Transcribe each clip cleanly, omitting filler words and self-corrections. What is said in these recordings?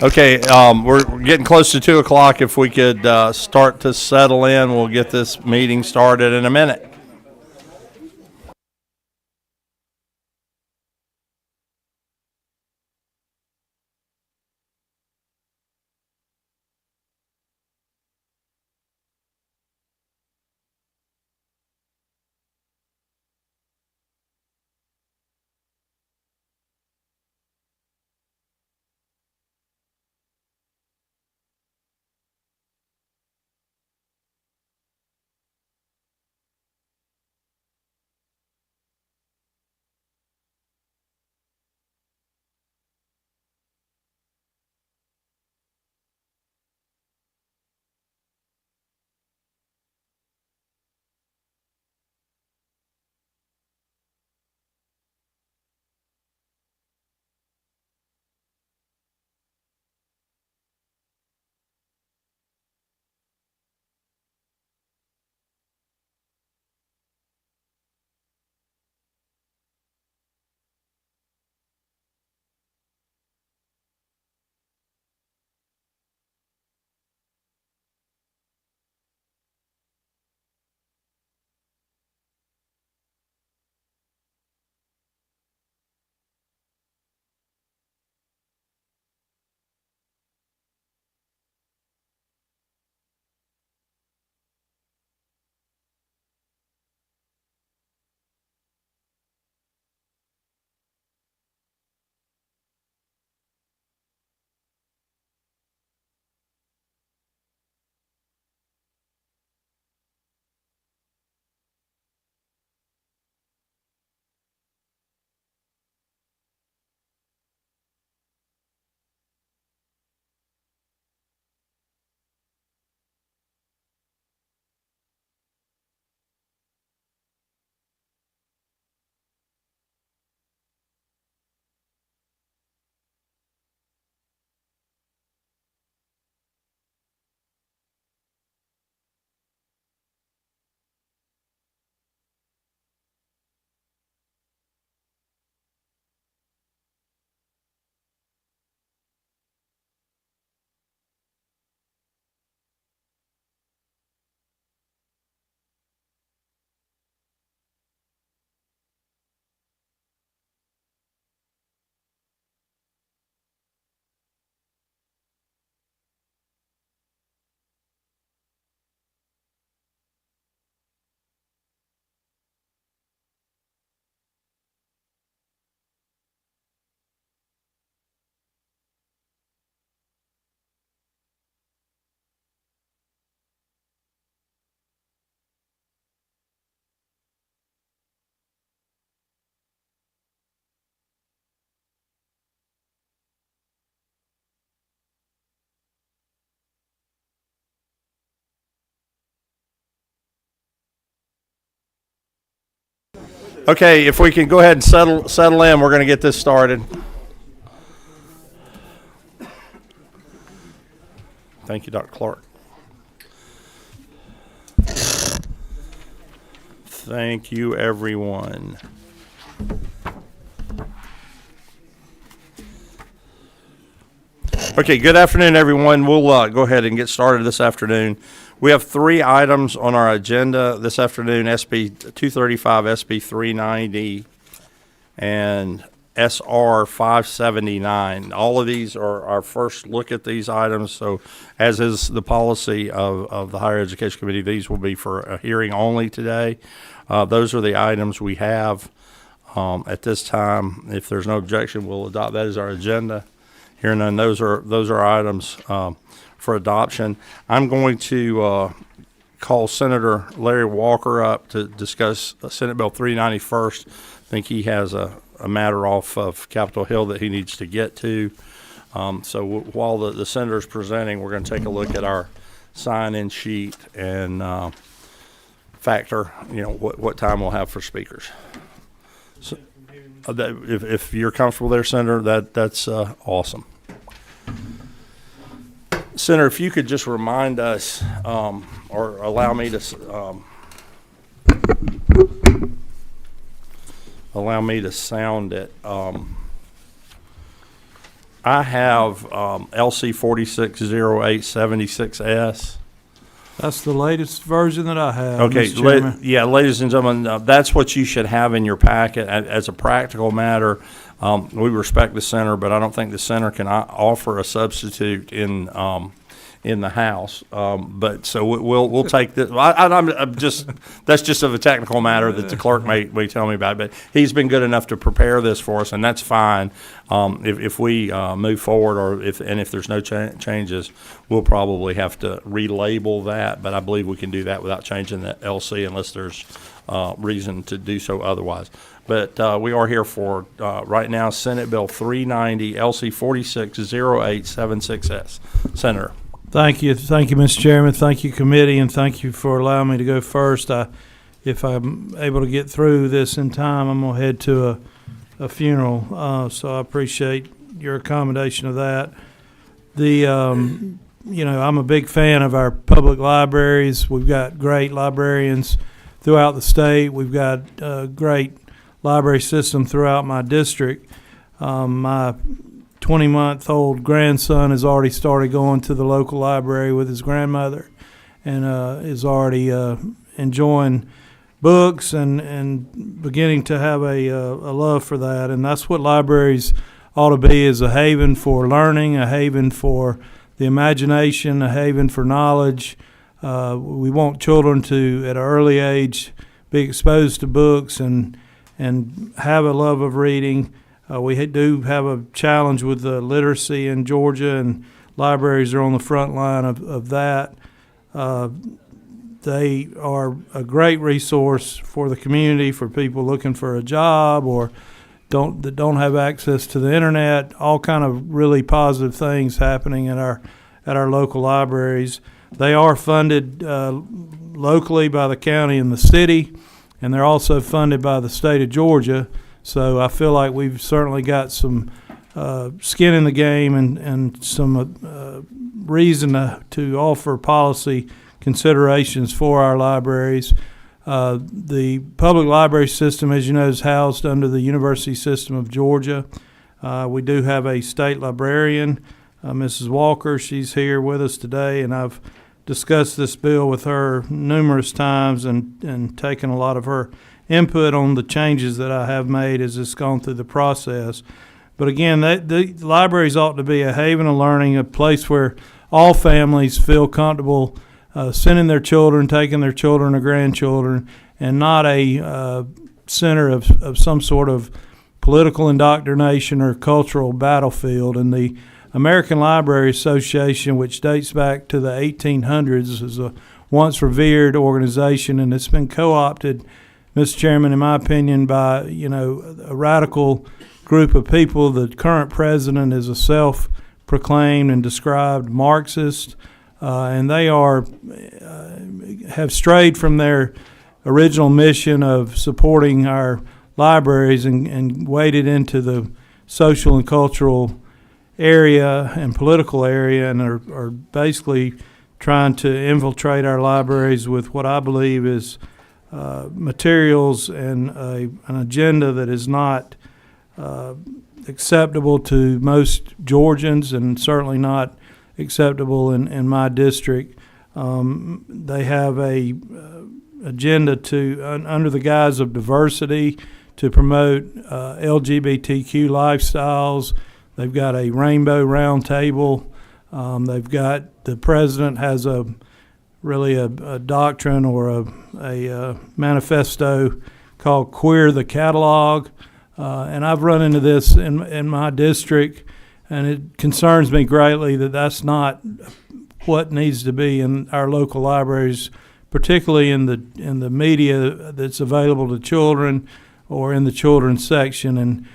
Okay, we're getting close to 2 o'clock. If we could start to settle in, we'll get this meeting started in a minute. Okay, if we can go ahead and settle in, we're going to get this started. Thank you, Dr. Clark. Thank you, everyone. Okay, good afternoon, everyone. We'll go ahead and get started this afternoon. We have 3 items on our agenda this afternoon: SB 235, SB 390, and SR 579. All of these are our first look at these items. So, as is the policy of the Higher Education Committee, these will be for a hearing only today. Those are the items we have at this time. If there's no objection, we'll adopt that as our agenda. Here none. Those are items for adoption. I'm going to call Senator Larry Walker up to discuss Senate Bill 390 first. I think he has a matter off of Capitol Hill that he needs to get to. So while the senator's presenting, we're going to take a look at our sign-in sheet and factor, what time we'll have for speakers. So, if you're comfortable there, Senator, that's awesome. Senator, if you could just remind us, or allow me to sound it. I have LC 460876S. That's the latest version that I have. Okay, Mr. Chairman. yeah, ladies and gentlemen, that's what you should have in your packet. As a practical matter, we respect the center, but I don't think the center can offer a substitute in the House. But so we'll take this. I'm just that's just of a technical matter that the clerk may tell me about. But he's been good enough to prepare this for us, and that's fine. If we move forward, or if there's no changes, we'll probably have to relabel that. But I believe we can do that without changing the LC unless there's reason to do so otherwise. But we are here for right now Senate Bill 390 LC 460876S. Senator. Thank you, Mr. Chairman. Thank you, committee, and thank you for allowing me to go first. If I'm able to get through this in time, I'm gonna head to a funeral, so I appreciate your accommodation of that. I'm a big fan of our public libraries. We've got great librarians throughout the state. We've got a great library system throughout my district. My 20-month-old grandson has already started going to the local library with his grandmother, and is already enjoying books and beginning to have a love for that. And that's what libraries ought to be, is a haven for learning, a haven for the imagination, a haven for knowledge. We want children to, at an early age, be exposed to books and have a love of reading. We do have a challenge with the literacy in Georgia, and libraries are on the front line of that. They are a great resource for the community, for people looking for a job or that don't have access to the internet. All kind of really positive things happening at our local libraries. They are funded locally by the county and the city, and they're also funded by the state of Georgia. So I feel like we've certainly got some skin in the game and some reason to offer policy considerations for our libraries. The public library system, as you know, is housed under the University System of Georgia. We do have a state librarian, Mrs. Walker. She's here with us today, and I've discussed this bill with her numerous times and taken a lot of her input on the changes that I have made as it's gone through the process. But again, the libraries ought to be a haven of learning, a place where all families feel comfortable sending their children, taking their children or grandchildren, and not a center of some sort of political indoctrination or cultural battlefield. And the American Library Association, which dates back to the 1800s, is a once revered organization, and it's been co-opted, Mr. Chairman, in my opinion, by a radical group of people. The current president is a self-proclaimed and described Marxist, and they have strayed from their original mission of supporting our libraries and waded into the social and cultural area and political area, and are basically trying to infiltrate our libraries with what I believe is materials and an agenda that is not acceptable to most Georgians, and certainly not acceptable in my district. They have a agenda under the guise of diversity, to promote LGBTQ lifestyles. They've got a rainbow round table. The president has a doctrine or a manifesto called Queer the Catalog. And I've run into this in my district, and it concerns me greatly that that's not what needs to be in our local libraries, particularly in the media that's available to children or in the children's section. And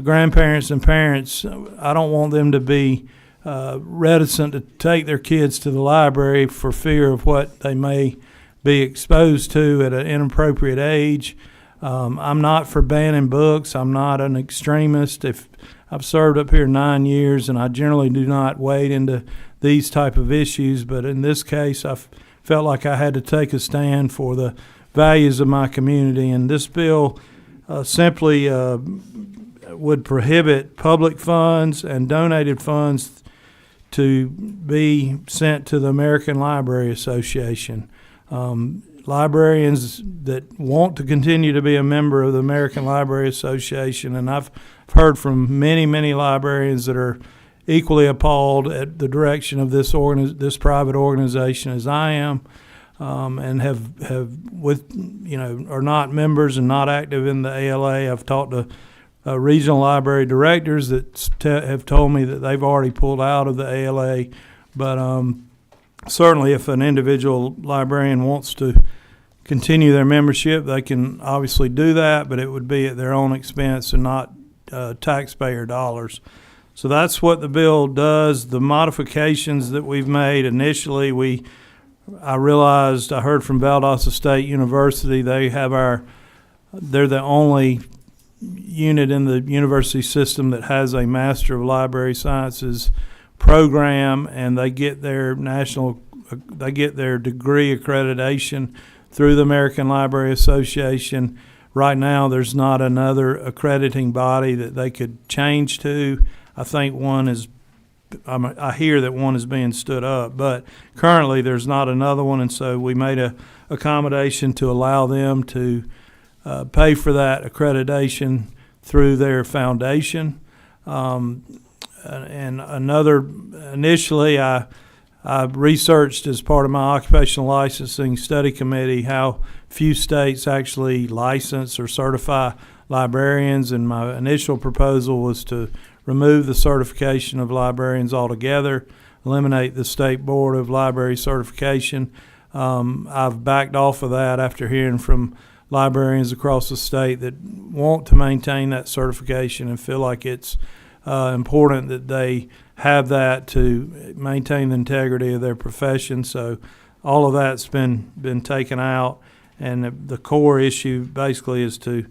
grandparents and parents, I don't want them to be reticent to take their kids to the library for fear of what they may be exposed to at an inappropriate age. I'm not for banning books. I'm not an extremist. I've served up here 9 years, and I generally do not wade into these type of issues. But in this case, I felt like I had to take a stand for the values of my community. And this bill simply would prohibit public funds and donated funds to be sent to the American Library Association. Librarians that want to continue to be a member of the American Library Association, and I've heard from many, many librarians that are equally appalled at the direction of this private organization as I am, and have are not members and not active in the ALA. I've talked to regional library directors that have told me that they've already pulled out of the ALA, but certainly if an individual librarian wants to continue their membership, they can obviously do that, but it would be at their own expense and not taxpayer dollars. So that's what the bill does. The modifications that we've made initially, I heard from Valdosta State University, they're the only unit in the university system that has a Master of Library Sciences program, and they get their degree accreditation through the American Library Association. Right now, there's not another accrediting body that they could change to. I think I hear that one is being stood up, but currently there's not another one, and so we made a accommodation to allow them to pay for that accreditation through their foundation. Initially, I researched as part of my occupational licensing study committee how few states actually license or certify librarians, and my initial proposal was to remove the certification of librarians altogether, eliminate the State Board of Library Certification. I've backed off of that after hearing from librarians across the state that want to maintain that certification and feel like it's important that they have that to maintain the integrity of their profession. So all of that's been taken out, and the core issue basically is to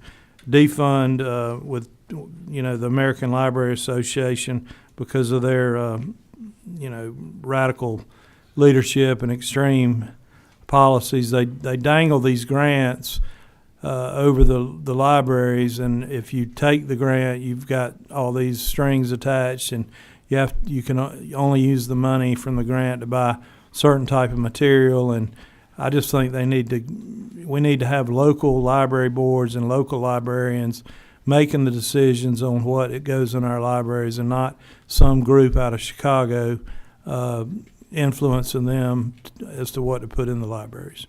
defund with the American Library Association because of their radical leadership and extreme policies. They dangle these grants over the libraries, and if you take the grant, you've got all these strings attached, and you can only use the money from the grant to buy certain type of material. And I just think we need to have local library boards and local librarians making the decisions on what it goes in our libraries, and not some group out of Chicago influencing them as to what to put in the libraries.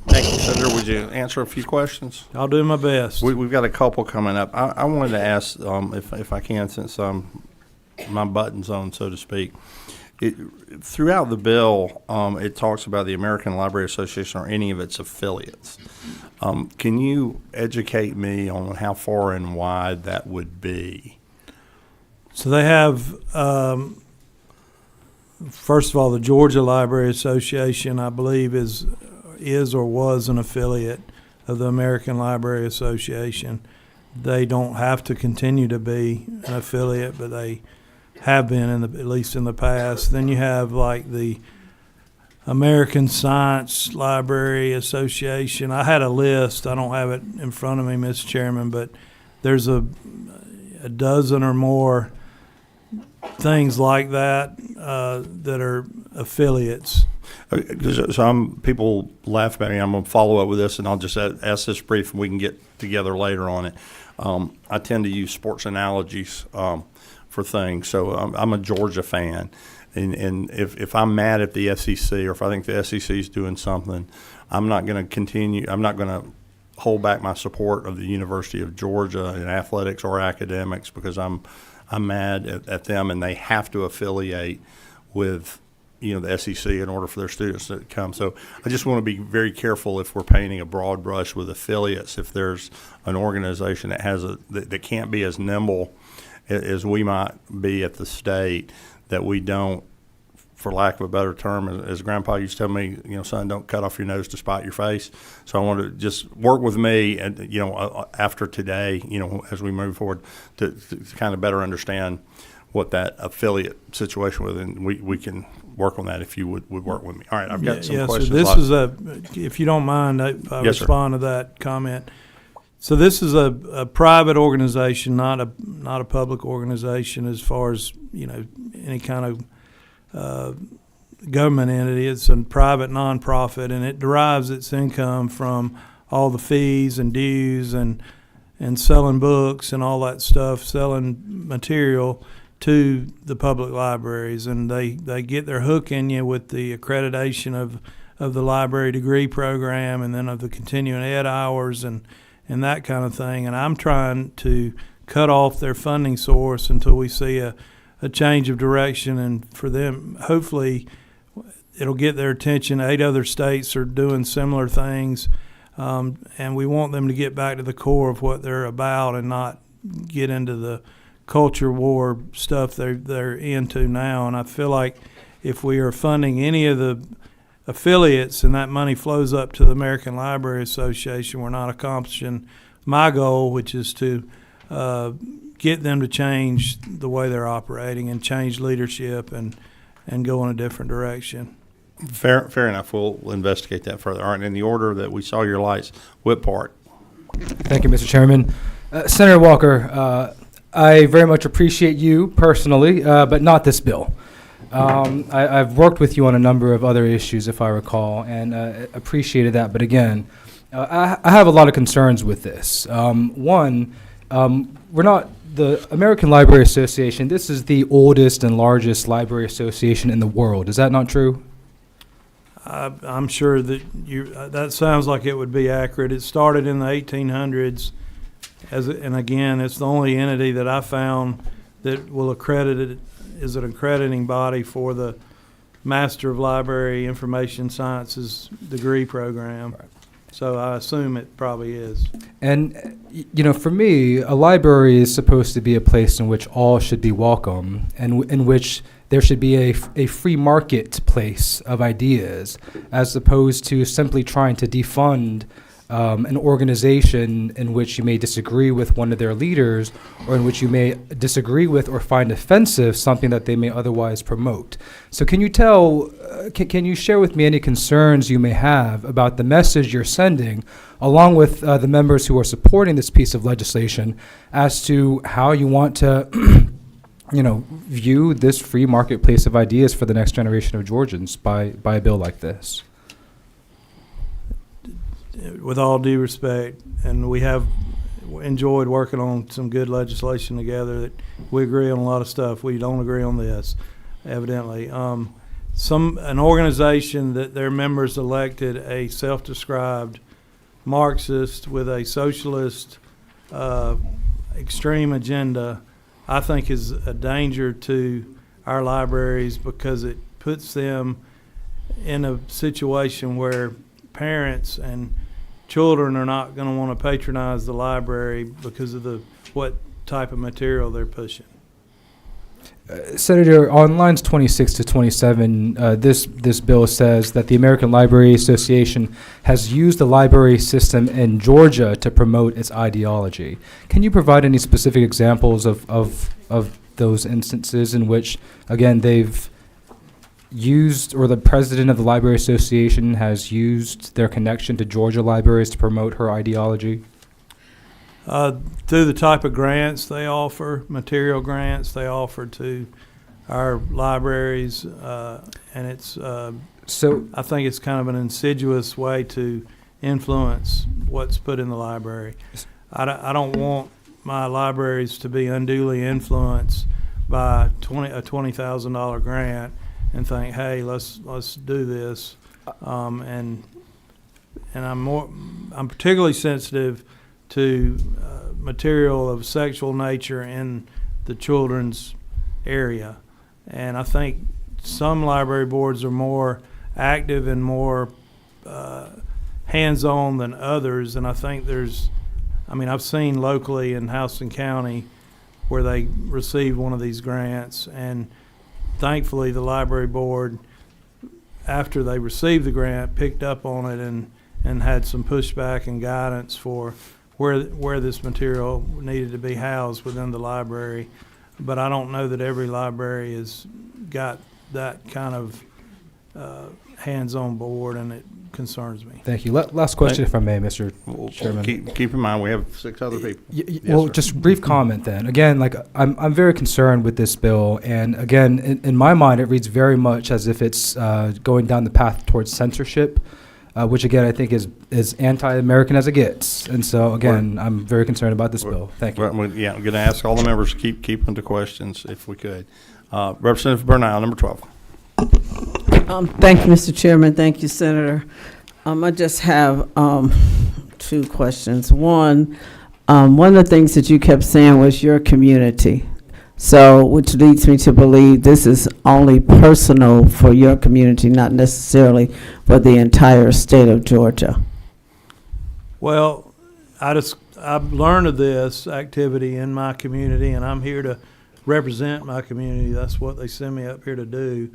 Thank you, Senator. Would you answer a few questions? I'll do my best. We've got a couple coming up. I wanted to ask, if I can, since my button's on, so to speak. Throughout the bill, it talks about the American Library Association or any of its affiliates. Can you educate me on how far and wide that would be? So they have, first of all, the Georgia Library Association, I believe, is or was an affiliate of the American Library Association. They don't have to continue to be an affiliate, but they have been at least in the past. Then you have like the American Science Library Association. I had a list. I don't have it in front of me, Mr. Chairman, but there's a dozen or more things like that that are affiliates. So people laugh about me. I'm going to follow up with this, and I'll just ask this brief, and we can get together later on it. I tend to use sports analogies for things. So I'm a Georgia fan, and if I'm mad at the SEC, or if I think the SEC is doing something, I'm not going to hold back my support of the University of Georgia in athletics or academics because I'm mad at them, and they have to affiliate with the SEC in order for their students to come. So I just want to be very careful if we're painting a broad brush with affiliates. If there's an organization that can't be as nimble as we might be at the state, that we don't, for lack of a better term, as Grandpa used to tell me, son, don't cut off your nose to spite your face. So I want to just work with me, and after today, as we move forward, to kind of better understand what that affiliate situation was, and we can work on that if you would work with me. All right, I've got some questions. So this is if you don't mind, I Yes, respond to that comment. So this is a private organization, not a public organization as far as, any kind of government entity. It's a private nonprofit, and it derives its income from all the fees and dues and selling books and all that stuff, selling material to the public libraries. And they get their hook in you with the accreditation of the library degree program, and then of the continuing ed hours and that kind of thing. And I'm trying to cut off their funding source until we see a change of direction. And for them, hopefully, it'll get their attention. 8 other states are doing similar things, and we want them to get back to the core of what they're about and not get into the culture war stuff they're into now. And I feel like if we are funding any of the affiliates and that money flows up to the American Library Association, we're not accomplishing my goal, which is to get them to change the way they're operating and change leadership and go in a different direction. Fair enough. We'll investigate that further. All right, in the order that we saw your lights, Whip Part. Thank you, Mr. Chairman. Senator Walker, I very much appreciate you personally, but not this bill. I've worked with you on a number of other issues, if I recall, and appreciated that. But again, I have a lot of concerns with this. One, we're not the American Library Association. This is the oldest and largest library association in the world. Is that not true? I'm sure that that sounds like it would be accurate. It started in the 1800s, and again, it's the only entity that I found that will accredit it is an accrediting body for the Master of Library Information Sciences degree program. Right. So I assume it probably is. And, for me, a library is supposed to be a place in which all should be welcome, and in which there should be a free marketplace of ideas, as opposed to simply trying to defund an organization in which you may disagree with one of their leaders, or in which you may disagree with or find offensive something that they may otherwise promote. So can you share with me any concerns you may have about the message you're sending, along with the members who are supporting this piece of legislation, as to how you want to view this free marketplace of ideas for the next generation of Georgians by a bill like this? With all due respect, and we have enjoyed working on some good legislation together, that we agree on a lot of stuff. We don't agree on this, evidently. An organization that their members elected a self-described Marxist with a socialist extreme agenda, I think is a danger to our libraries, because it puts them in a situation where parents and children are not going to want to patronize the library because of what type of material they're pushing. Senator, on lines 26 to 27, this bill says that the American Library Association has used the library system in Georgia to promote its ideology. Can you provide any specific examples of those instances in which, again, they've used, or the president of the Library Association has used their connection to Georgia libraries to promote her ideology? Through the type of grants they offer, material grants they offer to our libraries, and it's so I think it's kind of an insidious way to influence what's put in the library. I don't want my libraries to be unduly influenced by a $20,000 grant and think, hey, let's do this, and I'm particularly sensitive to material of sexual nature in the children's area, and I think some library boards are more active and more hands-on than others, and I think I've seen locally in Houston County where they received one of these grants, and thankfully the library board, after they received the grant, picked up on it and had some pushback and guidance for where this material needed to be housed within the library. But I don't know that every library has got that kind of hands on board, and it concerns me. Thank you. Last question, if I may, Mr. We'll Chairman. keep in mind, we have 6 other people. Yes, Well, sir. just brief comment then. Again, like I'm very concerned with this bill, and again, in my mind, it reads very much as if it's going down the path towards censorship, which again I think is anti-American as it gets. And so again, I'm very concerned about this bill. Thank you. Yeah, I'm going to ask all the members to keep them to questions if we could. Representative Bernal, number 12. Thank you, Mr. Chairman. Thank you, Senator. I just have 2 questions. One of the things that you kept saying was your community. So, which leads me to believe this is only personal for your community, not necessarily for the entire state of Georgia. Well, I've learned of this activity in my community, and I'm here to represent my community. That's what they send me up here to do.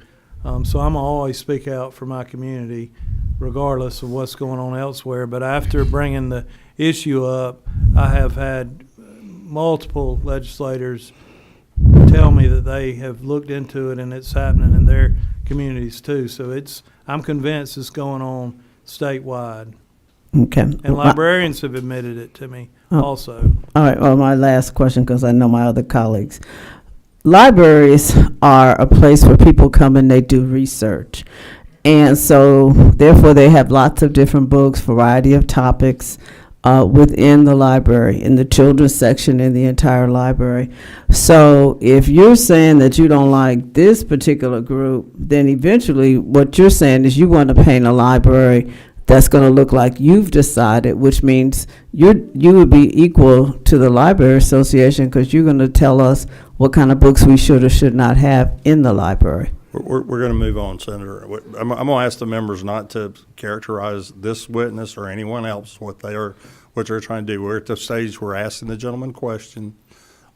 So I'm always speak out for my community, regardless of what's going on elsewhere. But after bringing the issue up, I have had multiple legislators tell me that they have looked into it and it's happening in their communities too. So I'm convinced it's going on statewide. Okay. And librarians have admitted it to me also. All right. Well, my last question, because I know my other colleagues. Libraries are a place where people come and they do research. And so, therefore, they have lots of different books, variety of topics within the library, in the children's section, in the entire library. So, if you're saying that you don't like this particular group, then eventually what you're saying is you want to paint a library that's going to look like you've decided, which means you would be equal to the Library Association because you're going to tell us what kind of books we should or should not have in the library. We're going to move on, Senator. I'm going to ask the members not to characterize this witness or anyone else what they're trying to do. We're at the stage we're asking the gentleman question,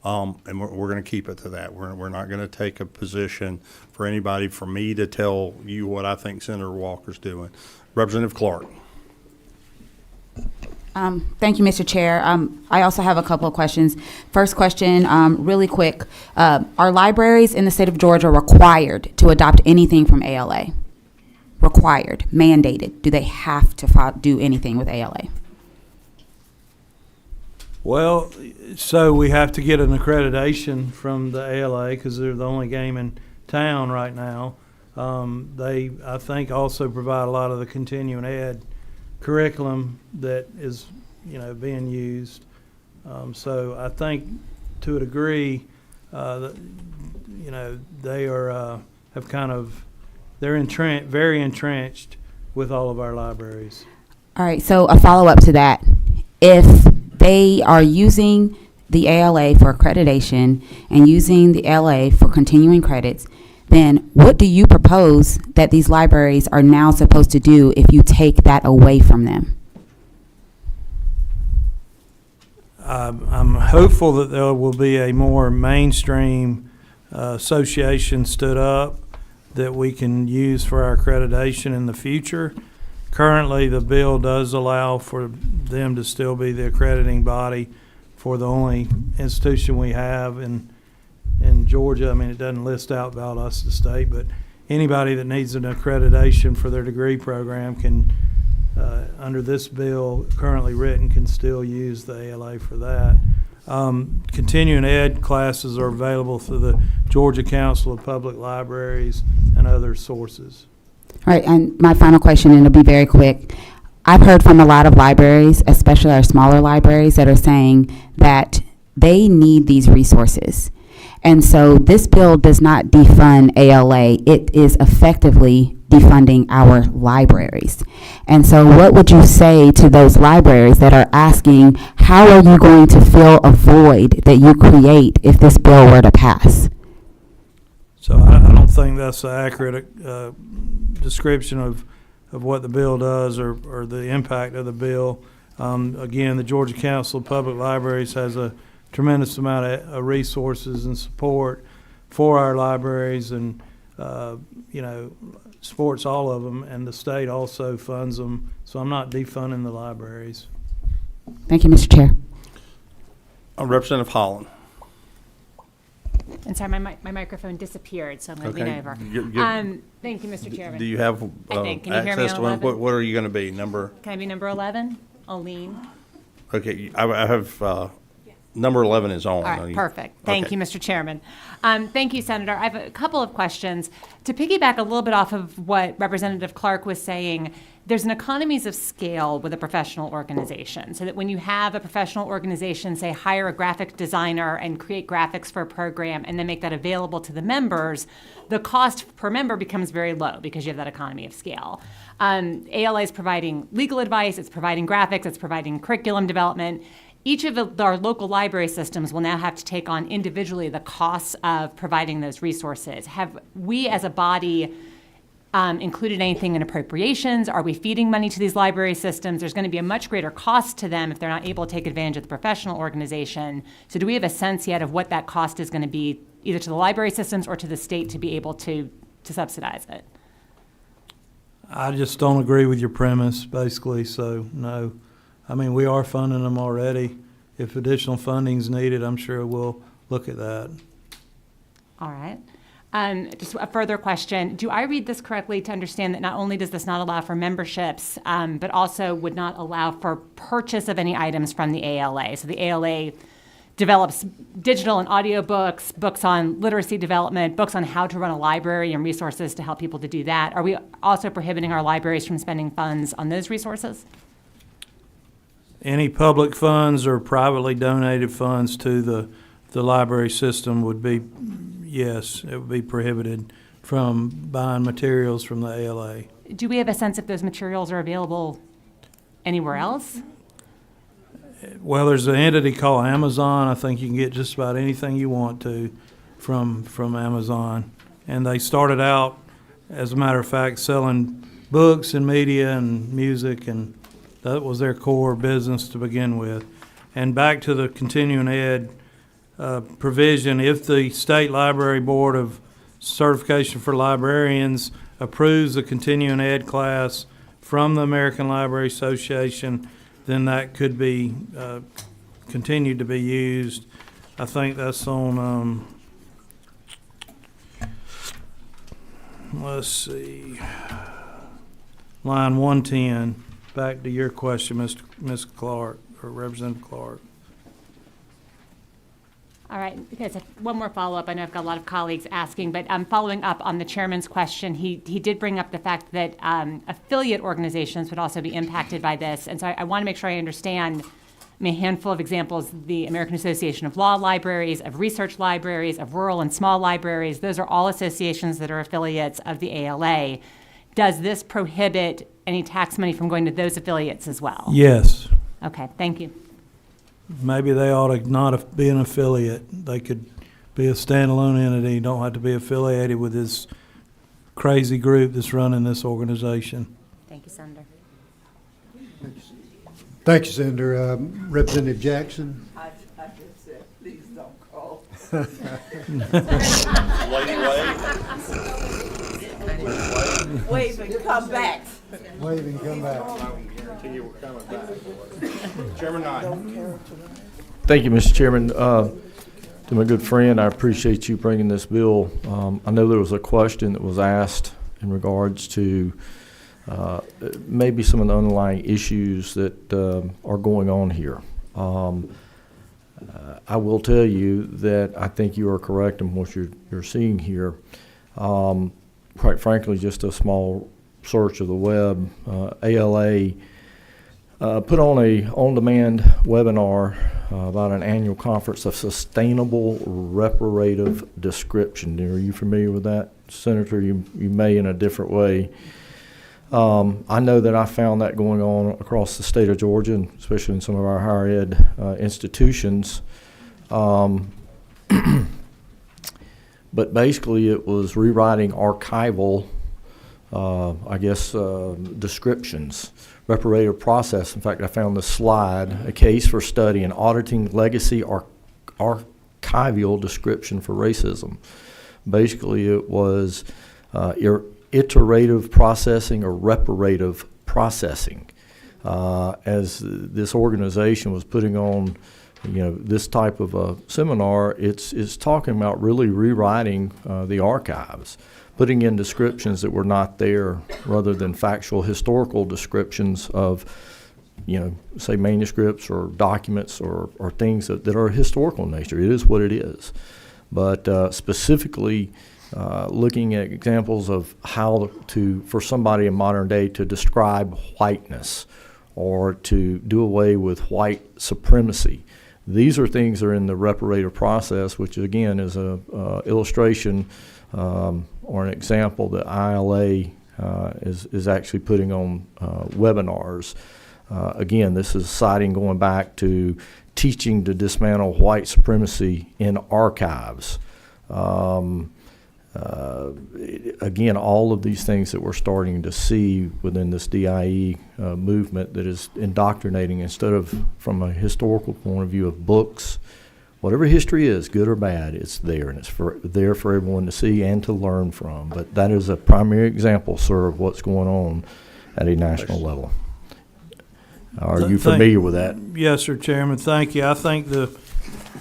and we're going to keep it to that. We're not going to take a position for anybody, for me to tell you what I think Senator Walker's doing. Representative Clark. Thank you, Mr. Chair. I also have a couple of questions. First question, really quick. Are libraries in the state of Georgia required to adopt anything from ALA? Required, mandated. Do they have to do anything with ALA? Well, so we have to get an accreditation from the ALA because they're the only game in town right now. They, I think, also provide a lot of the continuing ed curriculum that is, being used. So I think, to a degree, that, they are they're very entrenched with all of our libraries. All right, so a follow-up to that. If they are using the ALA for accreditation and using the ALA for continuing credits, then what do you propose that these libraries are now supposed to do if you take that away from them? I'm hopeful that there will be a more mainstream association stood up that we can use for our accreditation in the future. Currently, the bill does allow for them to still be the accrediting body for the only institution we have in Georgia. I mean, it doesn't list out Valdosta State, but anybody that needs an accreditation for their degree program can, under this bill currently written, can still use the ALA for that. Continuing ed classes are available through the Georgia Council of Public Libraries and other sources. All right, and my final question, and it'll be very quick. I've heard from a lot of libraries, especially our smaller libraries, that are saying that they need these resources. And so this bill does not defund ALA. It is effectively defunding our libraries. And so what would you say to those libraries that are asking, how are you going to fill a void that you create if this bill were to pass? So I don't think that's an accurate description of what the bill does or the impact of the bill. Again, the Georgia Council of Public Libraries has a tremendous amount of resources and support for our libraries, and supports all of them, and the state also funds them. So I'm not defunding the libraries. Thank you, Mr. Chair. Representative Holland. And sorry, my microphone disappeared, so I'm going to lean over. Thank you, Mr. Chairman. Do you have I think. Can you hear me access on to one? 11? What are you going to be, number? Can I be number 11? I'll lean. Okay, I have, number 11 is on. All right, perfect. Thank Okay. you, Mr. Chairman. Thank you, Senator. I have a couple of questions. To piggyback a little bit off of what Representative Clark was saying, there's an economies of scale with a professional organization, so that when you have a professional organization, say, hire a graphic designer and create graphics for a program and then make that available to the members, the cost per member becomes very low because you have that economy of scale. ALA is providing legal advice, it's providing graphics, it's providing curriculum development. Each of our local library systems will now have to take on individually the costs of providing those resources. Have we as a body included anything in appropriations? Are we feeding money to these library systems? There's going to be a much greater cost to them if they're not able to take advantage of the professional organization. So do we have a sense yet of what that cost is going to be, either to the library systems or to the state, to be able to subsidize it? I just don't agree with your premise, basically, so no. I mean, we are funding them already. If additional funding's needed, I'm sure we'll look at that. All right. Just a further question. Do I read this correctly to understand that not only does this not allow for memberships, but also would not allow for purchase of any items from the ALA? So the ALA develops digital and audio books, books on literacy development, books on how to run a library and resources to help people to do that. Are we also prohibiting our libraries from spending funds on those resources? Any public funds or privately donated funds to the library system would be, yes, it would be prohibited from buying materials from the ALA. Do we have a sense if those materials are available anywhere else? Well, there's an entity called Amazon. I think you can get just about anything you want to from Amazon. And they started out, as a matter of fact, selling books and media and music, and that was their core business to begin with. And back to the continuing ed provision, if the State Library Board of Certification for Librarians approves a continuing ed class from the American Library Association, then that could be continued to be used. I think that's on, let's see, line 110. Back to your question, Ms. Clark, or Representative Clark. All right, because one more follow-up. I know I've got a lot of colleagues asking, but following up on the chairman's question, he did bring up the fact that affiliate organizations would also be impacted by this. And so I want to make sure I understand a handful of examples: the American Association of Law Libraries, of research libraries, of rural and small libraries. Those are all associations that are affiliates of the ALA. Does this prohibit any tax money from going to those affiliates as well? Yes. Okay, thank you. Maybe they ought to not be an affiliate. They could be a standalone entity, don't have to be affiliated with this crazy group that's running this organization. Thank you, Senator. Thank you, Senator. Representative Jackson. I just said, please don't call. Wave and come back. Wave and come back. Chairman Knight. Thank you, Mr. Chairman. To my good friend, I appreciate you bringing this bill. I know there was a question that was asked in regards to maybe some of the underlying issues that are going on here. I will tell you that I think you are correct in what you're seeing here. Quite frankly, just a small search of the web, ALA put on a on-demand webinar about an annual conference of sustainable reparative description. Are you familiar with that, Senator? You may in a different way. I know that I found that going on across the state of Georgia, and especially in some of our higher ed institutions. But basically it was rewriting archival, descriptions, reparative process. In fact, I found this slide, a case for study in auditing legacy archival description for racism. Basically, it was iterative processing or reparative processing. As this organization was putting on this type of a seminar, it's talking about really rewriting the archives, putting in descriptions that were not there rather than factual historical descriptions of, say manuscripts or documents or things that are historical in nature. It is what it is. But specifically looking at examples of how for somebody in modern day to describe whiteness or to do away with white supremacy. These are things that are in the reparative process, which again is a illustration or an example that ILA is actually putting on webinars. Again, this is citing going back to teaching to dismantle white supremacy in archives. Again, all of these things that we're starting to see within this DIE movement that is indoctrinating instead of from a historical point of view of books. Whatever history is, good or bad, it's there, and it's there for everyone to see and to learn from. But that is a primary example, sir, of what's going on at a national level. Are you familiar with that? Yes, sir, Chairman. Thank you. I think the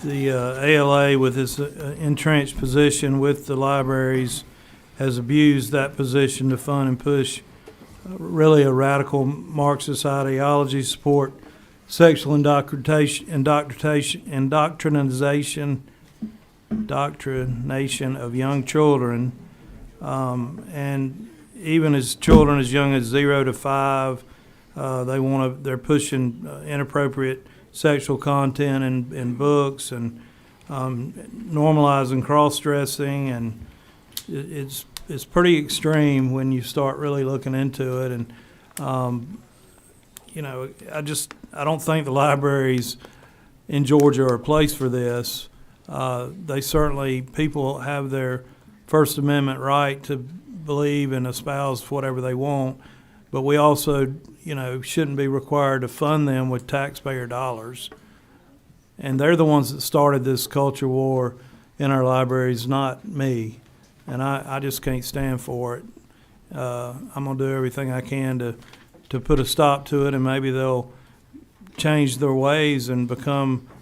ALA, with its entrenched position with the libraries, has abused that position to fund and push really a radical Marxist ideology, support sexual indoctrination of young children, and even as children as young as 0 to 5, they're pushing inappropriate sexual content in books and normalizing cross-dressing, and it's pretty extreme when you start really looking into it. And I don't think the libraries in Georgia are a place for this. People have their First Amendment right to believe and espouse whatever they want, but we also shouldn't be required to fund them with taxpayer dollars. And they're the ones that started this culture war in our libraries, not me. And I just can't stand for it. I'm going to do everything I can to put a stop to it, and maybe they'll change their ways and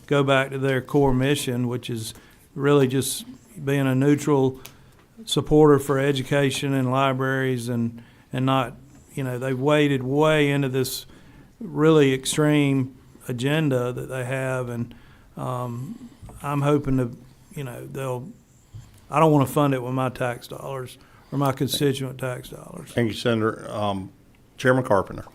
go back to their core mission, which is really just being a neutral supporter for education and libraries, and not, they've waded way into this really extreme agenda that they have, and I'm hoping to, I don't want to fund it with my tax dollars or my constituent tax dollars. Thank you, Senator. Chairman Carpenter.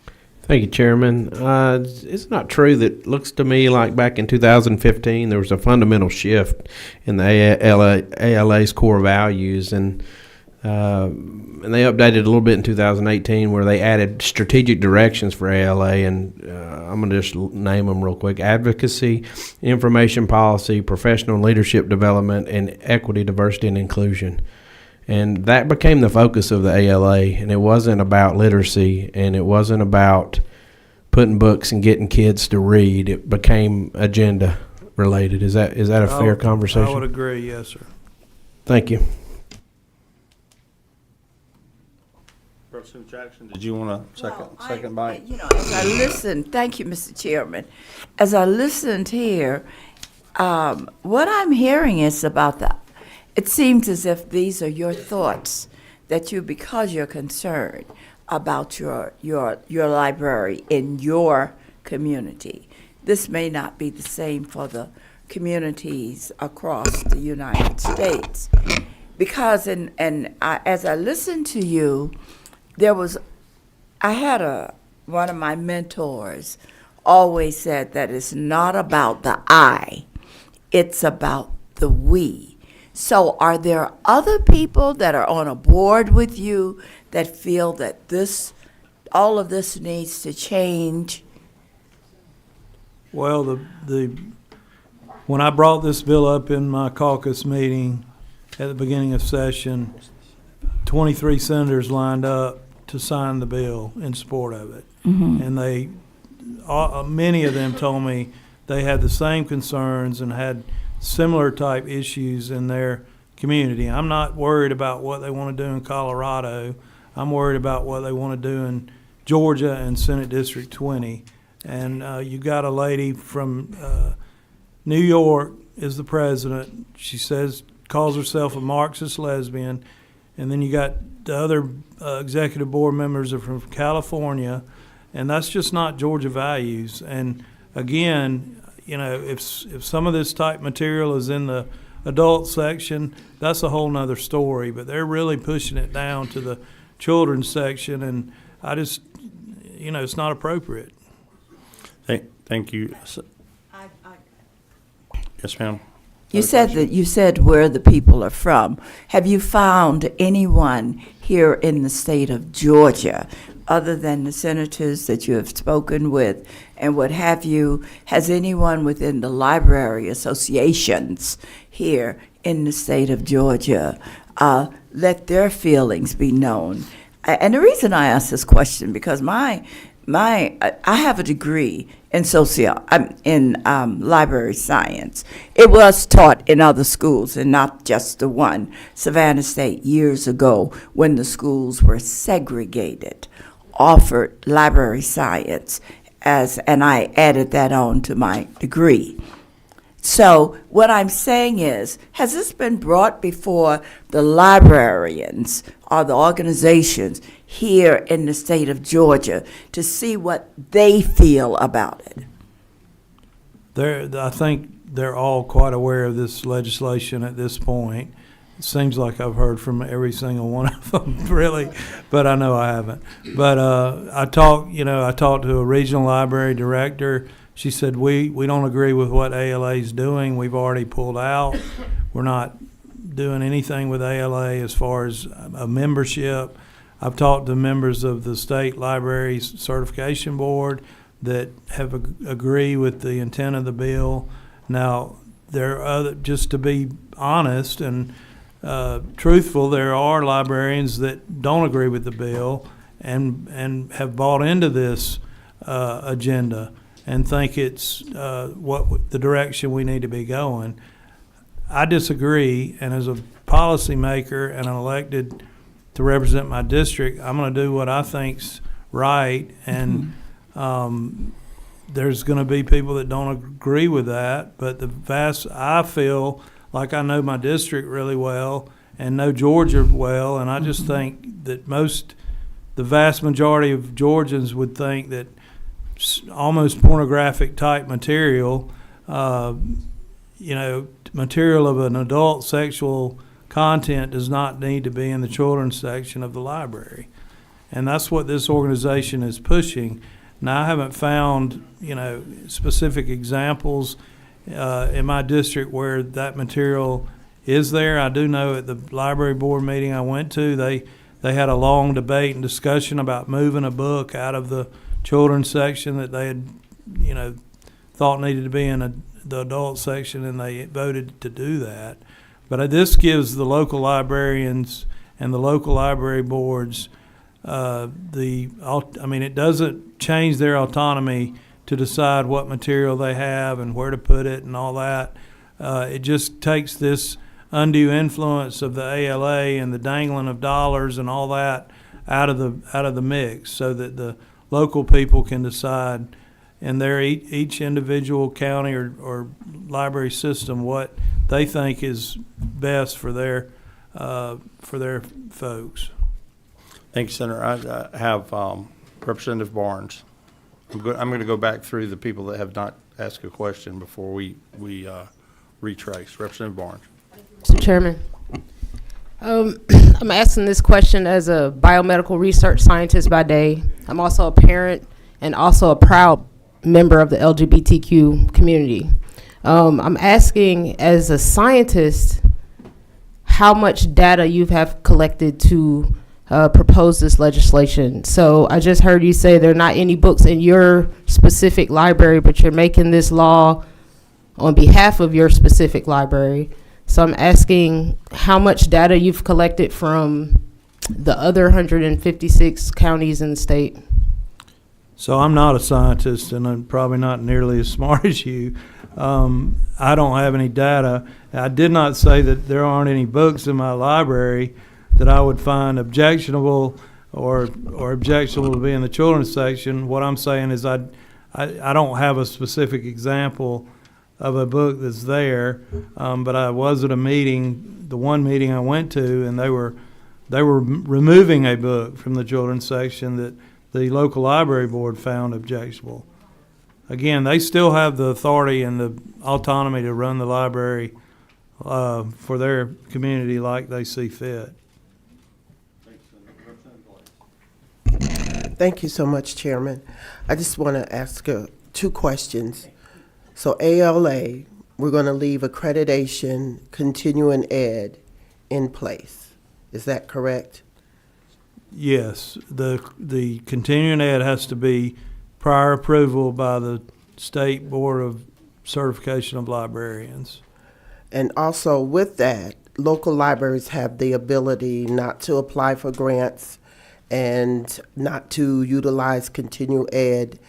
Thank you, Chairman. It's not true that it looks to me like back in 2015 there was a fundamental shift in the ALA's core values, and they updated a little bit in 2018 where they added strategic directions for ALA, and I'm going to just name them real quick: advocacy, information policy, professional leadership development, and equity, diversity, and inclusion. And that became the focus of the ALA, and it wasn't about literacy, and it wasn't about putting books and getting kids to read. It became agenda related. Is that a fair conversation? I would agree, yes, sir. Thank you. Representative Jackson, did you want a second bite? As I listened, thank you, Mr. Chairman. As I listened here, what I'm hearing is it seems as if these are your thoughts that because you're concerned about your library in your community. This may not be the same for the communities across the United States. Because as I listened to you, I had one of my mentors always said that it's not about the I, it's about the we. So are there other people that are on a board with you that feel that all of this needs to change? Well, when I brought this bill up in my caucus meeting at the beginning of session, 23 senators lined up to sign the bill in support of it. Mm-hmm. And many of them told me they had the same concerns and had similar type issues in their community. I'm not worried about what they want to do in Colorado. I'm worried about what they want to do in Georgia and Senate District 20. And you've got a lady from New York is the president. She calls herself a Marxist lesbian. And then you got the other executive board members are from California, and that's just not Georgia values. And again, if some of this type material is in the adult section, that's a whole nother story. But they're really pushing it down to the children's section, and I just, it's not appropriate. Thank you. Yes, ma'am. You said where the people are from. Have you found anyone here in the state of Georgia, other than the senators that you have spoken with and what have you? Has anyone within the library associations here in the state of Georgia let their feelings be known? And the reason I ask this question, because I have a degree in library science. It was taught in other schools and not just the one, Savannah State, years ago when the schools were segregated, offered library science and I added that on to my degree. So what I'm saying is, has this been brought before the librarians or the organizations here in the state of Georgia to see what they feel about it? I think they're all quite aware of this legislation at this point. It seems like I've heard from every single one of them, really, but I know I haven't. But I talked to a regional library director. She said, we don't agree with what ALA is doing. We've already pulled out. We're not doing anything with ALA as far as a membership. I've talked to members of the State Library Certification Board that have agree with the intent of the bill. Now, there are other, just to be honest and truthful, there are librarians that don't agree with the bill and have bought into this agenda and think it's the direction we need to be going. I disagree, and as a policymaker and an elected to represent my district, I'm going to do what I think's right, and there's going to be people that don't agree with that, but I feel like I know my district really well and know Georgia well, and I just think that the vast majority of Georgians would think that almost pornographic type material, material of an adult sexual content does not need to be in the children's section of the library. And that's what this organization is pushing. Now, I haven't found, specific examples in my district where that material is there. I do know at the library board meeting I went to, they had a long debate and discussion about moving a book out of the children's section that they had, thought needed to be in the adult section, and they voted to do that. But this gives the local librarians and the local library boards it doesn't change their autonomy to decide what material they have and where to put it and all that. It just takes this undue influence of the ALA and the dangling of dollars and all that out of the mix, so that the local people can decide in their each individual county or library system what they think is best for their folks. Thank you, Senator. I have Representative Barnes. I'm going to go back through the people that have not asked a question before we retrace. Representative Barnes. Mr. Chairman, I'm asking this question as a biomedical research scientist by day. I'm also a parent and also a proud member of the LGBTQ community. I'm asking, as a scientist, how much data you have collected to propose this legislation. So I just heard you say there are not any books in your specific library, but you're making this law on behalf of your specific library. So I'm asking how much data you've collected from the other 156 counties in the state. So I'm not a scientist, and I'm probably not nearly as smart as you. I don't have any data. I did not say that there aren't any books in my library that I would find objectionable or objectionable to be in the children's section. What I'm saying is I don't have a specific example of a book that's there. But I was at a meeting, the one meeting I went to, and they were removing a book from the children's section that the local library board found objectionable. Again, they still have the authority and the autonomy to run the library for their community like they see fit. Thank you so much, Chairman. I just want to ask two questions. So ALA, we're going to leave accreditation, continuing ed in place. Is that correct? Yes, the continuing ed has to be prior approval by the State Board of Certification of Librarians. And also with that, local libraries have the ability not to apply for grants and not to utilize continuing ed,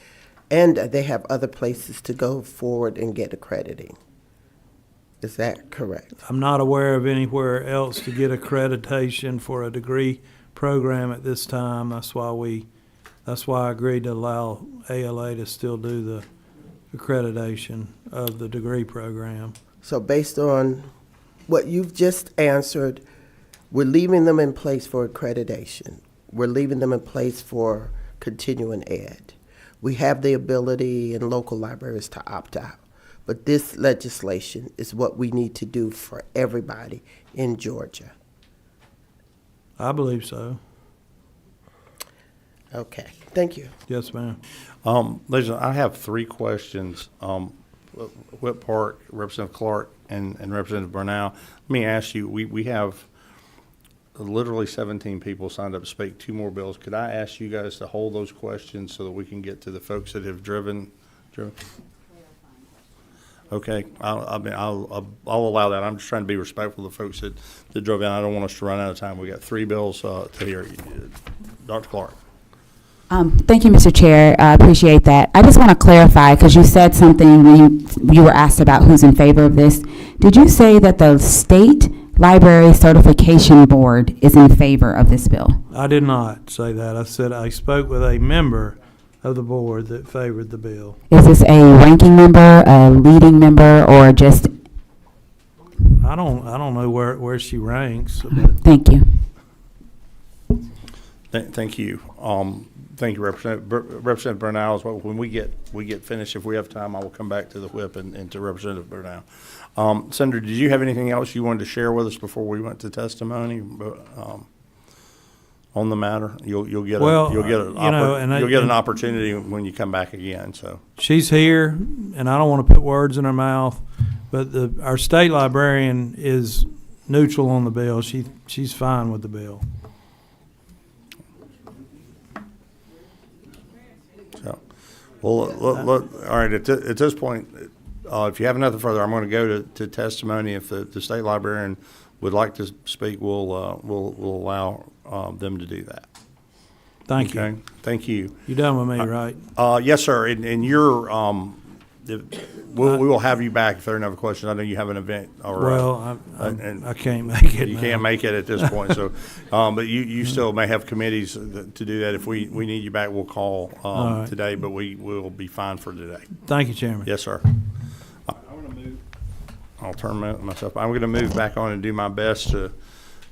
and they have other places to go forward and get accrediting. Is that correct? I'm not aware of anywhere else to get accreditation for a degree program at this time. That's why I agreed to allow ALA to still do the accreditation of the degree program. So based on what you've just answered, we're leaving them in place for accreditation. We're leaving them in place for continuing ed. We have the ability in local libraries to opt out. But this legislation is what we need to do for everybody in Georgia. I believe so. Okay, thank you. Yes, ma'am. Ladies, I have three questions. Whip Park, Representative Clark, and Representative Bernal. Let me ask you, we have literally 17 people signed up to speak, 2 more bills. Could I ask you guys to hold those questions so that we can get to the folks that have driven? Okay, I'll allow that. I'm just trying to be respectful of the folks that drove in. I don't want us to run out of time. We got 3 bills to hear. Dr. Clark. Thank you, Mr. Chair. I appreciate that. I just want to clarify, because you said something when you were asked about who's in favor of this. Did you say that the State Library Certification Board is in favor of this bill? I did not say that. I said I spoke with a member of the board that favored the bill. Is this a ranking member, a leading member, or just? I don't know where she ranks. Thank you. Thank you. Thank you, Representative Bernal. As well. When we get finished, if we have time, I will come back to the whip and to Representative Bernal. Senator, did you have anything else you wanted to share with us before we went to testimony on the matter? You'll get an opportunity when you come back again. So she's here, and I don't want to put words in her mouth, but our state librarian is neutral on the bill. She's fine with the bill. Well, look, all right, at this point, if you have nothing further, I'm going to go to testimony. If the state librarian would like to speak, we'll allow them to do that. Thank you. Okay? Thank you. You done with me, right? Yes, sir. And you're, we will have you back if there are no other questions. I know you have an event. Well, I can't make it. You can't make it at this point. So, but you still may have committees to do that. If we need you back, we'll call right. today, but we will be fine for today. Thank you, Chairman. Yes, sir. I'm going to move. I'll turn myself. I'm going to move back on and do my best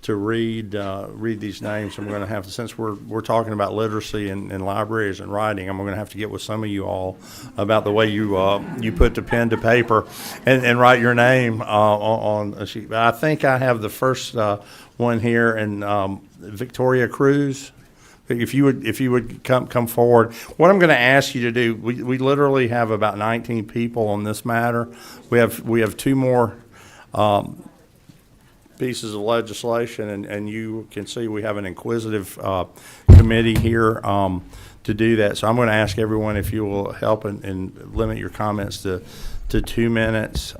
to read these names. I'm going to have to, since we're talking about literacy and libraries and writing, I'm going to have to get with some of you all about the way you put the pen to paper and write your name on a sheet. But I think I have the first one here, and Victoria Cruz. If you would come forward. What I'm going to ask you to do, we literally have about 19 people on this matter. We have 2 more pieces of legislation, and you can see we have an inquisitive committee here to do that. So I'm going to ask everyone if you will help and limit your comments to 2 minutes.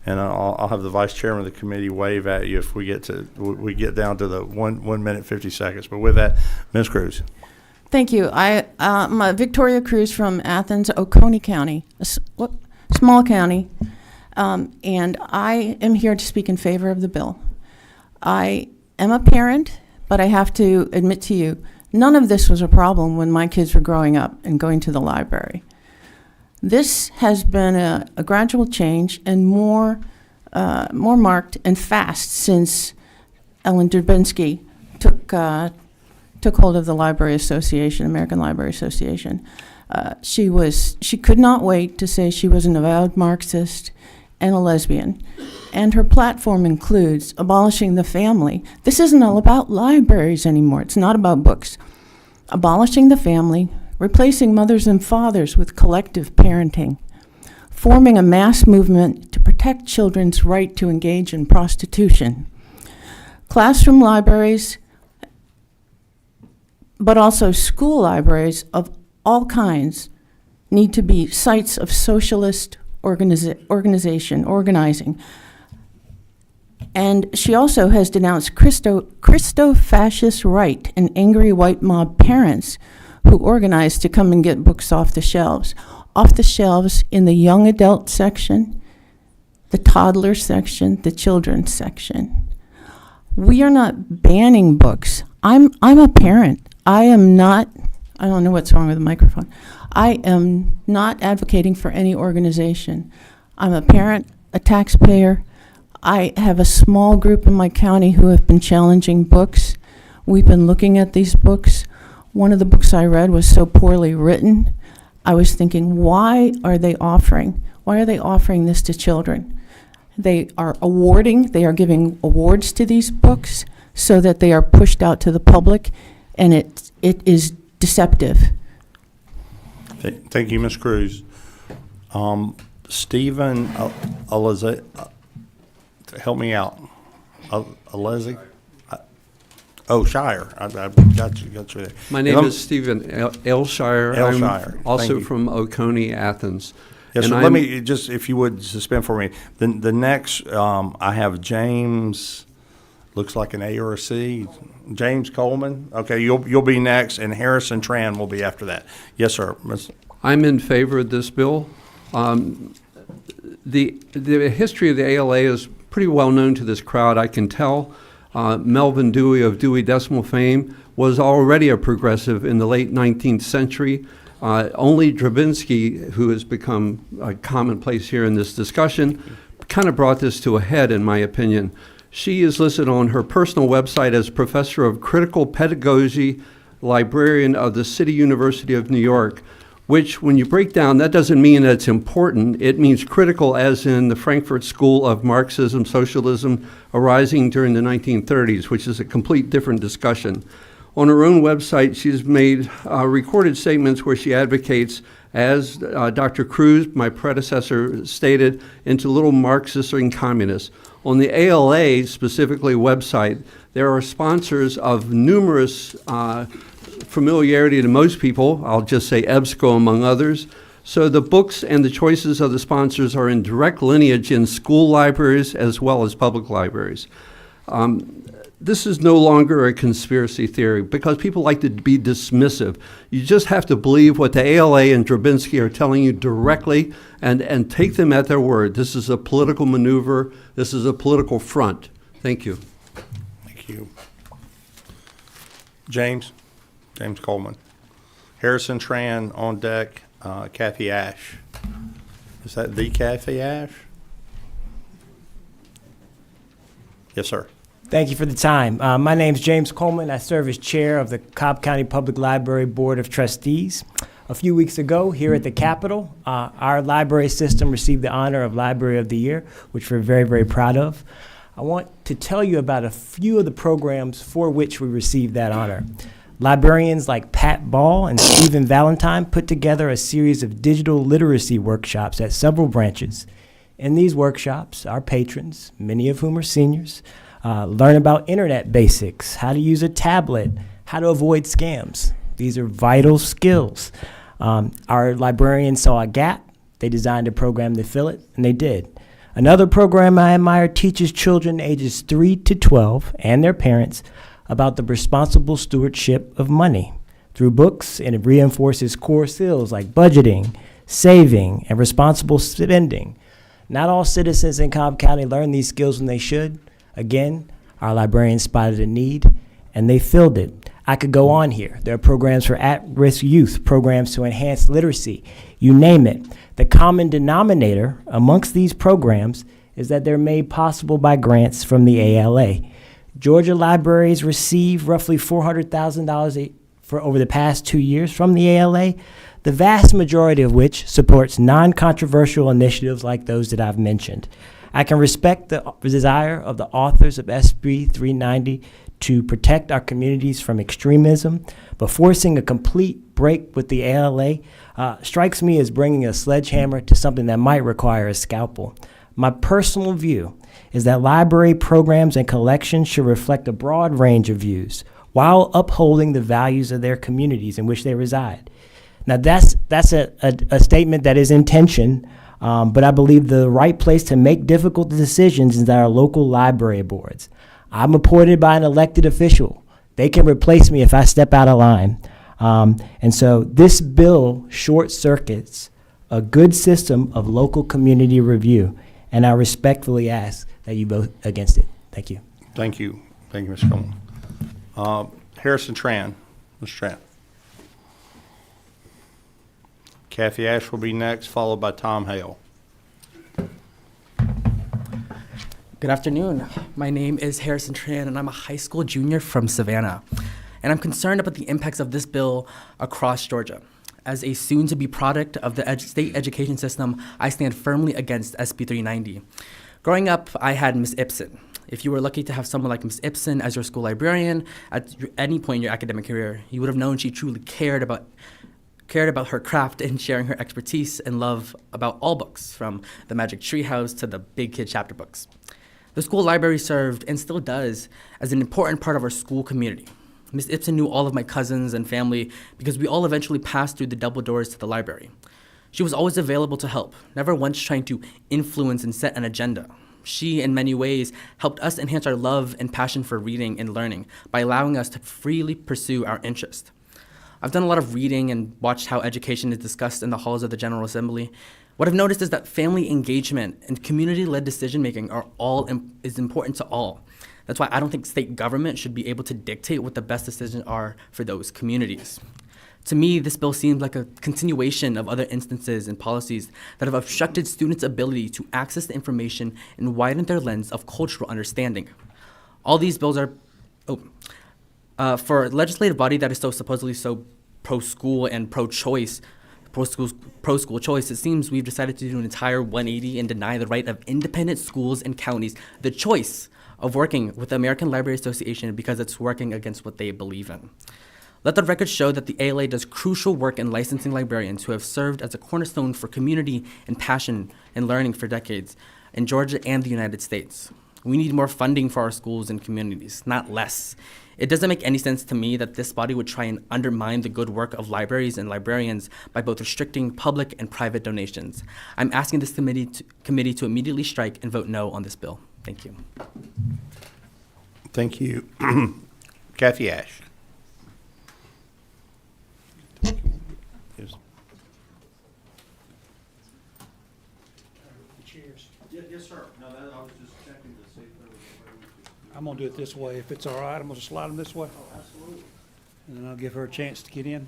And I'll have the vice chairman of the committee wave at you if we get down to the 1 minute 50 seconds. But with that, Ms. Cruz. Thank you. I'm Victoria Cruz from Athens, Oconee County, a small county, and I am here to speak in favor of the bill. I am a parent, but I have to admit to you, none of this was a problem when my kids were growing up and going to the library. This has been a gradual change and more marked and fast since Ellen Dubinsky took hold of the Library Association, American Library Association. She could not wait to say she was an avowed Marxist and a lesbian. And her platform includes abolishing the family. This isn't all about libraries anymore. It's not about books. Abolishing the family, replacing mothers and fathers with collective parenting, forming a mass movement to protect children's right to engage in prostitution. Classroom libraries, but also school libraries of all kinds, need to be sites of socialist organizing. And she also has denounced Christo-fascist right and angry white mob parents who organize to come and get books off the shelves in the young adult section, the toddler section, the children's section. We are not banning books. I'm a parent. I don't know what's wrong with the microphone. I am not advocating for any organization. I'm a parent, a taxpayer. I have a small group in my county who have been challenging books. We've been looking at these books. One of the books I read was so poorly written. I was thinking, why are they offering this to children? They are giving awards to these books so that they are pushed out to the public, and it is deceptive. Thank you, Ms. Cruz. Stephen, help me out. Alezi? Shire. I got you there. My name is Stephen L. Shire. Shire. I'm also Thank you. from Oconee, Athens. Yes, And so I'm- let me just, if you would suspend for me. The next, I have James, looks like an A or a C. James Coleman. Okay, you'll be next, and Harrison Tran will be after that. Yes, sir. I'm in favor of this bill. The history of the ALA is pretty well known to this crowd, I can tell. Melvin Dewey of Dewey Decimal fame was already a progressive in the late 19th century. Only Drabinsky, who has become commonplace here in this discussion, kind of brought this to a head, in my opinion. She is listed on her personal website as Professor of Critical Pedagogy, Librarian of the City University of New York, which, when you break down, that doesn't mean that it's important. It means critical, as in the Frankfurt School of Marxism, Socialism, arising during the 1930s, which is a complete different discussion. On her own website, she's made recorded statements where she advocates, as Dr. Cruz, my predecessor, stated, into little Marxists and communists. On the ALA, specifically website, there are sponsors of numerous familiarity to most people. I'll just say EBSCO among others. So the books and the choices of the sponsors are in direct lineage in school libraries as well as public libraries. This is no longer a conspiracy theory because people like to be dismissive. You just have to believe what the ALA and Drabinsky are telling you directly and take them at their word. This is a political maneuver. This is a political front. Thank you. Thank you. James Coleman. Harrison Tran on deck. Kathy Ash. Is that the Kathy Ash? Yes, sir. Thank you for the time. My name's James Coleman. I serve as chair of the Cobb County Public Library Board of Trustees. A few weeks ago, here at the Capitol, our library system received the honor of Library of the Year, which we're very, very proud of. I want to tell you about a few of the programs for which we received that honor. Librarians like Pat Ball and Stephen Valentine put together a series of digital literacy workshops at several branches. In these workshops, our patrons, many of whom are seniors, learn about internet basics, how to use a tablet, how to avoid scams. These are vital skills. Our librarians saw a gap. They designed a program to fill it, and they did. Another program I admire teaches children ages 3 to 12 and their parents about the responsible stewardship of money. Through books, and it reinforces core skills like budgeting, saving, and responsible spending. Not all citizens in Cobb County learn these skills when they should. Again, our librarians spotted a need, and they filled it. I could go on here. There are programs for at-risk youth, programs to enhance literacy, you name it. The common denominator amongst these programs is that they're made possible by grants from the ALA. Georgia libraries receive roughly $400,000 for over the past 2 years from the ALA, the vast majority of which supports non-controversial initiatives like those that I've mentioned. I can respect the desire of the authors of SB 390 to protect our communities from extremism, but forcing a complete break with the ALA strikes me as bringing a sledgehammer to something that might require a scalpel. My personal view is that library programs and collections should reflect a broad range of views while upholding the values of their communities in which they reside. Now, that's a statement that is in tension, but I believe the right place to make difficult decisions is our local library boards. I'm appointed by an elected official. They can replace me if I step out of line. And so this bill short circuits a good system of local community review, and I respectfully ask that you vote against it. Thank you. Thank you. Thank you, Mr. Coleman. Harrison Tran. Mr. Tran. Kathy Ash will be next, followed by Tom Hale. Good afternoon. My name is Harrison Tran, and I'm a high school junior from Savannah. And I'm concerned about the impacts of this bill across Georgia. As a soon-to-be product of the state education system, I stand firmly against SB 390. Growing up, I had Miss Ibsen. If you were lucky to have someone like Miss Ibsen as your school librarian at any point in your academic career, you would have known she truly cared about her craft and sharing her expertise and love about all books, from the Magic Treehouse to the Big Kid chapter books. The school library served, and still does, as an important part of our school community. Miss Ibsen knew all of my cousins and family because we all eventually passed through the double doors to the library. She was always available to help, never once trying to influence and set an agenda. She, in many ways, helped us enhance our love and passion for reading and learning by allowing us to freely pursue our interest. I've done a lot of reading and watched how education is discussed in the halls of the General Assembly. What I've noticed is that family engagement and community-led decision-making is important to all. That's why I don't think state government should be able to dictate what the best decisions are for those communities. To me, this bill seems like a continuation of other instances and policies that have obstructed students' ability to access the information and widen their lens of cultural understanding. All these bills are, for a legislative body that is supposedly so pro-school and pro-choice, pro-school choice, it seems we've decided to do an entire 180 and deny the right of independent schools and counties the choice of working with the American Library Association because it's working against what they believe in. Let the record show that the ALA does crucial work in licensing librarians who have served as a cornerstone for community and passion and learning for decades in Georgia and the United States. We need more funding for our schools and communities, not less. It doesn't make any sense to me that this body would try and undermine the good work of libraries and librarians by both restricting public and private donations. I'm asking this committee to immediately strike and vote no on this bill. Thank you. Thank you. Kathy Ash. Yes, sir. No, I was just checking to see if there was a way we could. I'm gonna do it this way. If it's all right, I'm gonna slide them this way. Oh, absolutely. And then I'll give her a chance to get in.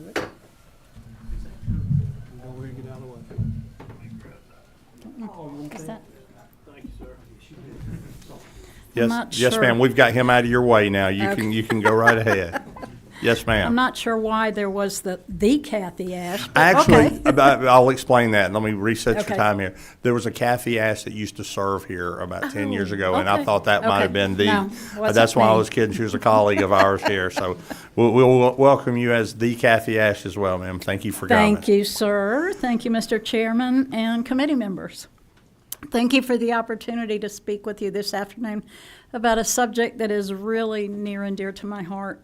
Get out of the way. Is that? Thank you, sir. Yes, not yes, sure. ma'am. We've got him out of your way now. You Okay. you can go right ahead. Yes, ma'am. I'm not sure why there was the Kathy Ash. But Actually, okay. I'll explain that. Let me reset Okay. your time here. There was a Kathy Ash that used to serve here about 10 years ago, and I okay. thought that might have Okay. been the. No, wasn't That's why I me. was kidding. She was a colleague of ours here, so we'll welcome you as the Kathy Ash as well, ma'am. Thank you for coming. Thank you, sir. Thank you, Mr. Chairman and committee members. Thank you for the opportunity to speak with you this afternoon about a subject that is really near and dear to my heart.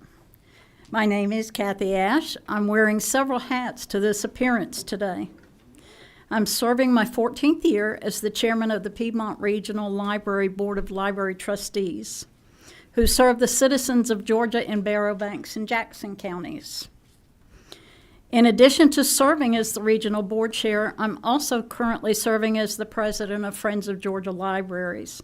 My name is Kathy Ash. I'm wearing several hats to this appearance today. I'm serving my 14th year as the chairman of the Piedmont Regional Library Board of Library Trustees, who serve the citizens of Georgia in Barrow, Banks, and Jackson counties. In addition to serving as the regional board chair, I'm also currently serving as the president of Friends of Georgia Libraries,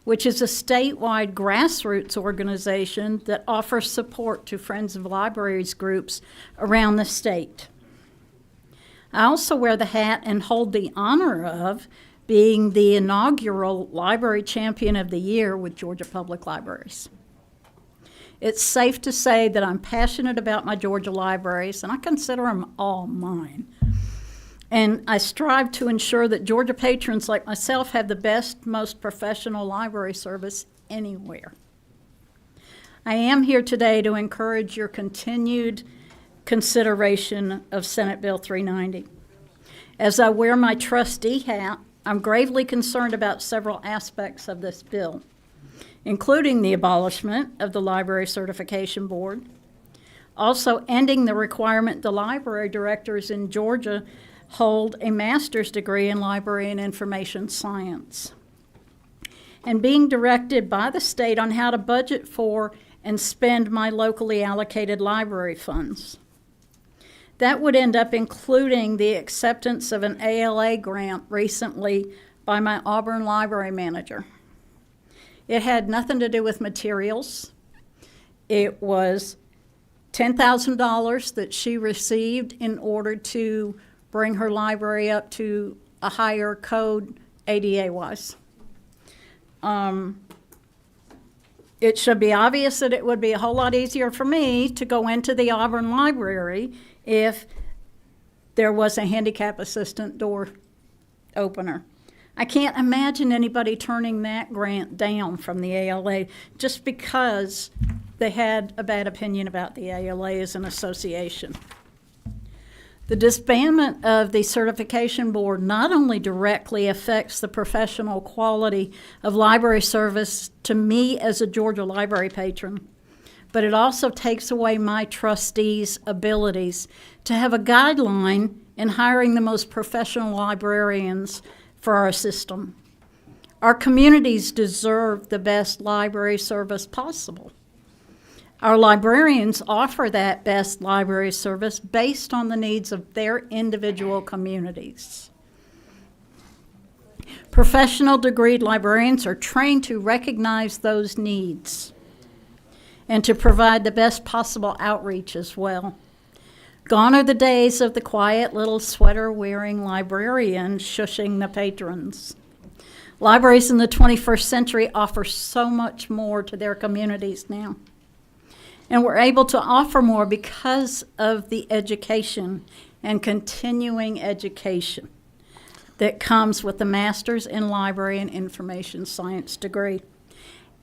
which is a statewide grassroots organization that offers support to Friends of Libraries groups around the state. I also wear the hat and hold the honor of being the inaugural Library Champion of the Year with Georgia Public Libraries. It's safe to say that I'm passionate about my Georgia libraries, and I consider them all mine. And I strive to ensure that Georgia patrons like myself have the best, most professional library service anywhere. I am here today to encourage your continued consideration of Senate Bill 390. As I wear my trustee hat, I'm gravely concerned about several aspects of this bill, including the abolishment of the Library Certification Board, also ending the requirement the library directors in Georgia hold a master's degree in library and information science, and being directed by the state on how to budget for and spend my locally allocated library funds. That would end up including the acceptance of an ALA grant recently by my Auburn library manager. It had nothing to do with materials. It was $10,000 that she received in order to bring her library up to a higher code ADA-wise. It should be obvious that it would be a whole lot easier for me to go into the Auburn Library if there was a handicap assistant door opener. I can't imagine anybody turning that grant down from the ALA just because they had a bad opinion about the ALA as an association. The disbandment of the certification board not only directly affects the professional quality of library service to me as a Georgia library patron, but it also takes away my trustees' abilities to have a guideline in hiring the most professional librarians for our system. Our communities deserve the best library service possible. Our librarians offer that best library service based on the needs of their individual communities. Professional degreed librarians are trained to recognize those needs and to provide the best possible outreach as well. Gone are the days of the quiet little sweater-wearing librarian shushing the patrons. Libraries in the 21st century offer so much more to their communities now. And we're able to offer more because of the education and continuing education that comes with the Master's in Library and Information Science degree.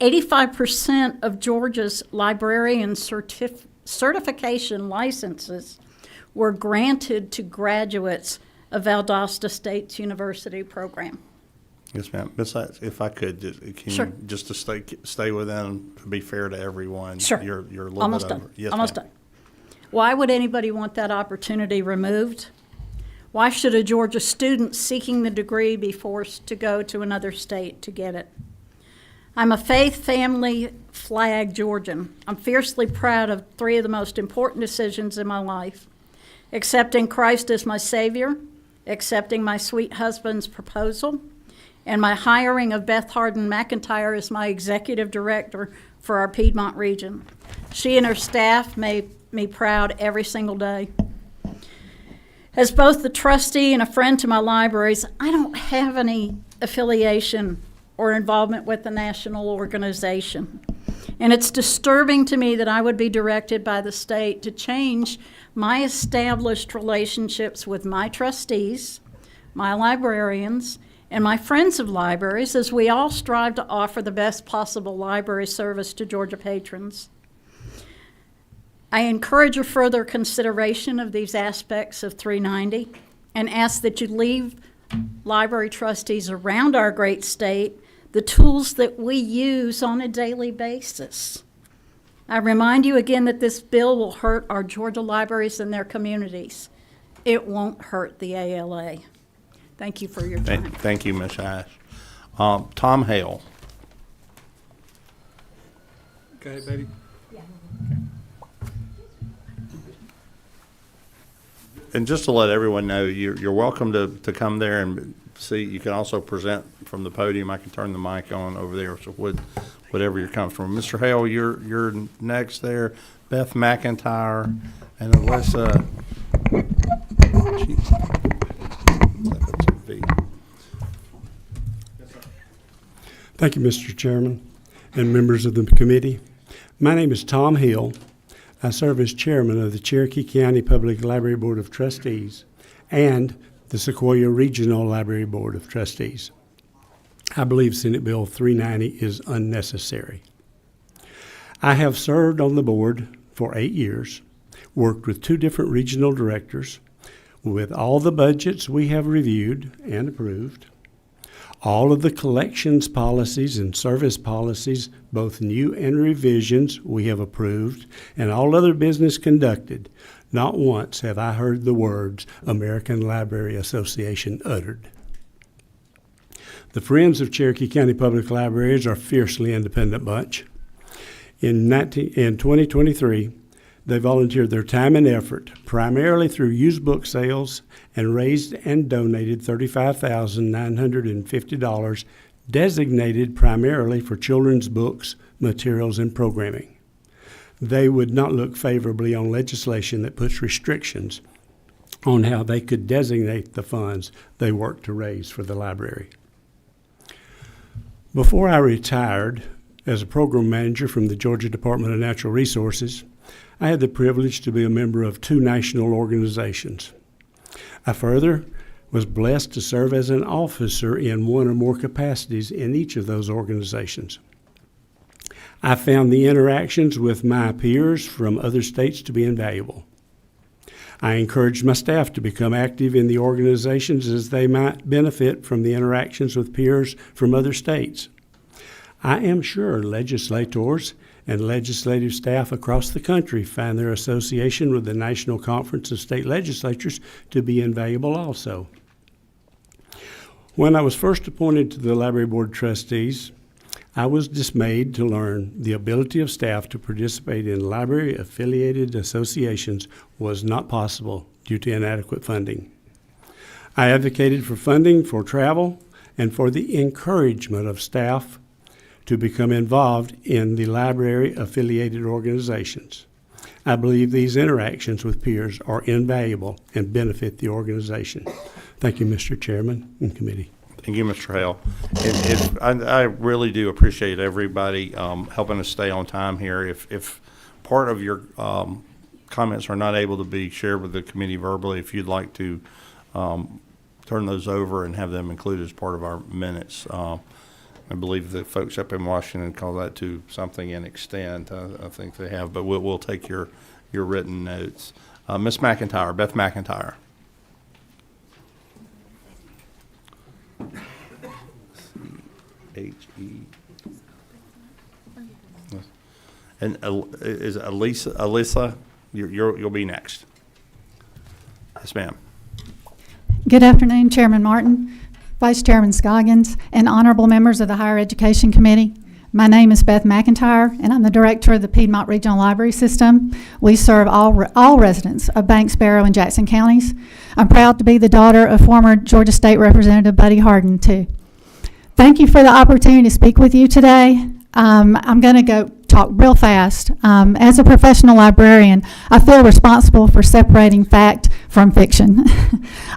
85% of Georgia's librarian certification licenses were granted to graduates of Valdosta State University program. Yes, ma'am. Miss, if I could, can Sure. you, just to stay within, to be fair to everyone. Sure. You're a little Almost bit over. done. Yes, Almost ma'am. done. Why would anybody want that opportunity removed? Why should a Georgia student seeking the degree be forced to go to another state to get it? I'm a faith, family, flag Georgian. I'm fiercely proud of three of the most important decisions in my life: accepting Christ as my Savior, accepting my sweet husband's proposal, and my hiring of Beth Harden McIntyre as my executive director for our Piedmont region. She and her staff make me proud every single day. As both the trustee and a friend to my libraries, I don't have any affiliation or involvement with the national organization. And it's disturbing to me that I would be directed by the state to change my established relationships with my trustees, my librarians, and my friends of libraries as we all strive to offer the best possible library service to Georgia patrons. I encourage your further consideration of these aspects of 390 and ask that you leave library trustees around our great state the tools that we use on a daily basis. I remind you again that this bill will hurt our Georgia libraries and their communities. It won't hurt the ALA. Thank you for your time. Thank you, Ms. Ash. Tom Hale. Okay, baby. And just to let everyone know, you're welcome to come there and see. You can also present from the podium. I can turn the mic on over there, so whatever you're comfortable. Mr. Hale, you're next there. Beth McIntyre and Alyssa. Thank you, Mr. Chairman and members of the committee. My name is Tom Hill. I serve as chairman of the Cherokee County Public Library Board of Trustees and the Sequoia Regional Library Board of Trustees. I believe Senate Bill 390 is unnecessary. I have served on the board for 8 years, worked with 2 different regional directors. With all the budgets we have reviewed and approved, all of the collections policies and service policies, both new and revisions, we have approved, and all other business conducted, not once have I heard the words American Library Association uttered. The Friends of Cherokee County Public Libraries are a fiercely independent bunch. In 2023, they volunteered their time and effort, primarily through used book sales, and raised and donated $35,950, designated primarily for children's books, materials, and programming. They would not look favorably on legislation that puts restrictions on how they could designate the funds they worked to raise for the library. Before I retired as a program manager from the Georgia Department of Natural Resources, I had the privilege to be a member of 2 national organizations. I further was blessed to serve as an officer in 1 or more capacities in each of those organizations. I found the interactions with my peers from other states to be invaluable. I encouraged my staff to become active in the organizations as they might benefit from the interactions with peers from other states. I am sure legislators and legislative staff across the country find their association with the National Conference of State Legislatures to be invaluable also. When I was first appointed to the Library Board of Trustees, I was dismayed to learn the ability of staff to participate in library-affiliated associations was not possible due to inadequate funding. I advocated for funding for travel and for the encouragement of staff to become involved in the library-affiliated organizations. I believe these interactions with peers are invaluable and benefit the organization. Thank you, Mr. Chairman and committee. Thank you, Mr. Hale. I really do appreciate everybody helping us stay on time here. If part of your comments are not able to be shared with the committee verbally, if you'd like to turn those over and have them included as part of our minutes. I believe the folks up in Washington call that to something and extend. I think they have, but we'll take your written notes. Ms. McIntyre, Beth McIntyre. H-E. And is it Alyssa? You'll be next. Yes, ma'am. Good afternoon, Chairman Martin, Vice Chairman Scoggins, and honorable members of the Higher Education Committee. My name is Beth McIntyre, and I'm the director of the Piedmont Regional Library System. We serve all residents of Banks, Barrow, and Jackson counties. I'm proud to be the daughter of former Georgia State Representative Buddy Hardin, too. Thank you for the opportunity to speak with you today. I'm going to go talk real fast. As a professional librarian, I feel responsible for separating fact from fiction.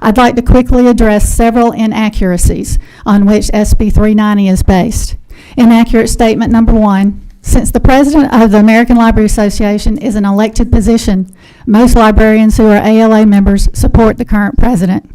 I'd like to quickly address several inaccuracies on which SB 390 is based. Inaccurate statement number 1, since the president of the American Library Association is an elected position, most librarians who are ALA members support the current president.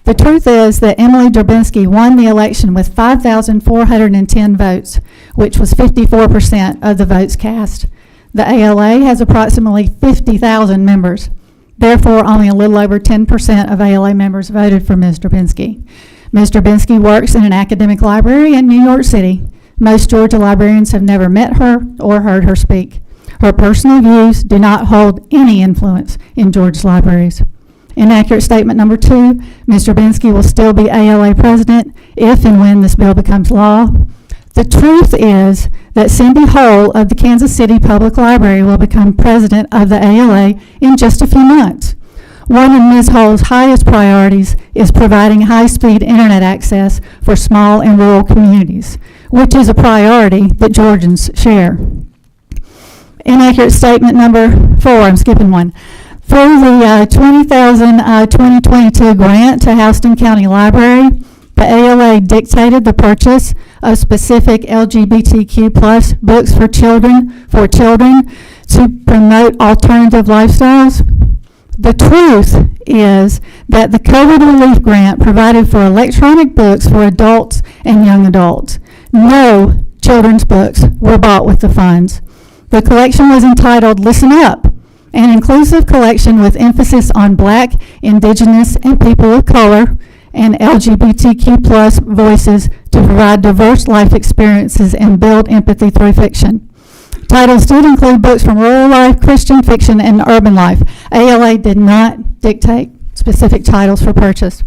The truth is that Emily Durbinski won the election with 5,410 votes, which was 54% of the votes cast. The ALA has approximately 50,000 members. Therefore, only a little over 10% of ALA members voted for Ms. Durbinski. Ms. Durbinski works in an academic library in New York City. Most Georgia librarians have never met her or heard her speak. Her personal views do not hold any influence in Georgia's libraries. Inaccurate statement number 2, Ms. Durbinski will still be ALA president if and when this bill becomes law. The truth is that Cindy Hole of the Kansas City Public Library will become president of the ALA in just a few months. One of Ms. Hull's highest priorities is providing high-speed internet access for small and rural communities, which is a priority that Georgians share. Inaccurate statement number 4, I'm skipping one. Through the 2022 grant to Houston County Library, the ALA dictated the purchase of specific LGBTQ plus books for children to promote alternative lifestyles. The truth is that the COVID relief grant provided for electronic books for adults and young adults. No children's books were bought with the funds. The collection was entitled Listen Up, an inclusive collection with emphasis on Black, Indigenous, and people of color, and LGBTQ plus voices to provide diverse life experiences and build empathy through fiction. Titles did include books from rural life, Christian fiction, and urban life. ALA did not dictate specific titles for purchase.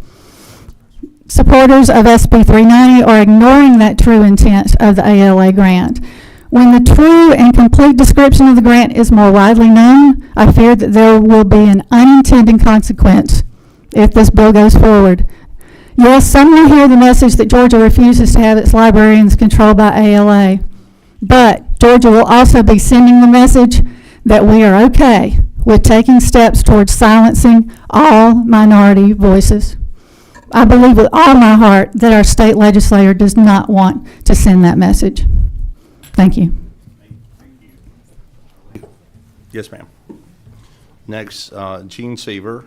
Supporters of SB 390 are ignoring that true intent of the ALA grant. When the true and complete description of the grant is more widely known, I fear that there will be an unintended consequence if this bill goes forward. Yes, some will hear the message that Georgia refuses to have its librarians controlled by ALA, but Georgia will also be sending the message that we are okay with taking steps towards silencing all minority voices. I believe with all my heart that our state legislature does not want to send that message. Thank you. Yes, ma'am. Next, Gene Seaver.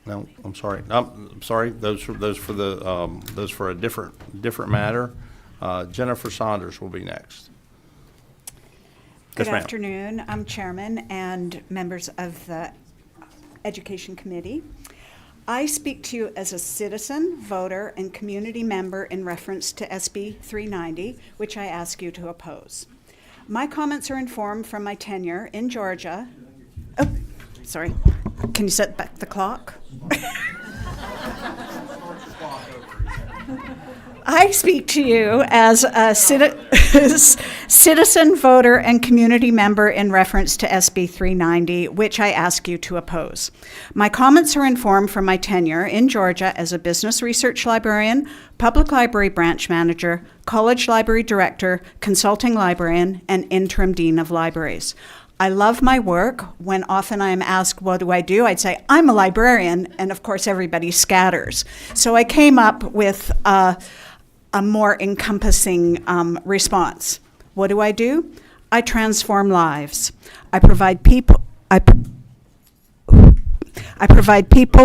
No, I'm sorry. I'm sorry. Those for a different matter. Jennifer Saunders will be next. Good Yes, ma'am. afternoon. I'm chairman and members of the Education Committee. I speak to you as a citizen, voter, and community member in reference to SB 390, which I ask you to oppose. My comments are informed from my tenure in Georgia. Oh, sorry. Can you set back the clock? I speak to you as a citizen, voter, and community member in reference to SB 390, which I ask you to oppose. My comments are informed from my tenure in Georgia as a business research librarian, public library branch manager, college library director, consulting librarian, and interim dean of libraries. I love my work. When often I am asked, what do? I'd say, I'm a librarian, and of course everybody scatters. So I came up with a more encompassing response. What do? I transform lives. I provide people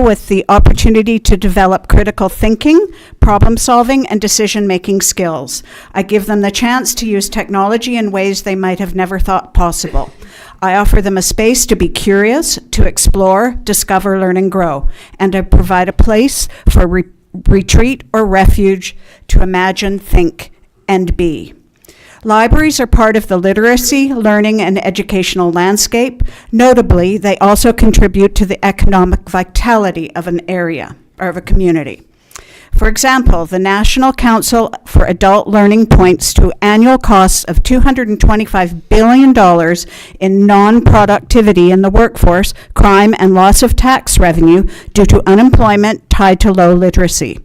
with the opportunity to develop critical thinking, problem solving, and decision-making skills. I give them the chance to use technology in ways they might have never thought possible. I offer them a space to be curious, to explore, discover, learn, and grow. And I provide a place for retreat or refuge to imagine, think, and be. Libraries are part of the literacy, learning, and educational landscape. Notably, they also contribute to the economic vitality of an area or of a community. For example, the National Council for Adult Learning points to annual costs of $225 billion in non-productivity in the workforce, crime, and loss of tax revenue due to unemployment tied to low literacy.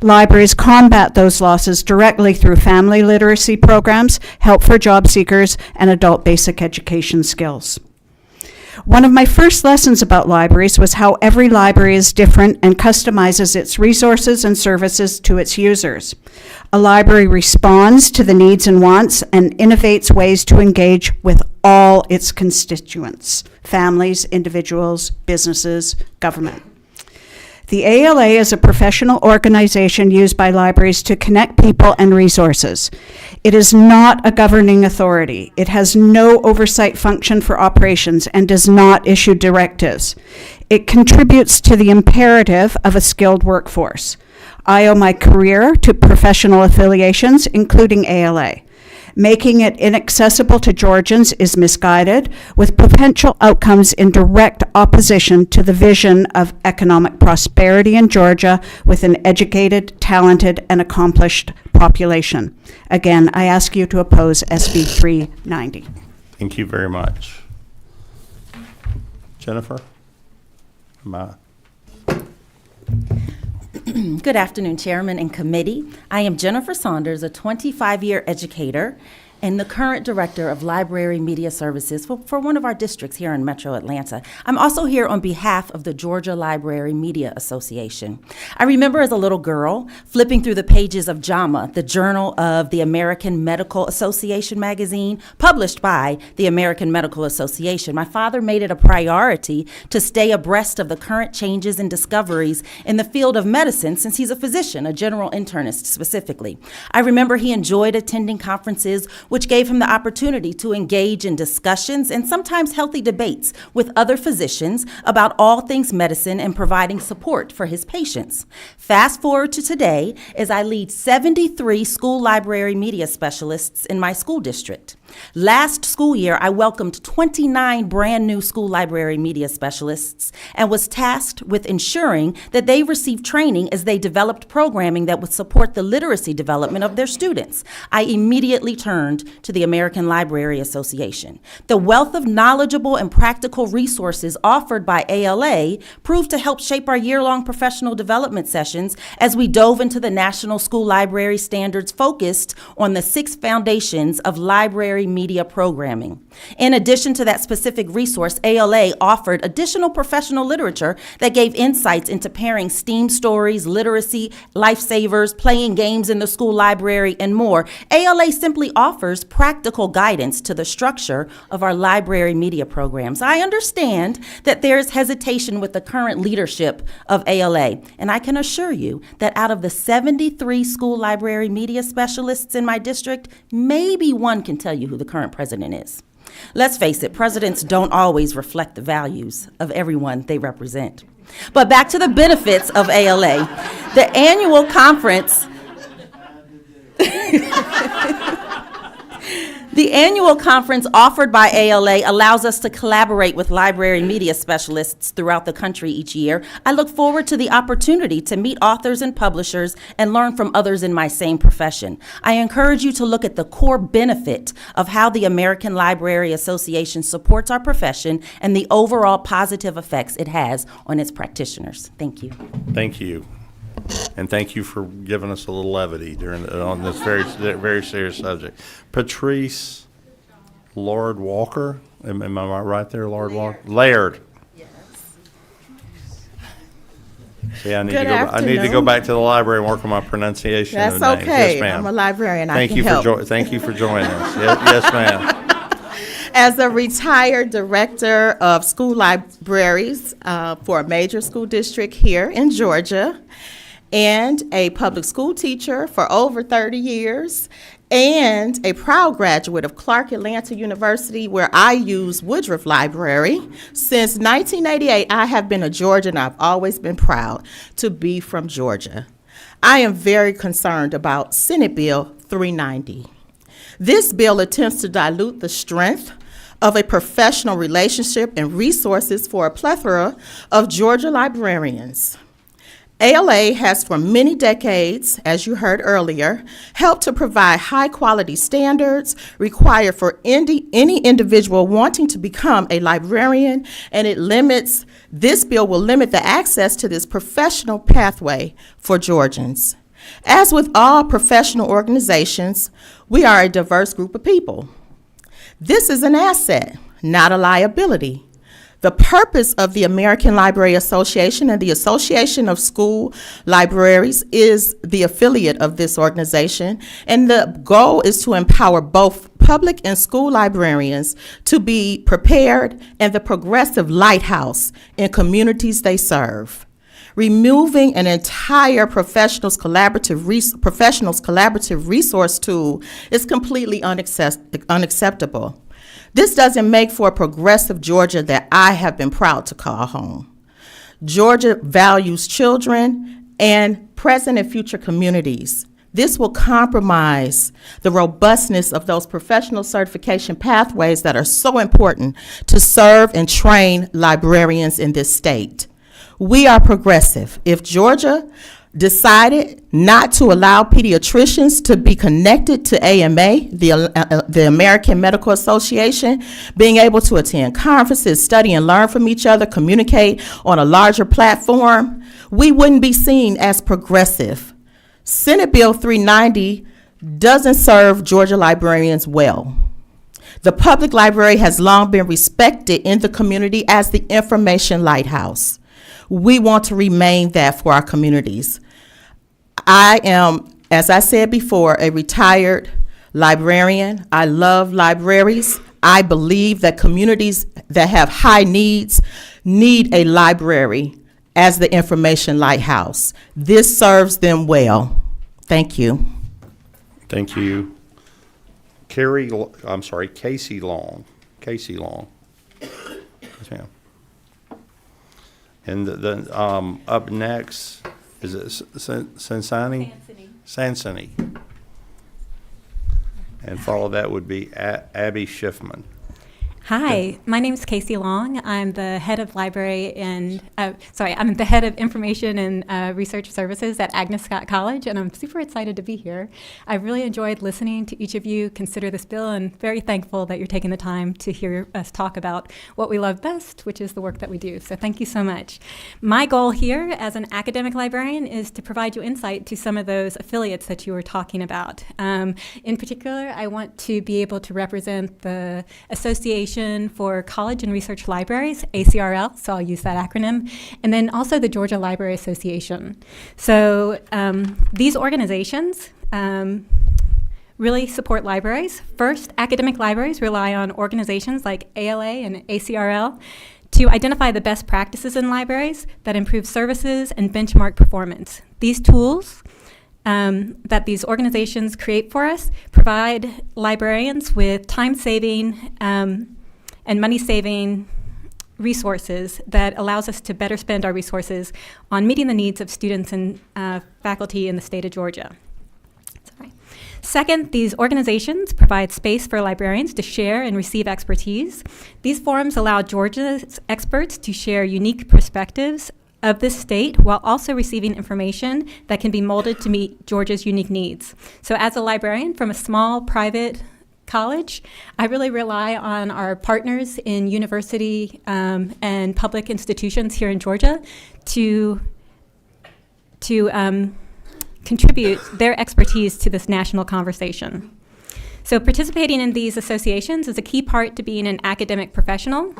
Libraries combat those losses directly through family literacy programs, help for job seekers, and adult basic education skills. One of my first lessons about libraries was how every library is different and customizes its resources and services to its users. A library responds to the needs and wants and innovates ways to engage with all its constituents: families, individuals, businesses, government. The ALA is a professional organization used by libraries to connect people and resources. It is not a governing authority. It has no oversight function for operations and does not issue directives. It contributes to the imperative of a skilled workforce. I owe my career to professional affiliations, including ALA. Making it inaccessible to Georgians is misguided, with potential outcomes in direct opposition to the vision of economic prosperity in Georgia with an educated, talented, and accomplished population. Again, I ask you to oppose SB 390. Thank you very much. Jennifer? Bye. Good afternoon, Chairman and Committee. I am Jennifer Saunders, a 25-year educator and the current Director of Library Media Services for one of our districts here in Metro Atlanta. I'm also here on behalf of the Georgia Library Media Association. I remember as a little girl flipping through the pages of JAMA, the Journal of the American Medical Association magazine, published by the American Medical Association. My father made it a priority to stay abreast of the current changes and discoveries in the field of medicine since he's a physician, a general internist specifically. I remember he enjoyed attending conferences which gave him the opportunity to engage in discussions and sometimes healthy debates with other physicians about all things medicine and providing support for his patients. Fast forward to today, as I lead 73 school library media specialists in my school district. Last school year, I welcomed 29 brand new school library media specialists and was tasked with ensuring that they received training as they developed programming that would support the literacy development of their students. I immediately turned to the American Library Association. The wealth of knowledgeable and practical resources offered by ALA proved to help shape our year-long professional development sessions as we dove into the National School Library Standards focused on the 6 foundations of library media programming. In addition to that specific resource, ALA offered additional professional literature that gave insights into pairing STEAM stories, literacy, lifesavers, playing games in the school library, and more. ALA simply offers practical guidance to the structure of our library media programs. I understand that there is hesitation with the current leadership of ALA, and I can assure you that out of the 73 school library media specialists in my district, maybe one can tell you who the current president is. Let's face it, presidents don't always reflect the values of everyone they represent. But back to the benefits of ALA. The annual conference The annual conference offered by ALA allows us to collaborate with library media specialists throughout the country each year. I look forward to the opportunity to meet authors and publishers and learn from others in my same profession. I encourage you to look at the core benefit of how the American Library Association supports our profession and the overall positive effects it has on its practitioners. Thank you. Thank you. And thank you for giving us a little levity on this very serious subject. Patrice Lord Walker, am I right there, Lord Walker? Laird. Yes. See, I need to go back to the library and work on my pronunciation That's of the names. okay. Yes, ma'am. I'm a librarian. Thank I can you help. Thank you for joining us. Yes, ma'am. As a retired director of school libraries for a major school district here in Georgia, and a public school teacher for over 30 years, and a proud graduate of Clark Atlanta University, where I use Woodruff Library. Since 1988, I have been a Georgian. I've always been proud to be from Georgia. I am very concerned about Senate Bill 390. This bill attempts to dilute the strength of a professional relationship and resources for a plethora of Georgia librarians. ALA has for many decades, as you heard earlier, helped to provide high-quality standards required for any individual wanting to become a librarian, and this bill will limit the access to this professional pathway for Georgians. As with all professional organizations, we are a diverse group of people. This is an asset, not a liability. The purpose of the American Library Association and the Association of School Libraries is the affiliate of this organization, and the goal is to empower both public and school librarians to be prepared and the progressive lighthouse in communities they serve. Removing an entire professionals collaborative resource tool is completely unacceptable. This doesn't make for a progressive Georgia that I have been proud to call home. Georgia values children and present and future communities. This will compromise the robustness of those professional certification pathways that are so important to serve and train librarians in this state. We are progressive. If Georgia decided not to allow pediatricians to be connected to AMA, the American Medical Association, being able to attend conferences, study and learn from each other, communicate on a larger platform, we wouldn't be seen as progressive. Senate Bill 390 doesn't serve Georgia librarians well. The public library has long been respected in the community as the information lighthouse. We want to remain that for our communities. I am, as I said before, a retired librarian. I love libraries. I believe that communities that have high needs need a library as the information lighthouse. This serves them well. Thank you. Thank you. Casey Long. Casey Long. Yes, ma'am. And up next, is it Sansani? Sansani. And follow that would be Abby Schiffman. Hi, my name is Casey Long. I'm the head of library and, I'm the head of information and research services at Agnes Scott College, and I'm super excited to be here. I really enjoyed listening to each of you consider this bill, and very thankful that you're taking the time to hear us talk about what we love best, which is the work that we do. So thank you so much. My goal here as an academic librarian is to provide you insight to some of those affiliates that you were talking about. In particular, I want to be able to represent the Association for College and Research Libraries, ACRL, so I'll use that acronym, and then also the Georgia Library Association. So these organizations really support libraries. First, academic libraries rely on organizations like ALA and ACRL to identify the best practices in libraries that improve services and benchmark performance. These tools that these organizations create for us provide librarians with time-saving and money-saving resources that allows us to better spend our resources on meeting the needs of students and faculty in the state of Georgia. Second, these organizations provide space for librarians to share and receive expertise. These forums allow Georgia's experts to share unique perspectives of this state while also receiving information that can be molded to meet Georgia's unique needs. So as a librarian from a small private college, I really rely on our partners in university and public institutions here in Georgia to contribute their expertise to this national conversation. So participating in these associations is a key part to being an academic professional.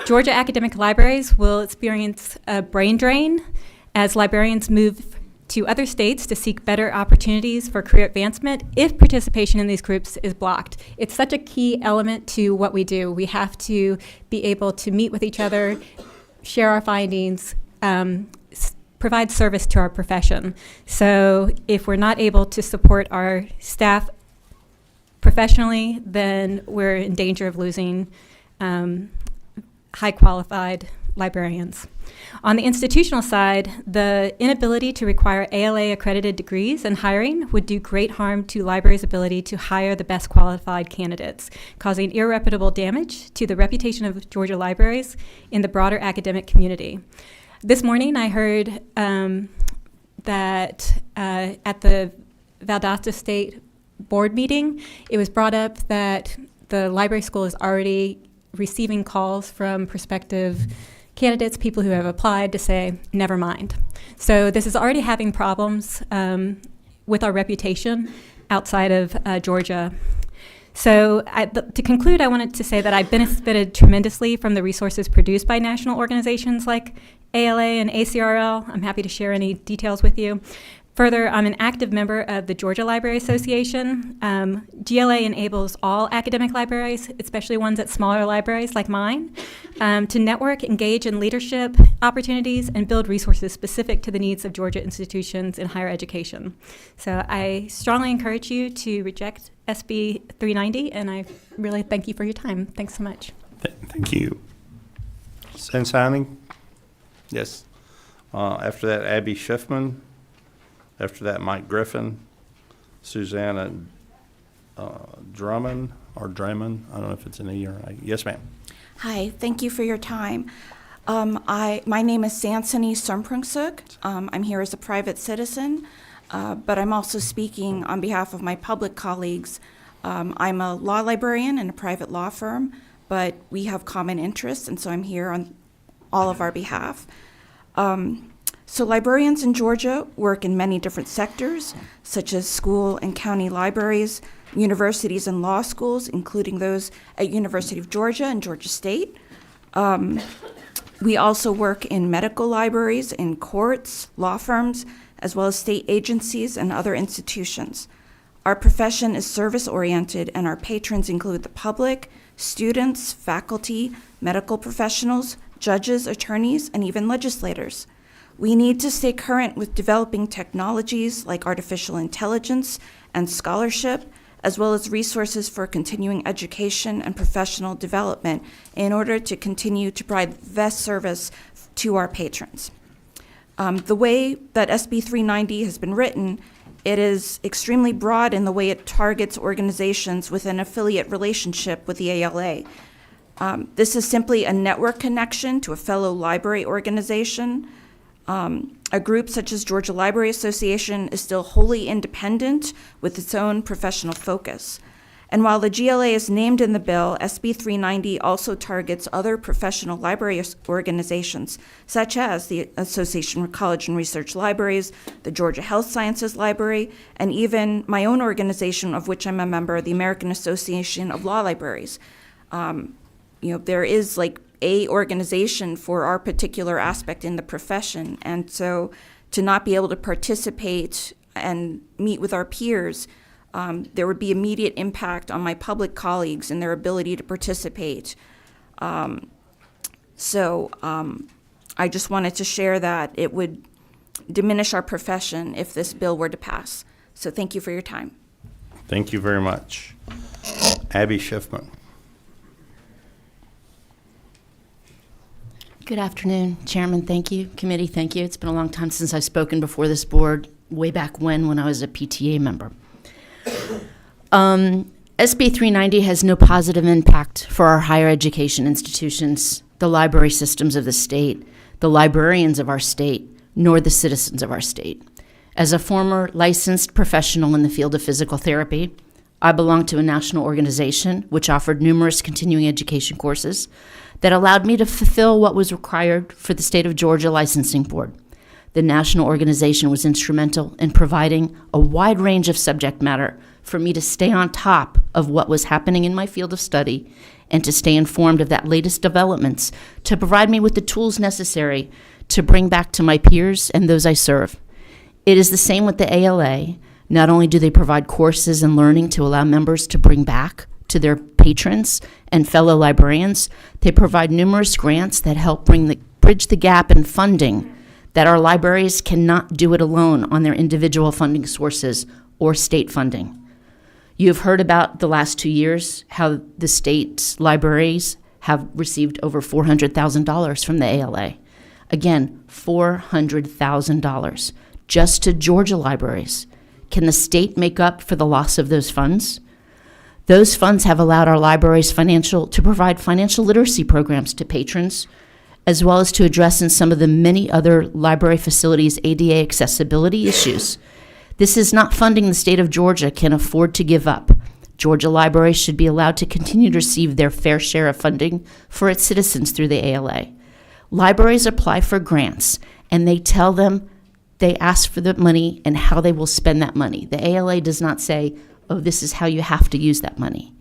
Georgia academic libraries will experience a brain drain as librarians move to other states to seek better opportunities for career advancement if participation in these groups is blocked. It's such a key element to what we do. We have to be able to meet with each other, share our findings, provide service to our profession. So if we're not able to support our staff professionally, then we're in danger of losing high qualified librarians. On the institutional side, the inability to require ALA accredited degrees and hiring would do great harm to libraries' ability to hire the best qualified candidates, causing irreparable damage to the reputation of Georgia libraries in the broader academic community. This morning I heard that at the Valdosta State board meeting, it was brought up that the library school is already receiving calls from prospective candidates, people who have applied, to say, never mind. So this is already having problems with our reputation outside of Georgia. So to conclude, I wanted to say that I benefited tremendously from the resources produced by national organizations like ALA and ACRL. I'm happy to share any details with you. Further, I'm an active member of the Georgia Library Association. GLA enables all academic libraries, especially ones at smaller libraries like mine, to network, engage in leadership opportunities, and build resources specific to the needs of Georgia institutions in higher education. So I strongly encourage you to reject SB 390, and I really thank you for your time. Thanks so much. Thank you. Sansani? Yes. After that, Abby Schiffman. After that, Mike Griffin, Susanna Drummond, or Draymond. I don't know if it's an E or an A. Yes, ma'am. Hi, thank you for your time. My name is Sansoni Sumprungsuk. I'm here as a private citizen, but I'm also speaking on behalf of my public colleagues. I'm a law librarian in a private law firm, but we have common interests, and so I'm here on all of our behalf. So librarians in Georgia work in many different sectors, such as school and county libraries, universities and law schools, including those at University of Georgia and Georgia State. We also work in medical libraries, in courts, law firms, as well as state agencies and other institutions. Our profession is service-oriented, and our patrons include the public, students, faculty, medical professionals, judges, attorneys, and even legislators. We need to stay current with developing technologies like artificial intelligence and scholarship, as well as resources for continuing education and professional development in order to continue to provide the best service to our patrons. The way that SB 390 has been written, it is extremely broad in the way it targets organizations with an affiliate relationship with the ALA. This is simply a network connection to a fellow library organization. A group such as Georgia Library Association is still wholly independent with its own professional focus. And while the GLA is named in the bill, SB 390 also targets other professional library organizations, such as the Association of College and Research Libraries, the Georgia Health Sciences Library, and even my own organization, of which I'm a member, the American Association of Law Libraries. There is like a organization for our particular aspect in the profession, and so to not be able to participate and meet with our peers, there would be immediate impact on my public colleagues and their ability to participate. So I just wanted to share that it would diminish our profession if this bill were to pass. So thank you for your time. Thank you very much. Abby Schiffman. Good afternoon, Chairman, thank you. Committee, thank you. It's been a long time since I've spoken before this board, way back when I was a PTA member. SB 390 has no positive impact for our higher education institutions, the library systems of the state, the librarians of our state, nor the citizens of our state. As a former licensed professional in the field of physical therapy, I belong to a national organization which offered numerous continuing education courses that allowed me to fulfill what was required for the state of Georgia Licensing Board. The national organization was instrumental in providing a wide range of subject matter for me to stay on top of what was happening in my field of study and to stay informed of that latest developments, to provide me with the tools necessary to bring back to my peers and those I serve. It is the same with the ALA. Not only do they provide courses and learning to allow members to bring back to their patrons and fellow librarians, they provide numerous grants that help bridge the gap in funding that our libraries cannot do it alone on their individual funding sources or state funding. You have heard about the last 2 years, how the state's libraries have received over $400,000 from the ALA. Again, $400,000 just to Georgia libraries. Can the state make up for the loss of those funds? Those funds have allowed our libraries to provide financial literacy programs to patrons, as well as to address in some of the many other library facilities ADA accessibility issues. This is not funding the state of Georgia can afford to give up. Georgia libraries should be allowed to continue to receive their fair share of funding for its citizens through the ALA. Libraries apply for grants, and they tell them they ask for the money and how they will spend that money. The ALA does not say, oh, this is how you have to use that money.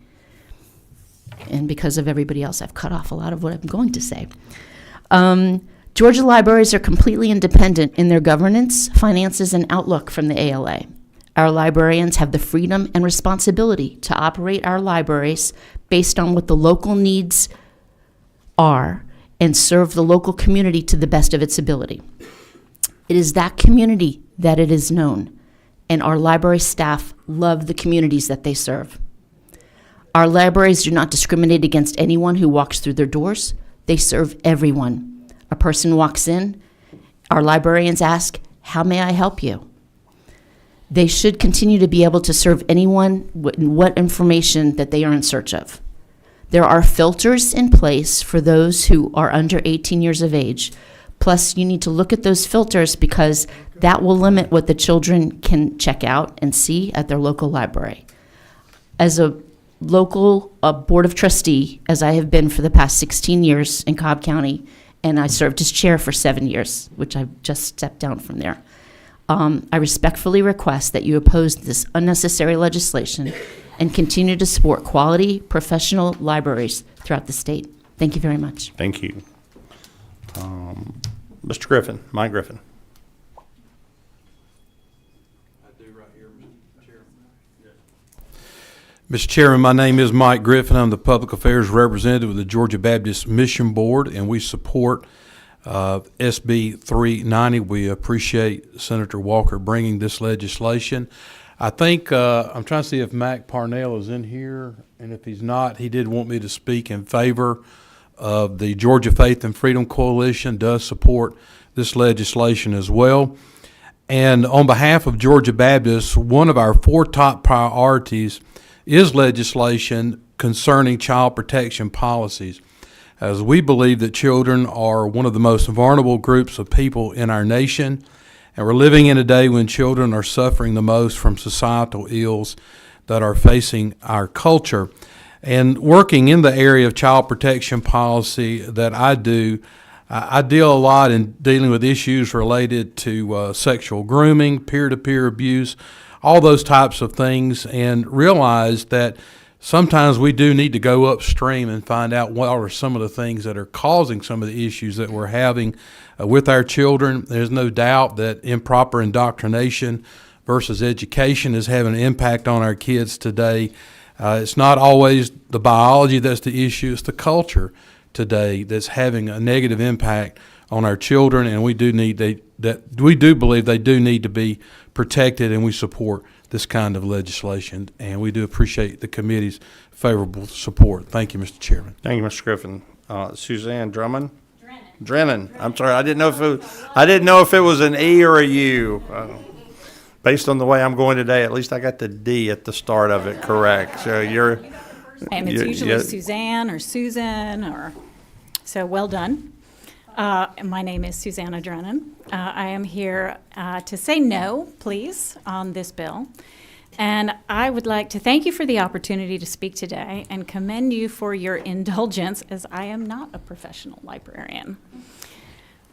And because of everybody else, I've cut off a lot of what I'm going to say. Georgia libraries are completely independent in their governance, finances, and outlook from the ALA. Our librarians have the freedom and responsibility to operate our libraries based on what the local needs are and serve the local community to the best of its ability. It is that community that it is known, and our library staff love the communities that they serve. Our libraries do not discriminate against anyone who walks through their doors. They serve everyone. A person walks in, our librarians ask, how may I help you? They should continue to be able to serve anyone what information that they are in search of. There are filters in place for those who are under 18 years of age. Plus, you need to look at those filters because that will limit what the children can check out and see at their local library. As a local board of trustee, as I have been for the past 16 years in Cobb County, and I served as chair for 7 years, which I've just stepped down from there. I respectfully request that you oppose this unnecessary legislation and continue to support quality professional libraries throughout the state. Thank you very much. Thank you. Mr. Griffin, Mike Griffin. Mr. Chairman, my name is Mike Griffin. I'm the Public Affairs Representative of the Georgia Baptist Mission Board, and we support SB 390. We appreciate Senator Walker bringing this legislation. I think, I'm trying to see if Mac Parnell is in here, and if he's not, he did want me to speak in favor of the Georgia Faith and Freedom Coalition does support this legislation as well. And on behalf of Georgia Baptist, one of our 4 top priorities is legislation concerning child protection policies, as we believe that children are one of the most vulnerable groups of people in our nation, and we're living in a day when children are suffering the most from societal ills that are facing our culture. And working in the area of child protection policy that I do, I deal a lot in dealing with issues related to sexual grooming, peer-to-peer abuse, all those types of things, and realize that sometimes we do need to go upstream and find out what are some of the things that are causing some of the issues that we're having with our children. There's no doubt that improper indoctrination versus education is having an impact on our kids today. It's not always the biology that's the issue, it's the culture today that's having a negative impact on our children, and we do believe they do need to be protected, and we support this kind of legislation, and we do appreciate the committee's favorable support. Thank you, Mr. Chairman. Thank you, Mr. Griffin. Suzanne Drummond? Drennan. I'm sorry, I didn't know if it was an E or a U. Based on the way I'm going today, at least I got the D at the start of it correct. So and it's usually Suzanne or Susan, so well done. My name is Susanna Drennan. I am here to say no, please, on this bill. And I would like to thank you for the opportunity to speak today and commend you for your indulgence, as I am not a professional librarian.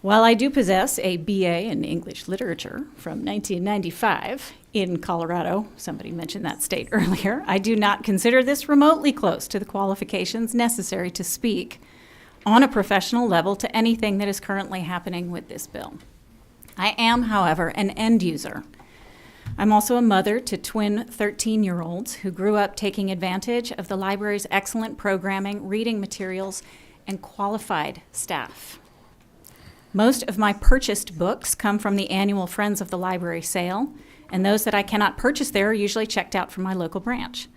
While I do possess a BA in English Literature from 1995 in Colorado, somebody mentioned that state earlier, I do not consider this remotely close to the qualifications necessary to speak on a professional level to anything that is currently happening with this bill. I am, however, an end user. I'm also a mother to twin 13-year-olds who grew up taking advantage of the library's excellent programming, reading materials, and qualified staff. Most of my purchased books come from the annual Friends of the Library sale, and those that I cannot purchase there are usually checked out from my local branch.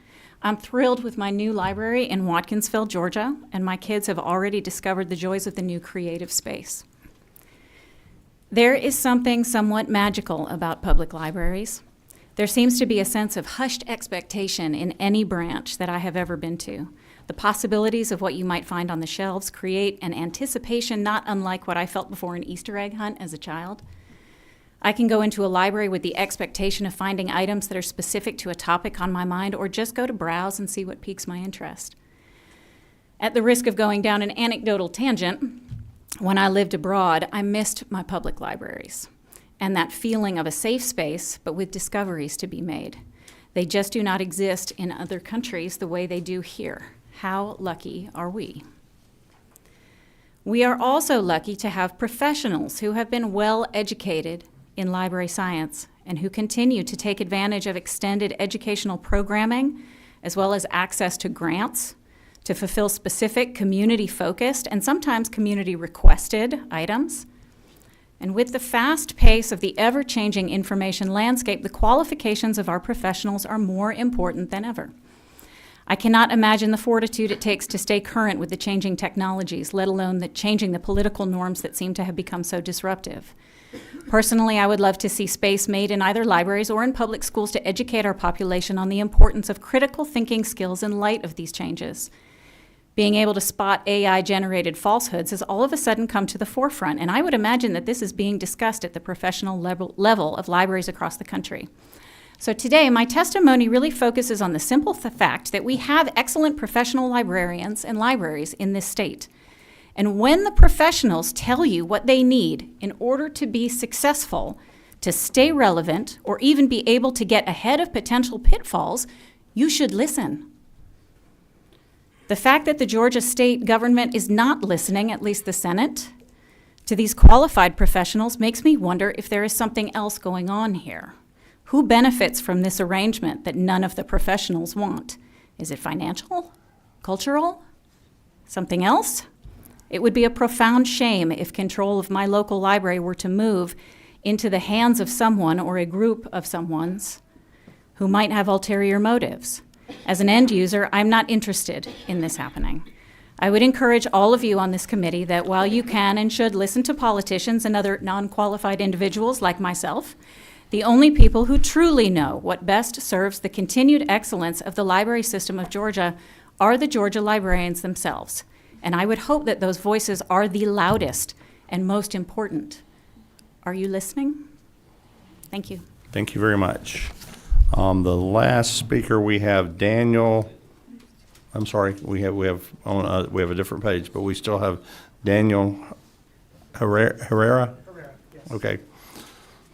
I'm thrilled with my new library in Watkinsville, Georgia, and my kids have already discovered the joys of the new creative space. There is something somewhat magical about public libraries. There seems to be a sense of hushed expectation in any branch that I have ever been to. The possibilities of what you might find on the shelves create an anticipation not unlike what I felt before an Easter egg hunt as a child. I can go into a library with the expectation of finding items that are specific to a topic on my mind, or just go to browse and see what piques my interest. At the risk of going down an anecdotal tangent, when I lived abroad, I missed my public libraries and that feeling of a safe space, but with discoveries to be made. They just do not exist in other countries the way they do here. How lucky are we? We are also lucky to have professionals who have been well educated in library science and who continue to take advantage of extended educational programming, as well as access to grants to fulfill specific community-focused and sometimes community-requested items. And with the fast pace of the ever-changing information landscape, the qualifications of our professionals are more important than ever. I cannot imagine the fortitude it takes to stay current with the changing technologies, let alone changing the political norms that seem to have become so disruptive. Personally, I would love to see space made in either libraries or in public schools to educate our population on the importance of critical thinking skills in light of these changes. being able to spot AI-generated falsehoods has all of a sudden come to the forefront, and I would imagine that this is being discussed at the professional level of libraries across the country. So today, my testimony really focuses on the simple fact that we have excellent professional librarians and libraries in this state. And when the professionals tell you what they need in order to be successful, to stay relevant, or even be able to get ahead of potential pitfalls, you should listen. The fact that the Georgia state government is not listening, at least the Senate, to these qualified professionals makes me wonder if there is something else going on here. Who benefits from this arrangement that none of the professionals want? Is it financial? Cultural? Something else? It would be a profound shame if control of my local library were to move into the hands of someone or a group of someone's who might have ulterior motives. As an end user, I'm not interested in this happening. I would encourage all of you on this committee that while you can and should listen to politicians and other non-qualified individuals like myself, the only people who truly know what best serves the continued excellence of the library system of Georgia are the Georgia librarians themselves. And I would hope that those voices are the loudest and most important. Are you listening? Thank you. Thank you very much. The last speaker, we have Daniel. I'm sorry, we have a different page, but we still have Daniel Herrera. Yes. Okay,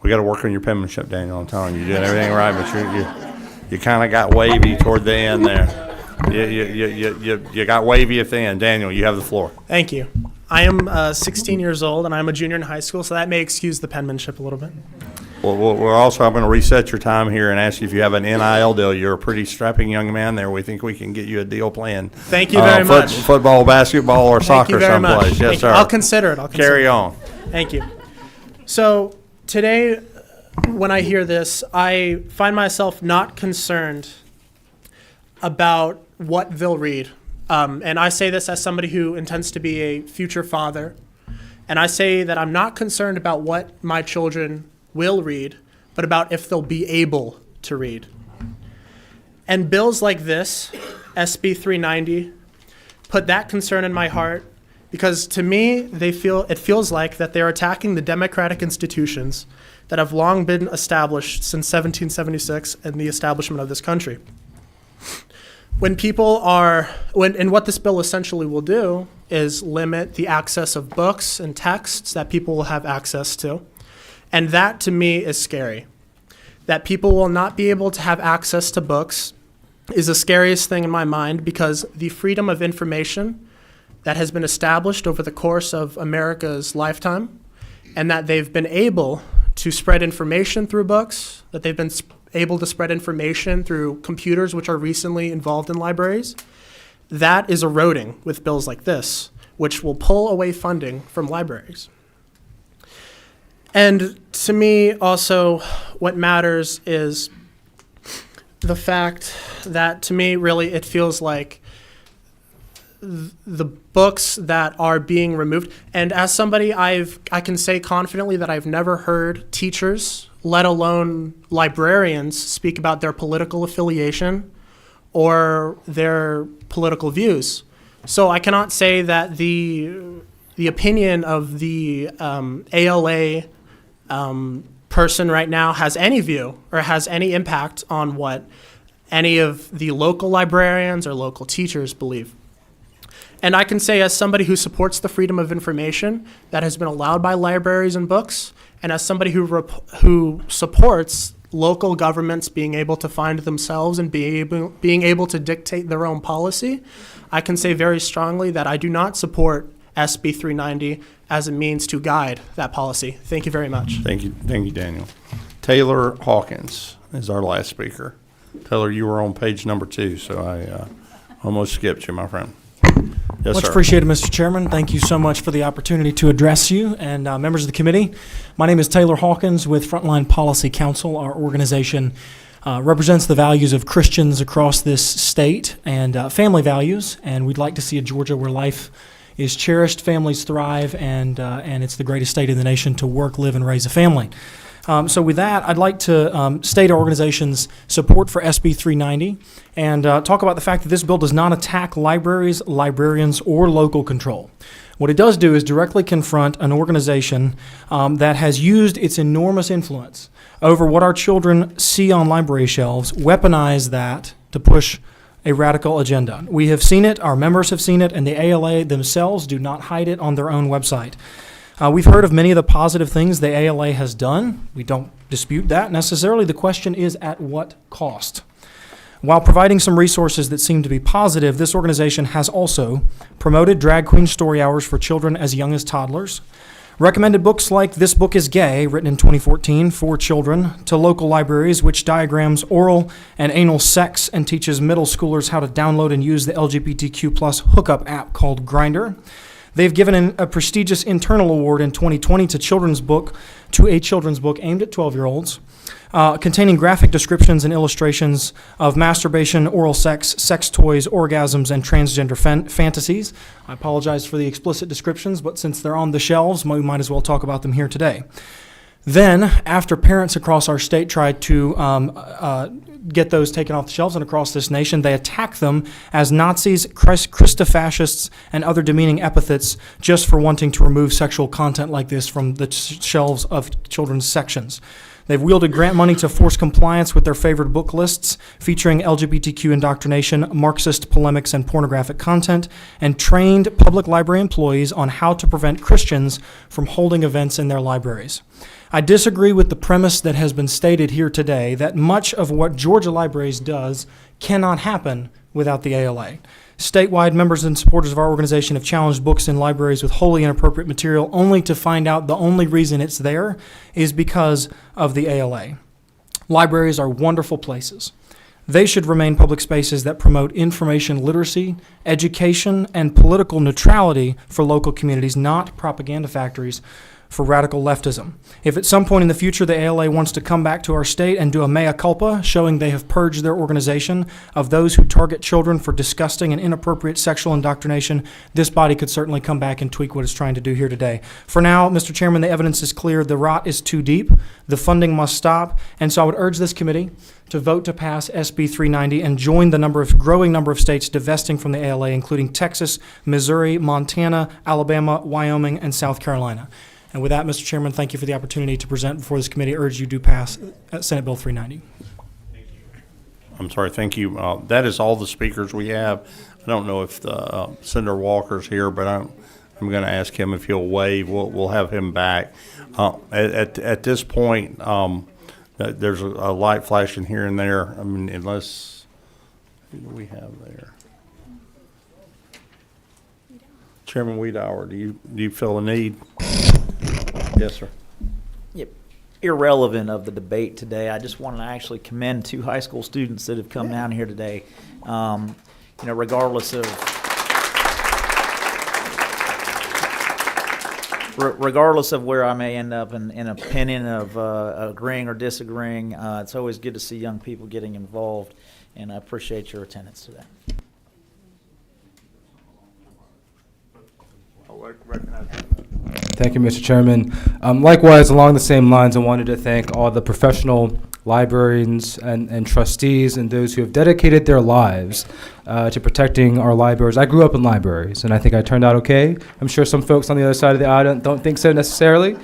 we got to work on your penmanship, Daniel. I'm telling you, you're doing everything right, but you kind of got wavy toward the end there. You got wavy at the end. Daniel, you have the floor. Thank you. I am 16 years old, and I'm a junior in high school, so that may excuse the penmanship a little bit. Well, we're also going to reset your time here and ask you if you have an NIL deal. You're a pretty strapping young man there. We think we can get you a deal planned. Thank you very much. Football, basketball, or soccer someplace. Yes, sir. I'll consider it. Carry on. Thank you. So today, when I hear this, I find myself not concerned about what they'll read. And I say this as somebody who intends to be a future father. And I say that I'm not concerned about what my children will read, but about if they'll be able to read. And bills like this, SB 390, put that concern in my heart because to me, it feels like that they're attacking the democratic institutions that have long been established since 1776 and the establishment of this country. And what this bill essentially will do is limit the access of books and texts that people will have access to. And that, to me, is scary. That people will not be able to have access to books is the scariest thing in my mind because the freedom of information that has been established over the course of America's lifetime, and that they've been able to spread information through books, that they've been able to spread information through computers which are recently involved in libraries, that is eroding with bills like this, which will pull away funding from libraries. And to me, also, what matters is the fact that, to me, really, it feels like the books that are being removed, and as somebody, I can say confidently that I've never heard teachers, let alone librarians, speak about their political affiliation or their political views. So I cannot say that the opinion of the ALA person right now has any view or has any impact on what any of the local librarians or local teachers believe. And I can say as somebody who supports the freedom of information that has been allowed by libraries and books, and as somebody who supports local governments being able to find themselves and being able to dictate their own policy, I can say very strongly that I do not support SB 390 as a means to guide that policy. Thank you very much. Thank you, Daniel. Taylor Hawkins is our last speaker. Taylor, you were on page number 2, so I almost skipped you, my friend. Yes, Much sir. appreciated, Mr. Chairman. Thank you so much for the opportunity to address you and members of the committee. My name is Taylor Hawkins with Frontline Policy Council. Our organization represents the values of Christians across this state and family values, and we'd like to see a Georgia where life is cherished, families thrive, and it's the greatest state in the nation to work, live, and raise a family. So with that, I'd like to state our organization's support for SB 390 and talk about the fact that this bill does not attack libraries, librarians, or local control. What it does do is directly confront an organization that has used its enormous influence over what our children see on library shelves, weaponize that to push a radical agenda. We have seen it, our members have seen it, and the ALA themselves do not hide it on their own website. We've heard of many of the positive things the ALA has done. We don't dispute that necessarily. The question is, at what cost? While providing some resources that seem to be positive, this organization has also promoted drag queen story hours for children as young as toddlers, recommended books like This Book is Gay, written in 2014 for children, to local libraries, which diagrams oral and anal sex and teaches middle schoolers how to download and use the LGBTQ+ hookup app called Grindr. They've given a prestigious internal award in 2020 to a children's book aimed at 12-year-olds, containing graphic descriptions and illustrations of masturbation, oral sex, sex toys, orgasms, and transgender fantasies. I apologize for the explicit descriptions, but since they're on the shelves, we might as well talk about them here today. Then, after parents across our state tried to get those taken off the shelves and across this nation, they attack them as Nazis, Christofascists, and other demeaning epithets just for wanting to remove sexual content like this from the shelves of children's sections. They've wielded grant money to force compliance with their favored book lists featuring LGBTQ indoctrination, Marxist polemics, and pornographic content, and trained public library employees on how to prevent Christians from holding events in their libraries. I disagree with the premise that has been stated here today that much of what Georgia Libraries does cannot happen without the ALA. Statewide, members and supporters of our organization have challenged books in libraries with wholly inappropriate material only to find out the only reason it's there is because of the ALA. Libraries are wonderful places. They should remain public spaces that promote information literacy, education, and political neutrality for local communities, not propaganda factories for radical leftism. If at some point in the future the ALA wants to come back to our state and do a mea culpa, showing they have purged their organization of those who target children for disgusting and inappropriate sexual indoctrination, this body could certainly come back and tweak what it's trying to do here today. For now, Mr. Chairman, the evidence is clear. The rot is too deep. The funding must stop. And so I would urge this committee to vote to pass SB 390 and join the growing number of states divesting from the ALA, including Texas, Missouri, Montana, Alabama, Wyoming, and South Carolina. And with that, Mr. Chairman, thank you for the opportunity to present before this committee. I urge you do pass Senate Bill 390. I'm sorry, thank you. That is all the speakers we have. I don't know if Senator Walker's here, but I'm going to ask him if he'll waive. We'll have him back. At this point, there's a light flashing here and there. I mean, unless, who do we have there? Chairman Wiedauer, do you feel a need? Yes, sir. Yep. Irrelevant of the debate today, I just want to actually commend two high school students that have come down here today. Regardless of where I may end up in opinion of agreeing or disagreeing, it's always good to see young people getting involved, and I appreciate your attendance today. Thank you, Mr. Chairman. Likewise, along the same lines, I wanted to thank all the professional librarians and trustees and those who have dedicated their lives to protecting our libraries. I grew up in libraries, and I think I turned out okay. I'm sure some folks on the other side of the aisle don't think so necessarily.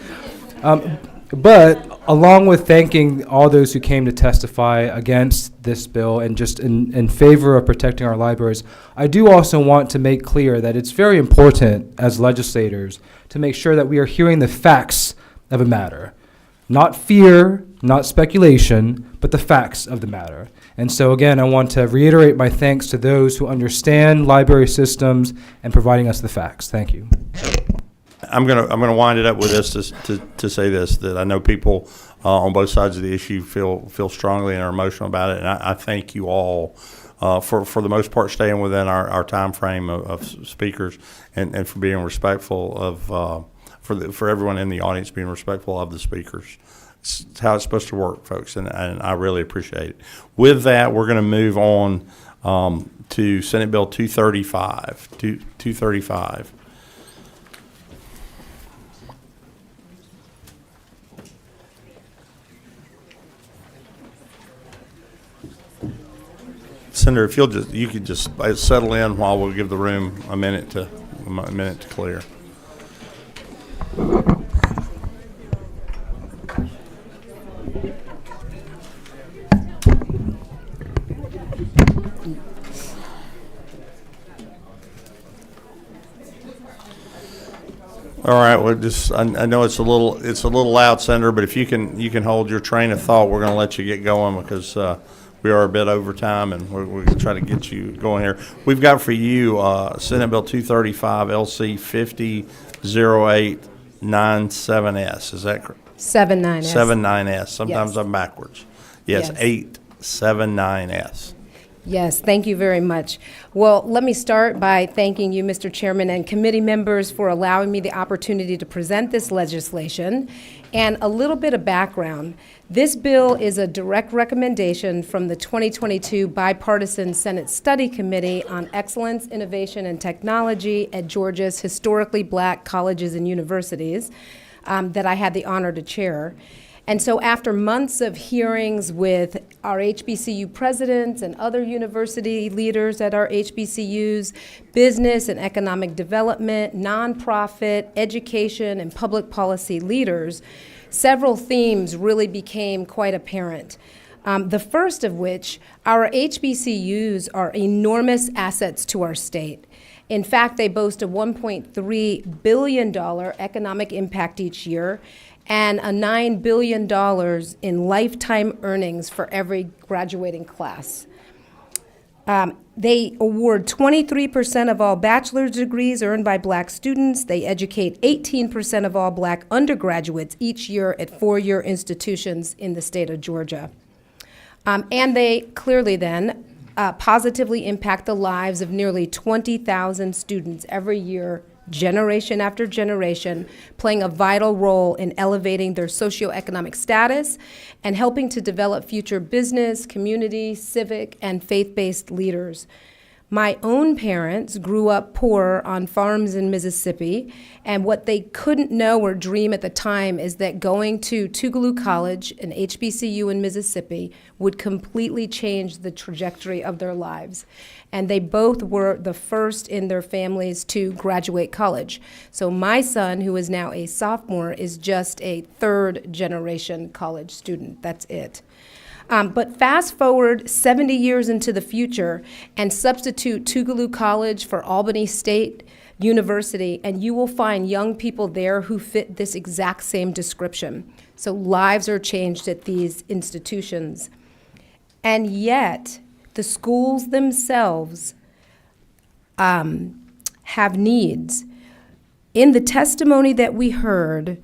But along with thanking all those who came to testify against this bill and just in favor of protecting our libraries, I do also want to make clear that it's very important as legislators to make sure that we are hearing the facts of a matter. Not fear, not speculation, but the facts of the matter. And so again, I want to reiterate my thanks to those who understand library systems and providing us the facts. Thank you. I'm gonna wind it up with this to say this, that I know people on both sides of the issue feel strongly and are emotional about it, and I thank you all for the most part staying within our time frame of speakers and for being respectful of for everyone in the audience being respectful of the speakers. It's how it's supposed to work, folks, and I really appreciate it. With that, we're going to move on to Senate Bill 235. 235. Senator, if you could just settle in while we'll give the room a minute to clear. All right. Well, I know it's a little loud, Senator, but if you can hold your train of thought, we're going to let you get going because we are a bit over time, and we're going to try to get you going here. We've got for you Senate Bill 235 LC 500897S. Is that correct? 79S. 79S. Sometimes Yes. I'm backwards. Yes, Yes. 879S. Yes, thank you very much. Well, let me start by thanking you, Mr. Chairman, and committee members for allowing me the opportunity to present this legislation. And a little bit of background. This bill is a direct recommendation from the 2022 Bipartisan Senate Study Committee on Excellence, Innovation, and Technology at Georgia's Historically Black Colleges and Universities that I had the honor to chair. And so after months of hearings with our HBCU presidents and other university leaders at our HBCUs, business and economic development, nonprofit, education, and public policy leaders, several themes really became quite apparent. The first of which, our HBCUs are enormous assets to our state. In fact, they boast a $1.3 billion economic impact each year, and a $9 billion in lifetime earnings for every graduating class. They award 23% of all bachelor's degrees earned by black students. They educate 18% of all black undergraduates each year at four-year institutions in the state of Georgia. And they clearly then positively impact the lives of nearly 20,000 students every year, generation after generation, playing a vital role in elevating their socioeconomic status and helping to develop future business, community, civic, and faith-based leaders. My own parents grew up poor on farms in Mississippi, and what they couldn't know or dream at the time is that going to Tougaloo College, an HBCU in Mississippi, would completely change the trajectory of their lives. And they both were the first in their families to graduate college. So my son, who is now a sophomore, is just a third-generation college student. That's it. But fast forward 70 years into the future and substitute Tougaloo College for Albany State University, and you will find young people there who fit this exact same description. So lives are changed at these institutions. And yet, the schools themselves have needs. In the testimony that we heard,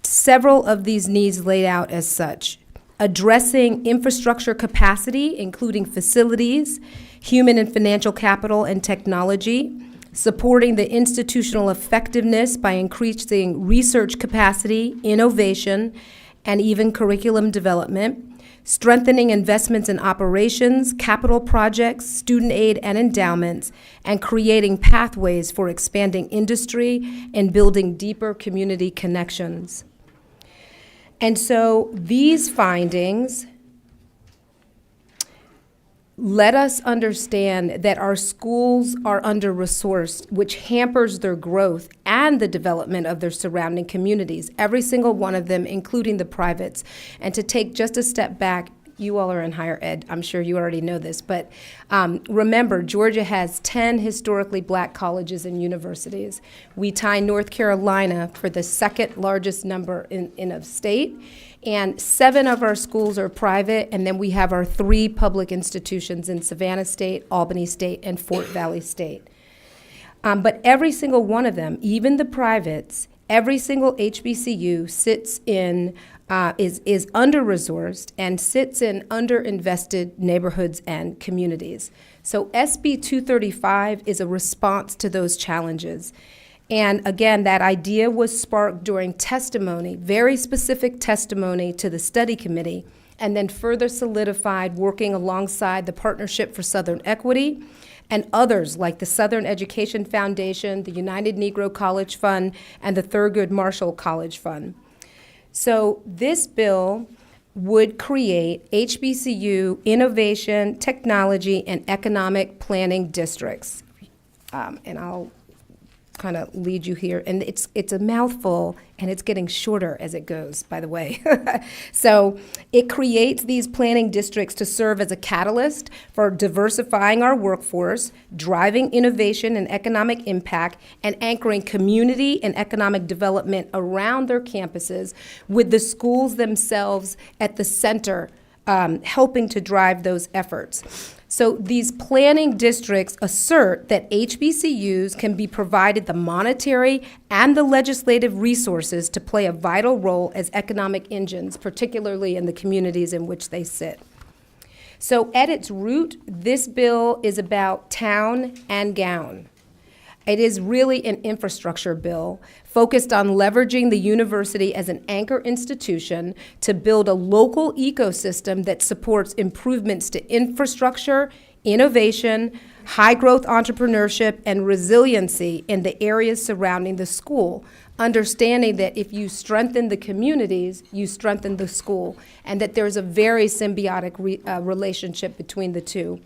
several of these needs laid out as such: addressing infrastructure capacity, including facilities, human and financial capital, and technology, supporting the institutional effectiveness by increasing research capacity, innovation, and even curriculum development, strengthening investments in operations, capital projects, student aid and endowments, and creating pathways for expanding industry and building deeper community connections. And so these findings let us understand that our schools are under-resourced, which hampers their growth and the development of their surrounding communities, every single one of them, including the privates. And to take just a step back, you all are in higher ed, I'm sure you already know this, but remember, Georgia has 10 historically black colleges and universities. We tie North Carolina for the second largest number in a state, and 7 of our schools are private, and then we have our 3 public institutions in Savannah State, Albany State, and Fort Valley State. But every single one of them, even the privates, every single HBCU sits in is under-resourced and sits in under-invested neighborhoods and communities. So SB 235 is a response to those challenges. And again, that idea was sparked during testimony, very specific testimony to the study committee, and then further solidified working alongside the Partnership for Southern Equity and others like the Southern Education Foundation, the United Negro College Fund, and the Thurgood Marshall College Fund. So this bill would create HBCU innovation, technology, and economic planning districts. And I'll kind of lead you here. And it's a mouthful, and it's getting shorter as it goes, by the way. So it creates these planning districts to serve as a catalyst for diversifying our workforce, driving innovation and economic impact, and anchoring community and economic development around their campuses, with the schools themselves at the center, helping to drive those efforts. So these planning districts assert that HBCUs can be provided the monetary and the legislative resources to play a vital role as economic engines, particularly in the communities in which they sit. So at its root, this bill is about town and gown. It is really an infrastructure bill focused on leveraging the university as an anchor institution to build a local ecosystem that supports improvements to infrastructure, innovation, high-growth entrepreneurship, and resiliency in the areas surrounding the school, understanding that if you strengthen the communities, you strengthen the school, and that there's a very symbiotic relationship between the two.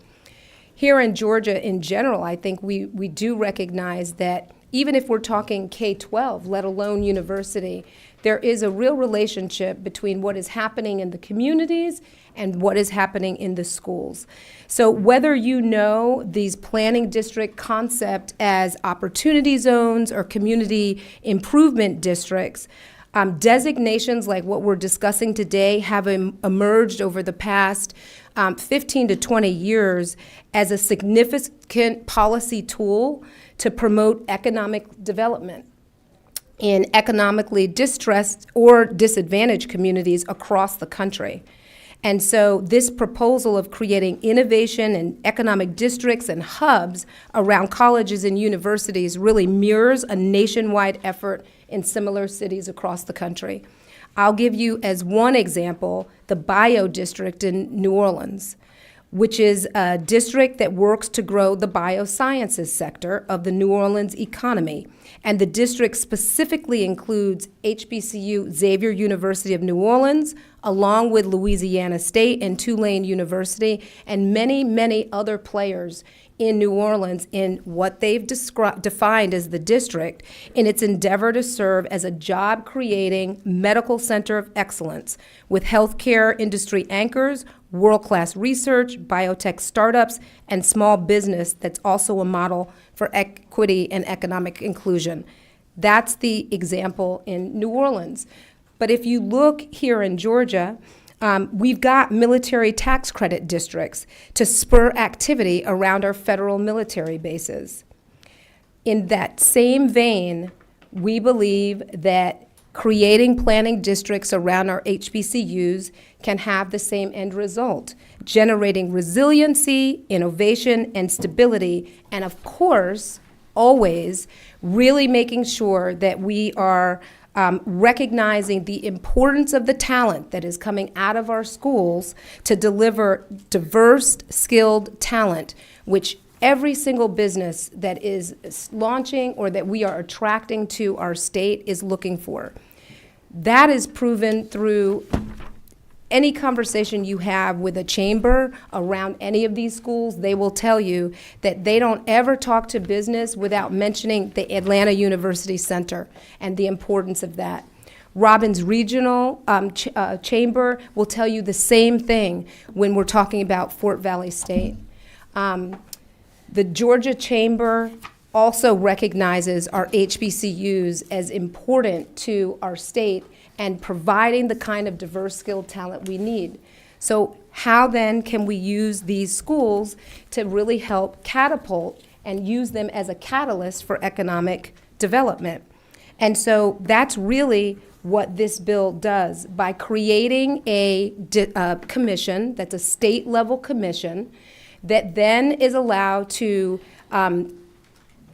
Here in Georgia, in general, I think we do recognize that even if we're talking K-12, let alone university, there is a real relationship between what is happening in the communities and what is happening in the schools. So whether you know these planning district concept as opportunity zones or community improvement districts, designations like what we're discussing today have emerged over the past 15 to 20 years as a significant policy tool to promote economic development in economically distressed or disadvantaged communities across the country. And so this proposal of creating innovation and economic districts and hubs around colleges and universities really mirrors a nationwide effort in similar cities across the country. I'll give you as one example the Bio District in New Orleans, which is a district that works to grow the biosciences sector of the New Orleans economy. And the district specifically includes HBCU Xavier University of New Orleans, along with Louisiana State and Tulane University, and many, many other players in New Orleans in what they've defined as the district in its endeavor to serve as a job-creating medical center of excellence with healthcare industry anchors, world-class research, biotech startups, and small business that's also a model for equity and economic inclusion. That's the example in New Orleans. But if you look here in Georgia, we've got military tax credit districts to spur activity around our federal military bases. In that same vein, we believe that creating planning districts around our HBCUs can have the same end result, generating resiliency, innovation, and stability, and of course, always really making sure that we are recognizing the importance of the talent that is coming out of our schools to deliver diverse, skilled talent, which every single business that is launching or that we are attracting to our state is looking for. That is proven through any conversation you have with a chamber around any of these schools. They will tell you that they don't ever talk to business without mentioning the Atlanta University Center and the importance of that. Robbins Regional Chamber will tell you the same thing when we're talking about Fort Valley State. The Georgia Chamber also recognizes our HBCUs as important to our state and providing the kind of diverse skilled talent we need. So how then can we use these schools to really help catapult and use them as a catalyst for economic development? And so that's really what this bill does. By creating a commission that's a state-level commission that then is allowed to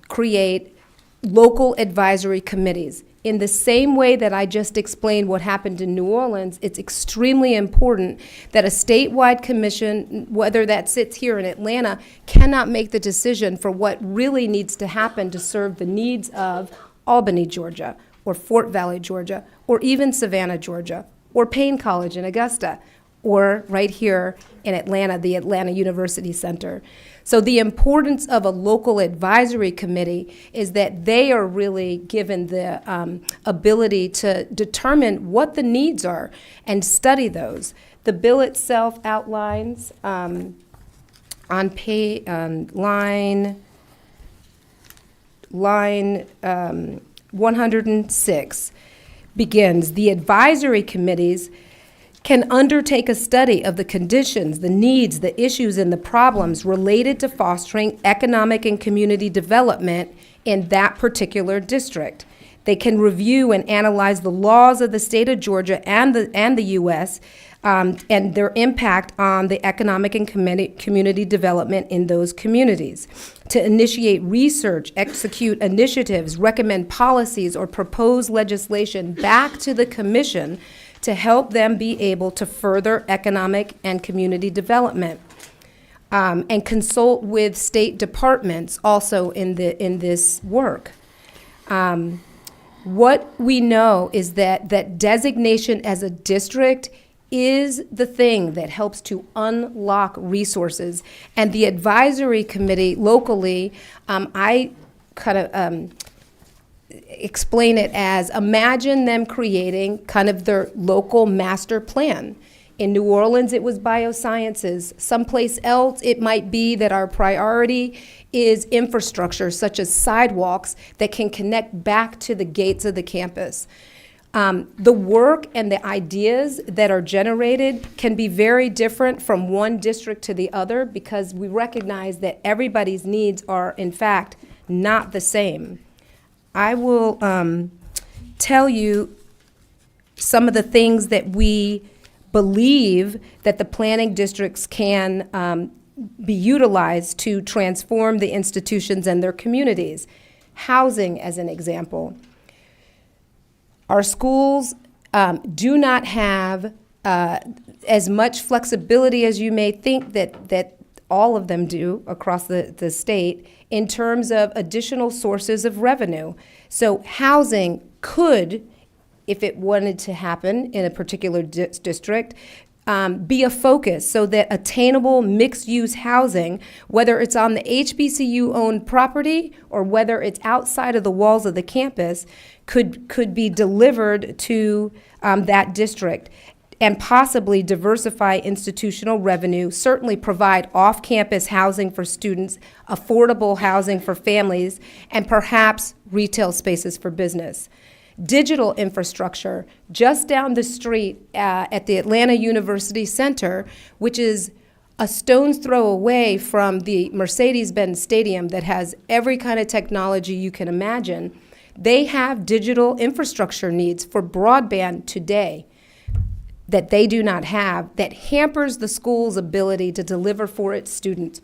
create local advisory committees. In the same way that I just explained what happened in New Orleans, it's extremely important that a statewide commission, whether that sits here in Atlanta, cannot make the decision for what really needs to happen to serve the needs of Albany, Georgia, or Fort Valley, Georgia, or even Savannah, Georgia, or Payne College in Augusta, or right here in Atlanta, the Atlanta University Center. So the importance of a local advisory committee is that they are really given the ability to determine what the needs are and study those. The bill itself outlines on line 106 begins, the advisory committees can undertake a study of the conditions, the needs, the issues, and the problems related to fostering economic and community development in that particular district. They can review and analyze the laws of the state of Georgia and the U.S. And their impact on the economic and community development in those communities. To initiate research, execute initiatives, recommend policies, or propose legislation back to the commission to help them be able to further economic and community development. And consult with state departments also in this work. What we know is that designation as a district is the thing that helps to unlock resources. And the advisory committee locally, I kind of explain it as, imagine them creating kind of their local master plan. In New Orleans, it was biosciences. Someplace else, it might be that our priority is infrastructure, such as sidewalks that can connect back to the gates of the campus. The work and the ideas that are generated can be very different from one district to the other because we recognize that everybody's needs are, in fact, not the same. I will tell you some of the things that we believe that the planning districts can be utilized to transform the institutions and their communities. Housing, as an example. Our schools do not have as much flexibility as you may think that all of them do across the state in terms of additional sources of revenue. So housing could, if it wanted to happen in a particular district, be a focus so that attainable mixed-use housing, whether it's on the HBCU-owned property or whether it's outside of the walls of the campus, could be delivered to that district and possibly diversify institutional revenue, certainly provide off-campus housing for students, affordable housing for families, and perhaps retail spaces for business. Digital infrastructure just down the street at the Atlanta University Center, which is a stone's throw away from the Mercedes-Benz Stadium that has every kind of technology you can imagine. They have digital infrastructure needs for broadband today that they do not have, that hampers the school's ability to deliver for its students.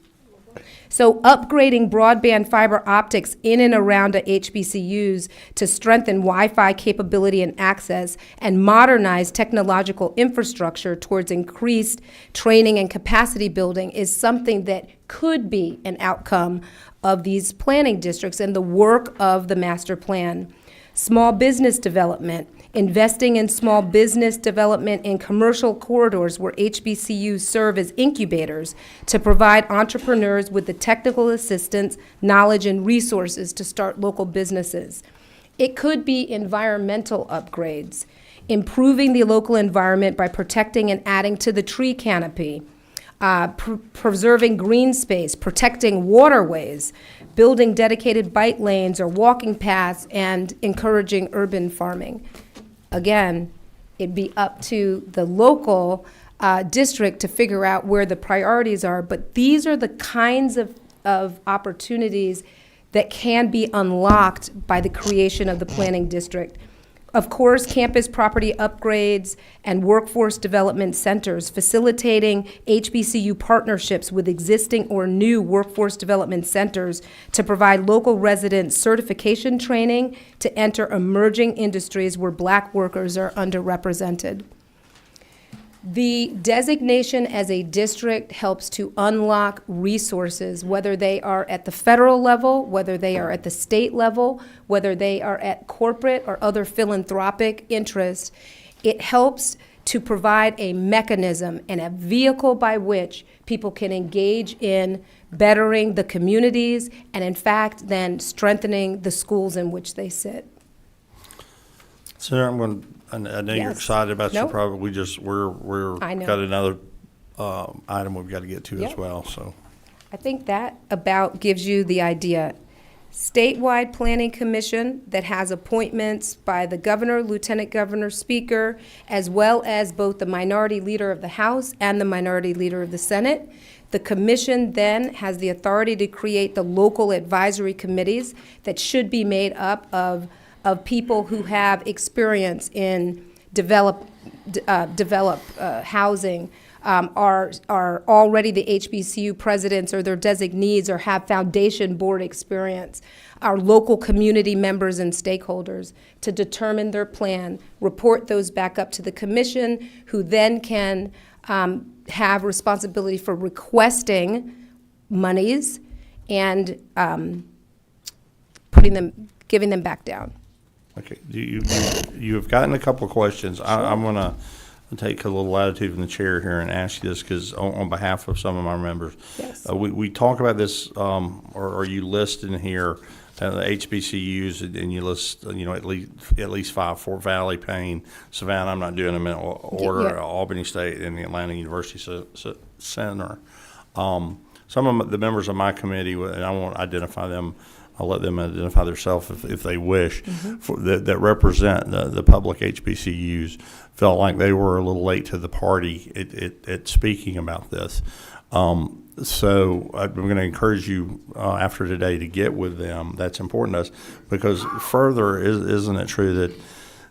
So upgrading broadband fiber optics in and around the HBCUs to strengthen Wi-Fi capability and access and modernize technological infrastructure towards increased training and capacity building is something that could be an outcome of these planning districts and the work of the master plan. Small business development. Investing in small business development in commercial corridors where HBCUs serve as incubators to provide entrepreneurs with the technical assistance, knowledge, and resources to start local businesses. It could be environmental upgrades, improving the local environment by protecting and adding to the tree canopy, preserving green space, protecting waterways, building dedicated bike lanes or walking paths, and encouraging urban farming. Again, it'd be up to the local district to figure out where the priorities are, but these are the kinds of opportunities that can be unlocked by the creation of the planning district. Of course, campus property upgrades and workforce development centers, facilitating HBCU partnerships with existing or new workforce development centers to provide local residents certification training to enter emerging industries where Black workers are underrepresented. The designation as a district helps to unlock resources, whether they are at the federal level, whether they are at the state level, whether they are at corporate or other philanthropic interests. It helps to provide a mechanism and a vehicle by which people can engage in bettering the communities and, in fact, then strengthening the schools in which they sit. Senator, I know you're Yes. excited about your Nope. project. we're I know. got another item we've got to get to as Yep. well, so. I think that about gives you the idea. Statewide Planning Commission that has appointments by the governor, lieutenant governor, speaker, as well as both the minority leader of the House and the minority leader of the Senate. The commission then has the authority to create the local advisory committees that should be made up of people who have experience in develop housing, are already the HBCU presidents or their designees or have foundation board experience, our local community members and stakeholders, to determine their plan, report those back up to the commission, who then can have responsibility for requesting monies and giving them back down. Okay, you've gotten a couple of questions. I'm going to take a little latitude from the chair here and ask you this, because on behalf of some of my members, Yes. we talk about this, or you list in here the HBCUs, and you list, at least 5: Fort Valley, Payne, Savannah. I'm not doing them in order. Yeah. Albany State and the Atlanta University Center. Some of the members of my committee, and I won't identify them. I'll let them identify themselves if they wish, that represent the public HBCUs, felt like they were a little late to the party at speaking about this. So I'm going to encourage you after today to get with them. That's important to us, because further, isn't it true that,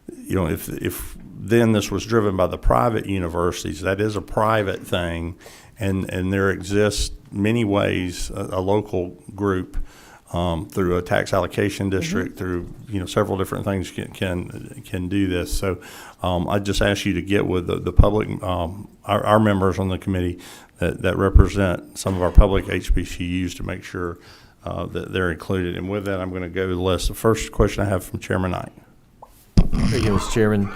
if then this was driven by the private universities, that is a private thing, and there exists many ways a local group, through a tax allocation district, through several different things can do this. So I just ask you to get with the public, our members on the committee that represent some of our public HBCUs, to make sure that they're included. And with that, I'm going to go to the list. The first question I have from Chairman Knight. Thank you, Mr. Chairman.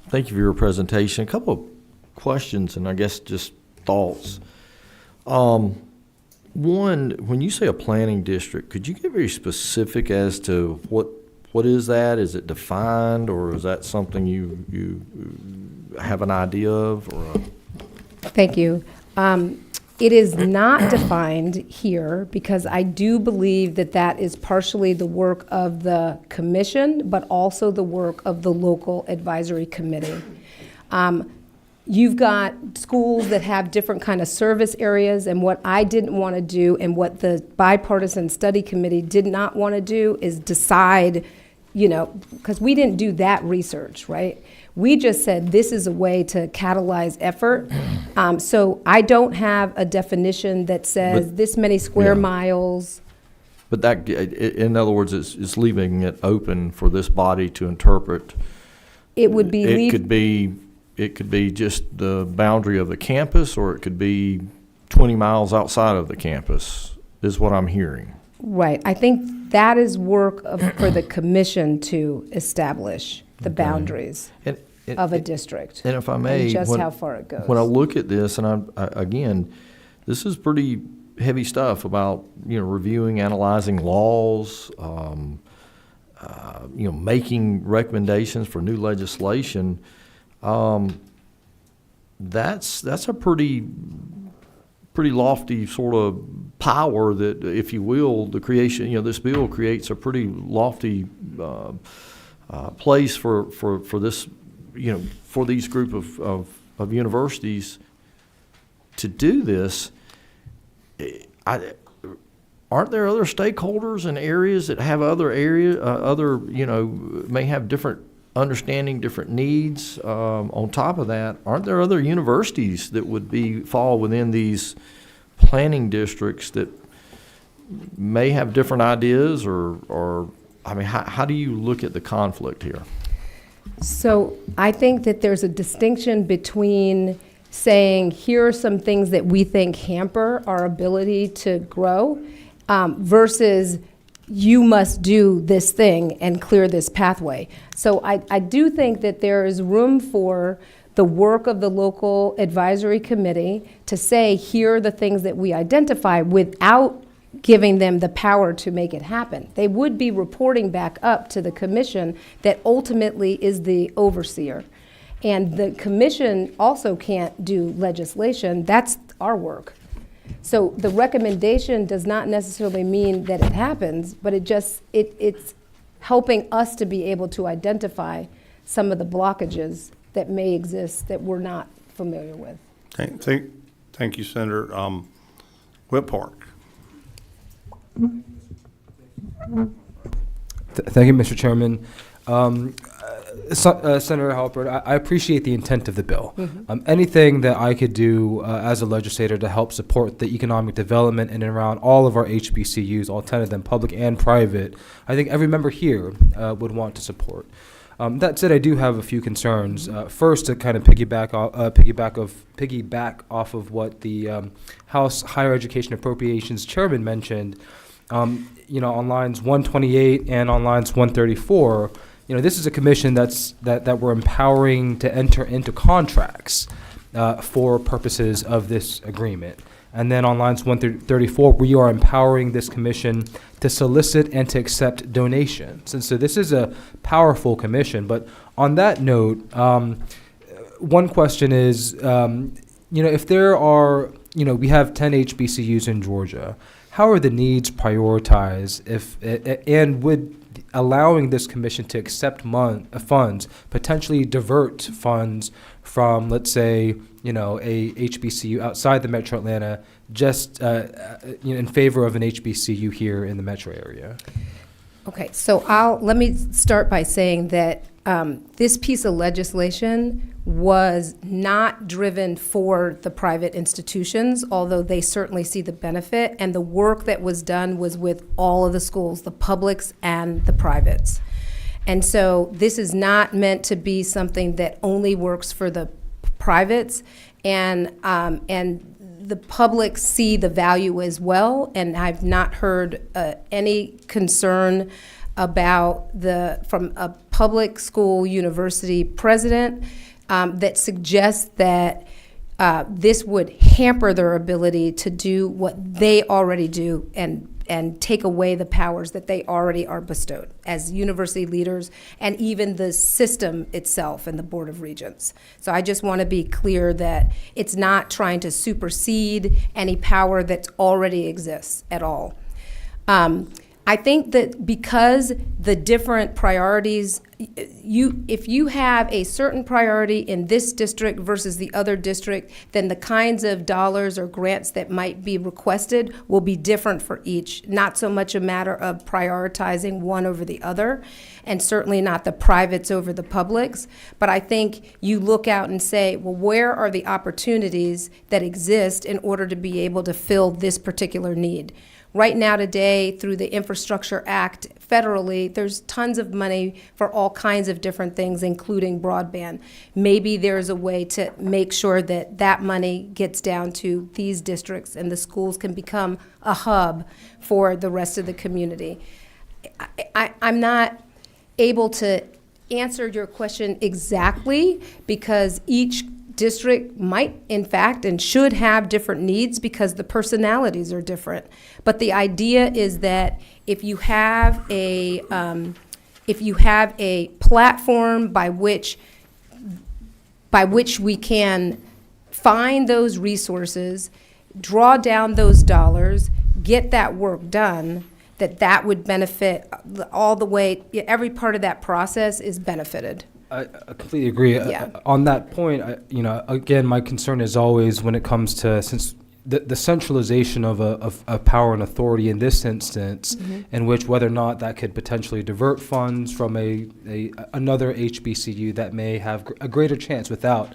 Thank you for your presentation. A couple of questions, and I guess just thoughts. One, when you say a planning district, could you get very specific as to what is that? Is it defined, or is that something you have an idea of? Thank you. It is not defined here, because I do believe that is partially the work of the commission, but also the work of the local advisory committee. You've got schools that have different kind of service areas, and what I didn't want to do, and what the bipartisan study committee did not want to do, is decide, because we didn't do that research, right? We just said this is a way to catalyze effort. So I don't have a definition that says this many square miles. But that, in other words, it's leaving it open for this body to interpret. It would be It could be just the boundary of the campus, or it could be 20 miles outside of the campus, is what I'm hearing. Right. I think that is work for the commission to establish the boundaries of a district. And if I may, and just how far it goes. When I look at this, and again, this is pretty heavy stuff about, reviewing, analyzing laws, making recommendations for new legislation. That's a pretty lofty sort of power that, if you will, the creation, this bill creates a pretty lofty place for this, for these group of universities to do this. Aren't there other stakeholders in areas that have may have different understanding, different needs? On top of that, aren't there other universities that would fall within these planning districts that may have different ideas, or how do you look at the conflict here? So I think that there's a distinction between saying, here are some things that we think hamper our ability to grow, versus you must do this thing and clear this pathway. So I do think that there is room for the work of the local advisory committee to say, here are the things that we identify without giving them the power to make it happen. They would be reporting back up to the commission that ultimately is the overseer. And the commission also can't do legislation. That's our work. So the recommendation does not necessarily mean that it happens, but it's helping us to be able to identify some of the blockages that may exist that we're not familiar with. Thank you, Senator. Whip Park. Thank you, Mr. Chairman. Senator Halpert, I appreciate the intent of the bill. Anything that I could do as a legislator to help support the economic development in and around all of our HBCUs, all 10 of them, public and private, I think every member here would want to support. That said, I do have a few concerns. First, to kind of piggyback off of what the House Higher Education Appropriations Chairman mentioned, on lines 128 and on lines 134, this is a commission that we're empowering to enter into contracts for purposes of this agreement. And then on lines 134, we are empowering this commission to solicit and to accept donations. And so this is a powerful commission. But on that note, one question is, if there are, we have 10 HBCUs in Georgia, how are the needs prioritized and would allowing this commission to accept funds potentially divert funds from, let's say, a HBCU outside the Metro Atlanta just in favor of an HBCU here in the metro area? Okay, so let me start by saying that this piece of legislation was not driven for the private institutions, although they certainly see the benefit, and the work that was done was with all of the schools, the publics and the privates. And so this is not meant to be something that only works for the privates, and the public see the value as well, and I've not heard any concern about from a public school university president that suggests that this would hamper their ability to do what they already do and take away the powers that they already are bestowed as university leaders and even the system itself and the Board of Regents. So I just want to be clear that it's not trying to supersede any power that already exists at all. I think that because the different priorities, if you have a certain priority in this district versus the other district, then the kinds of dollars or grants that might be requested will be different for each. Not so much a matter of prioritizing one over the other, and certainly not the privates over the publics. But I think you look out and say, well, where are the opportunities that exist in order to be able to fill this particular need? Right now today, through the Infrastructure Act federally, there's tons of money for all kinds of different things, including broadband. Maybe there's a way to make sure that that money gets down to these districts and the schools can become a hub for the rest of the community. I'm not able to answer your question exactly because each district might, in fact, and should have different needs because the personalities are different. But the idea is that if you have a platform by which we can find those resources, draw down those dollars, get that work done, that would benefit all the way, every part of that process is benefited. I completely agree. Yeah. On that point, again, my concern is always when it comes to the centralization of power and authority in this instance, in which whether or not that could potentially divert funds from another HBCU that may have a greater chance without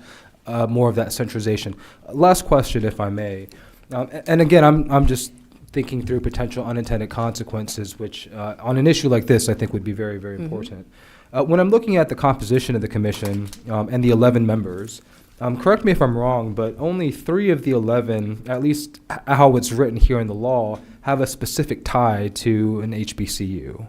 more of that centralization. Last question, if I may, and again, I'm just thinking through potential unintended consequences, which on an issue like this, I think would be very, very important. When I'm looking at the composition of the commission and the 11 members, Correct me if I'm wrong, but only 3 of the 11, at least how it's written here in the law, have a specific tie to an HBCU.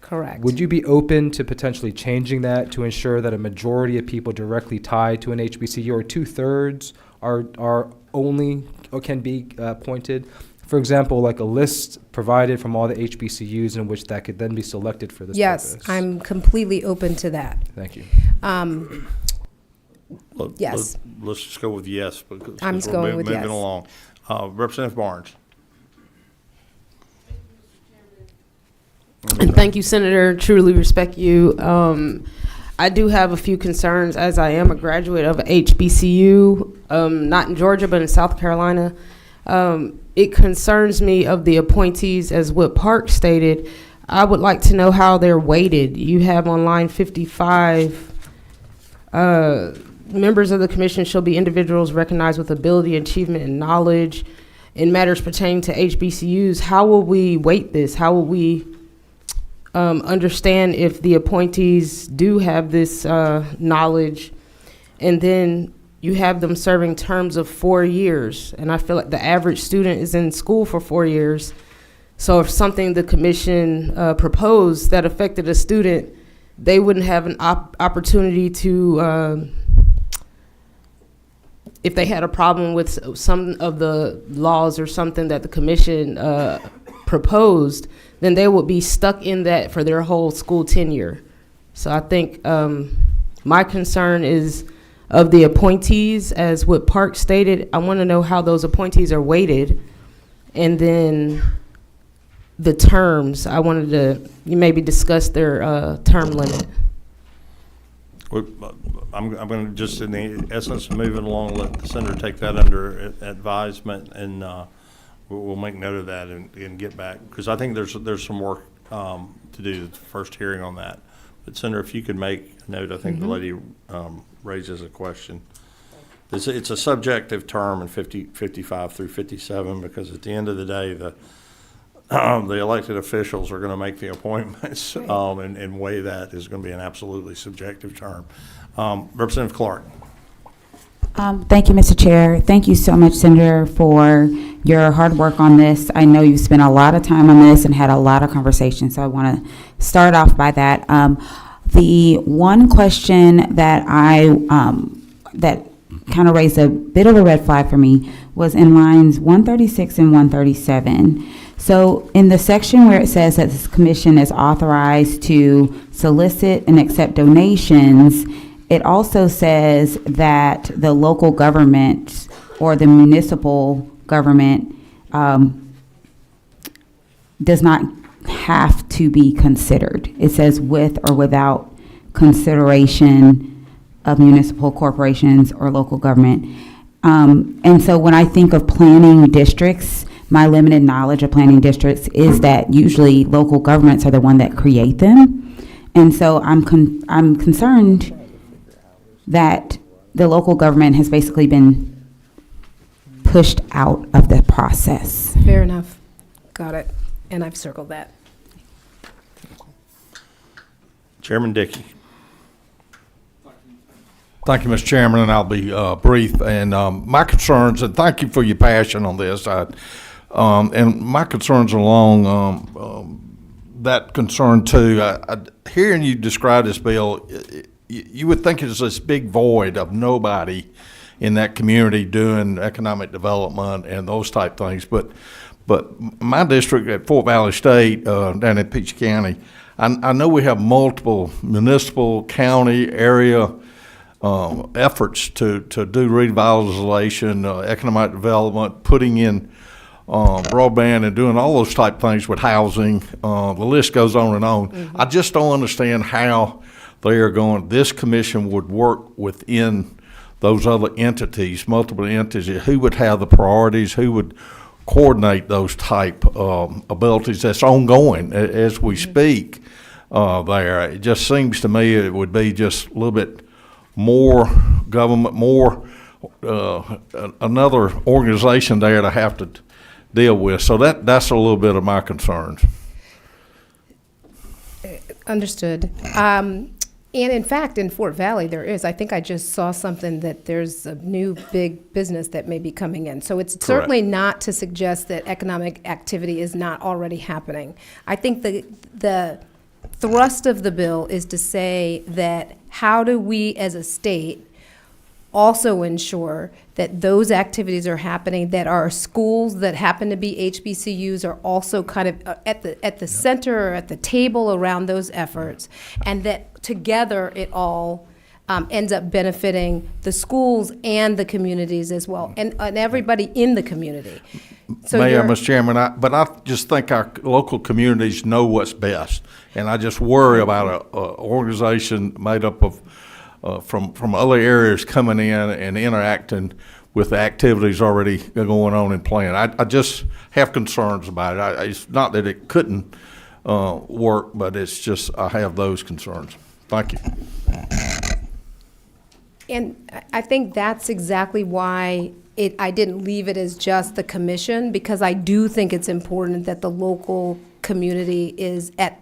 Correct. Would you be open to potentially changing that to ensure that a majority of people directly tied to an HBCU, or 2/3 are only or can be appointed? For example, like a list provided from all the HBCUs in which that could then be selected for this Yes, purpose. I'm completely open to that. Thank you. Yes. Let's just go with yes, because I'm we're going with moving yes. along. Representative Barnes. And thank you, Senator. Truly respect you. I do have a few concerns, as I am a graduate of HBCU, not in Georgia, but in South Carolina. It concerns me of the appointees, as what Park stated. I would like to know how they're weighted. You have on line 55, members of the commission shall be individuals recognized with ability, achievement, and knowledge in matters pertaining to HBCUs. How will we weight this? How will we understand if the appointees do have this knowledge? And then you have them serving terms of 4 years, and I feel like the average student is in school for 4 years. So if something the commission proposed that affected a student, they wouldn't have an opportunity to, if they had a problem with some of the laws or something that the commission proposed, then they would be stuck in that for their whole school tenure. So I think my concern is of the appointees, as what Park stated. I want to know how those appointees are weighted, and then the terms. I wanted to you maybe discuss their term limit. I'm going to just, in the essence of moving along, let the senator take that under advisement, and we'll make note of that and get back, because I think there's some work to do, the first hearing on that. But Senator, if you could make a note, I think the lady raises a question. It's a subjective term in 55 through 57, because at the end of the day, the elected officials are going to make the appointments, and weigh that is going to be an absolutely subjective term. Representative Clark. Thank you, Mr. Chair. Thank you so much, Senator, for your hard work on this. I know you've spent a lot of time on this and had a lot of conversations, so I want to start off by that. The one question that that kind of raised a bit of a red flag for me was in lines 136 and 137. So in the section where it says that this commission is authorized to solicit and accept donations, it also says that the local government or the municipal government does not have to be considered. It says with or without consideration of municipal corporations or local government. And so when I think of planning districts, my limited knowledge of planning districts is that usually local governments are the one that create them. And so I'm concerned that the local government has basically been pushed out of the process. Fair enough. Got it. And I've circled that. Chairman Dickey. Thank you, Mr. Chairman, and I'll be brief. And my concerns, and thank you for your passion on this. And my concerns along that concern too. Hearing you describe this bill, you would think it's this big void of nobody in that community doing economic development and those type things. But my district at Fort Valley State, down in Peach County, I know we have multiple municipal, county, area efforts to do revitalization, economic development, putting in broadband and doing all those type things with housing. The list goes on and on. Mm-hmm. I just don't understand how they are going, this commission would work within those other entities, multiple entities. Who would have the priorities? Who would coordinate those type abilities that's ongoing as we speak there? It just seems to me it would be just a little bit more government, more another organization there to have to deal with. So that's a little bit of my concerns. Understood. And in fact, in Fort Valley, there is. I think I just saw something that there's a new big business that may be coming in. So it's certainly not to suggest that economic activity is not already happening. I think the thrust of the bill is to say that how do we as a state also ensure that those activities are happening, that our schools that happen to be HBCUs are also kind of at the center or at the table around those efforts, and that together it all ends up benefiting the schools and the communities as well, and everybody in the community. So Mayor, Mr. Chairman, but I just think our local communities know what's best, and I just worry about a organization made up of from other areas coming in and interacting with the activities already going on and playing. I just have concerns about it. It's not that it couldn't work, but it's just I have those concerns. Thank you. And I think that's exactly why I didn't leave it as just the commission, because I do think it's important that the local community is at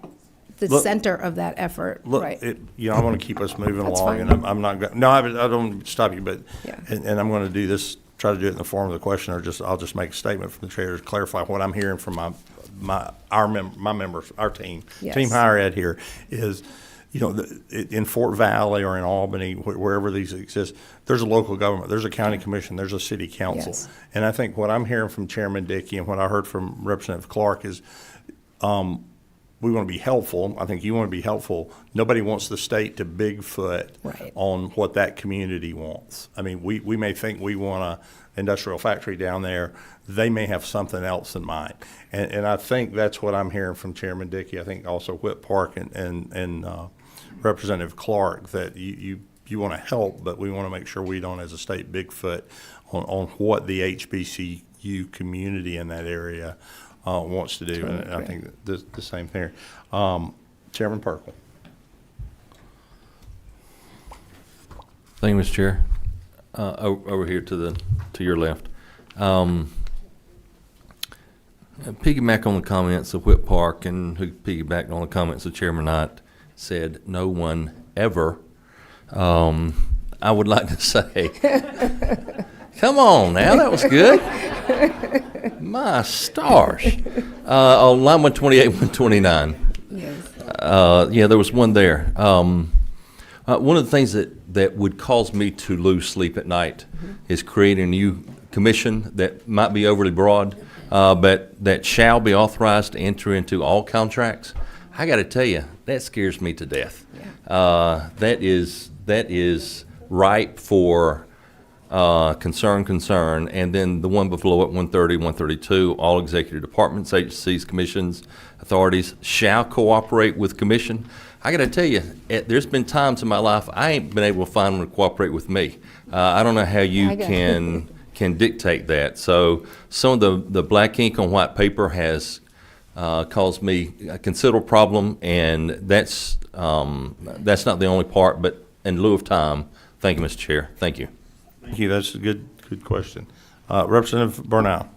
the center of that effort. Look, right. I want to keep us moving That's along, fine. and I'm not going. No, I don't stop you, but Yeah. and I'm going to do this. Try to do it in the form of the question, or I'll just make a statement from the chair to clarify what I'm hearing from our members, our team, Yes. Team Higher Ed here is. In Fort Valley or in Albany, wherever these exist, there's a local government, there's a county commission, there's a city council. Yes. And I think what I'm hearing from Chairman Dickey and what I heard from Representative Clark is we want to be helpful. I think you want to be helpful. Nobody wants the state to Bigfoot on what that community wants. I mean, we may think we want an industrial factory down there. They may have something else in mind. And I think that's what I'm hearing from Chairman Dickey. I think also Whip Park and Representative Clark, that you want to help, but we want to make sure we don't, as a state, Bigfoot on what the HBCU community in that area wants to do. And I think the same thing. Chairman Perkle. Thank you, Mr. Chair. Over here to your left. Piggyback on the comments of Whip Park, and who piggybacked on the comments of Chairman Knight, said no one ever. I would like to say, come on now, that was good. My stars. On line 128, 129. Yes. Yeah, there was one there. One of the things that would cause me to lose sleep at night is creating a new commission that might be overly broad, but that shall be authorized to enter into all contracts. I got to tell you, that scares me to death. Yeah. That is ripe for concern, and then the one below it, 130, 132, all executive departments, agencies, commissions, authorities shall cooperate with commission. I got to tell you, there's been times in my life I ain't been able to find one to cooperate with me. I don't know how you can dictate that. So some of the black ink on white paper has caused me a considerable problem, and that's not the only part. But in lieu of time, thank you, Mr. Chair. Thank you. Thank you. That's a good question. Representative Burnell,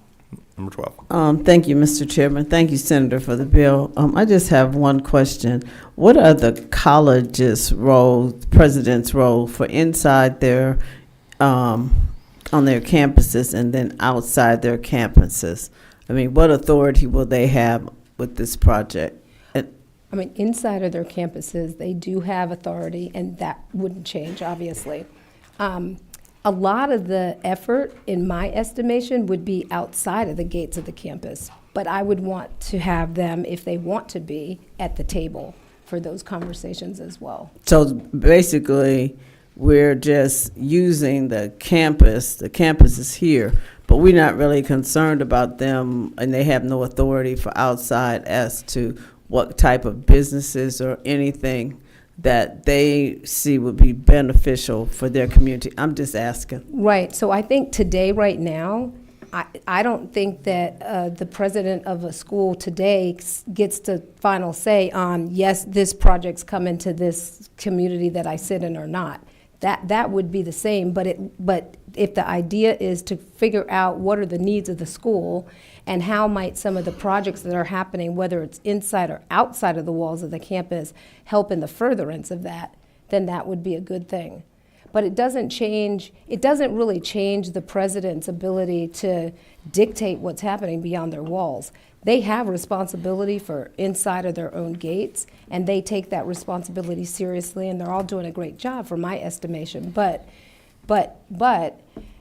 number 12. Thank you, Mr. Chairman. Thank you, Senator, for the bill. I just have one question. What are the colleges' role, president's role, for inside their on their campuses and then outside their campuses? I mean, what authority will they have with this project? I mean, inside of their campuses, they do have authority, and that wouldn't change, obviously. A lot of the effort, in my estimation, would be outside of the gates of the campus. But I would want to have them, if they want to be, at the table for those conversations as well. So basically, we're just using the campus is here, but we're not really concerned about them, and they have no authority for outside as to what type of businesses or anything that they see would be beneficial for their community. I'm just asking. Right. So I think today, right now, I don't think that the president of a school today gets the final say on, yes, this project's come into this community that I sit in or not. That would be the same, but if the idea is to figure out what are the needs of the school and how might some of the projects that are happening, whether it's inside or outside of the walls of the campus, help in the furtherance of that, then that would be a good thing. But it doesn't really change the president's ability to dictate what's happening beyond their walls. They have responsibility for inside of their own gates, and they take that responsibility seriously, and they're all doing a great job for my estimation. But,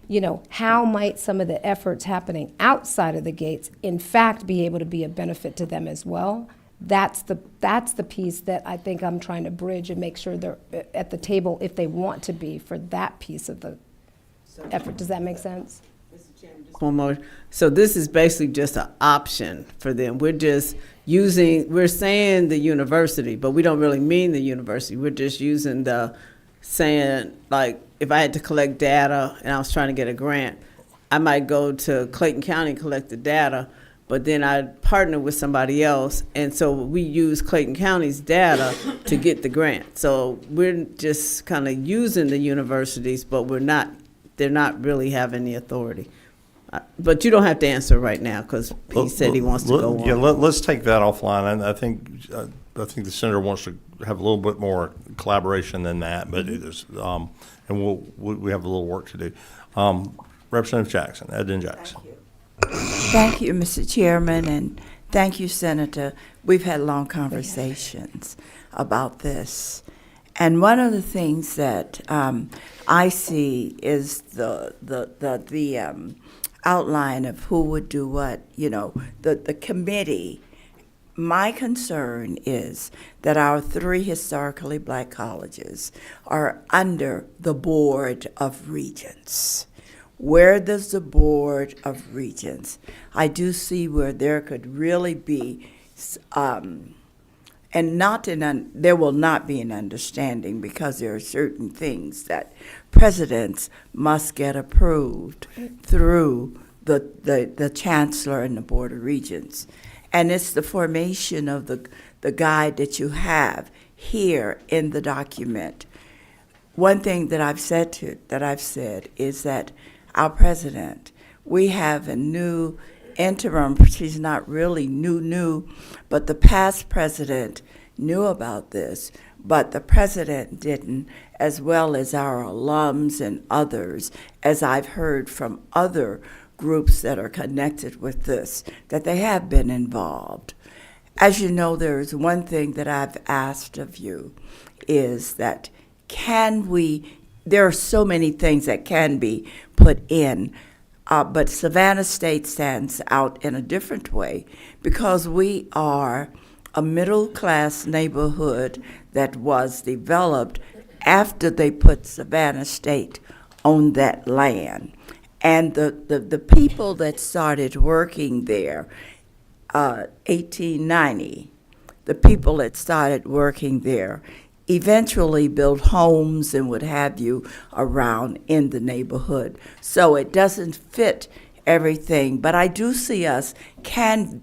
you know, how might some of the efforts happening outside of the gates in fact be able to be a benefit to them as well? That's the piece that I think I'm trying to bridge and make sure they're at the table if they want to be for that piece of the effort. Does that make sense? One more. So this is basically just an option for them. We're saying the university, but we don't really mean the university. We're just using saying, like, if I had to collect data and I was trying to get a grant, I might go to Clayton County and collect the data, but then I'd partner with somebody else, and so we use Clayton County's data to get the grant. So we're just kind of using the universities, but they're not really having the authority. But you don't have to answer right now, because he said he wants to go on. Yeah, let's take that offline. And I think the senator wants to have a little bit more collaboration than that, but it is, and we have a little work to do. Representative Jackson, Edwin Jackson. Thank you, Mr. Chairman, and thank you, Senator. We've had long conversations about this. And one of the things that I see is the outline of who would do what, you know, the committee. My concern is that our 3 historically black colleges are under the Board of Regents. Where does the Board of Regents? I do see where there could really be, and there will not be an understanding, because there are certain things that presidents must get approved through the Chancellor and the Board of Regents. And it's the formation of the guide that you have here in the document. One thing that I've said is that our president, we have a new interim, she's not really new, but the past president knew about this, but the president didn't, as well as our alums and others, as I've heard from other groups that are connected with this, that they have been involved. As you know, there is one thing that I've asked of you, is that there are so many things that can be put in, but Savannah State stands out in a different way, because we are a middle-class neighborhood that was developed after they put Savannah State on that land. And the people that started working there, 1890, the people that started working there eventually built homes and what have you around in the neighborhood. So it doesn't fit everything, but I do see us can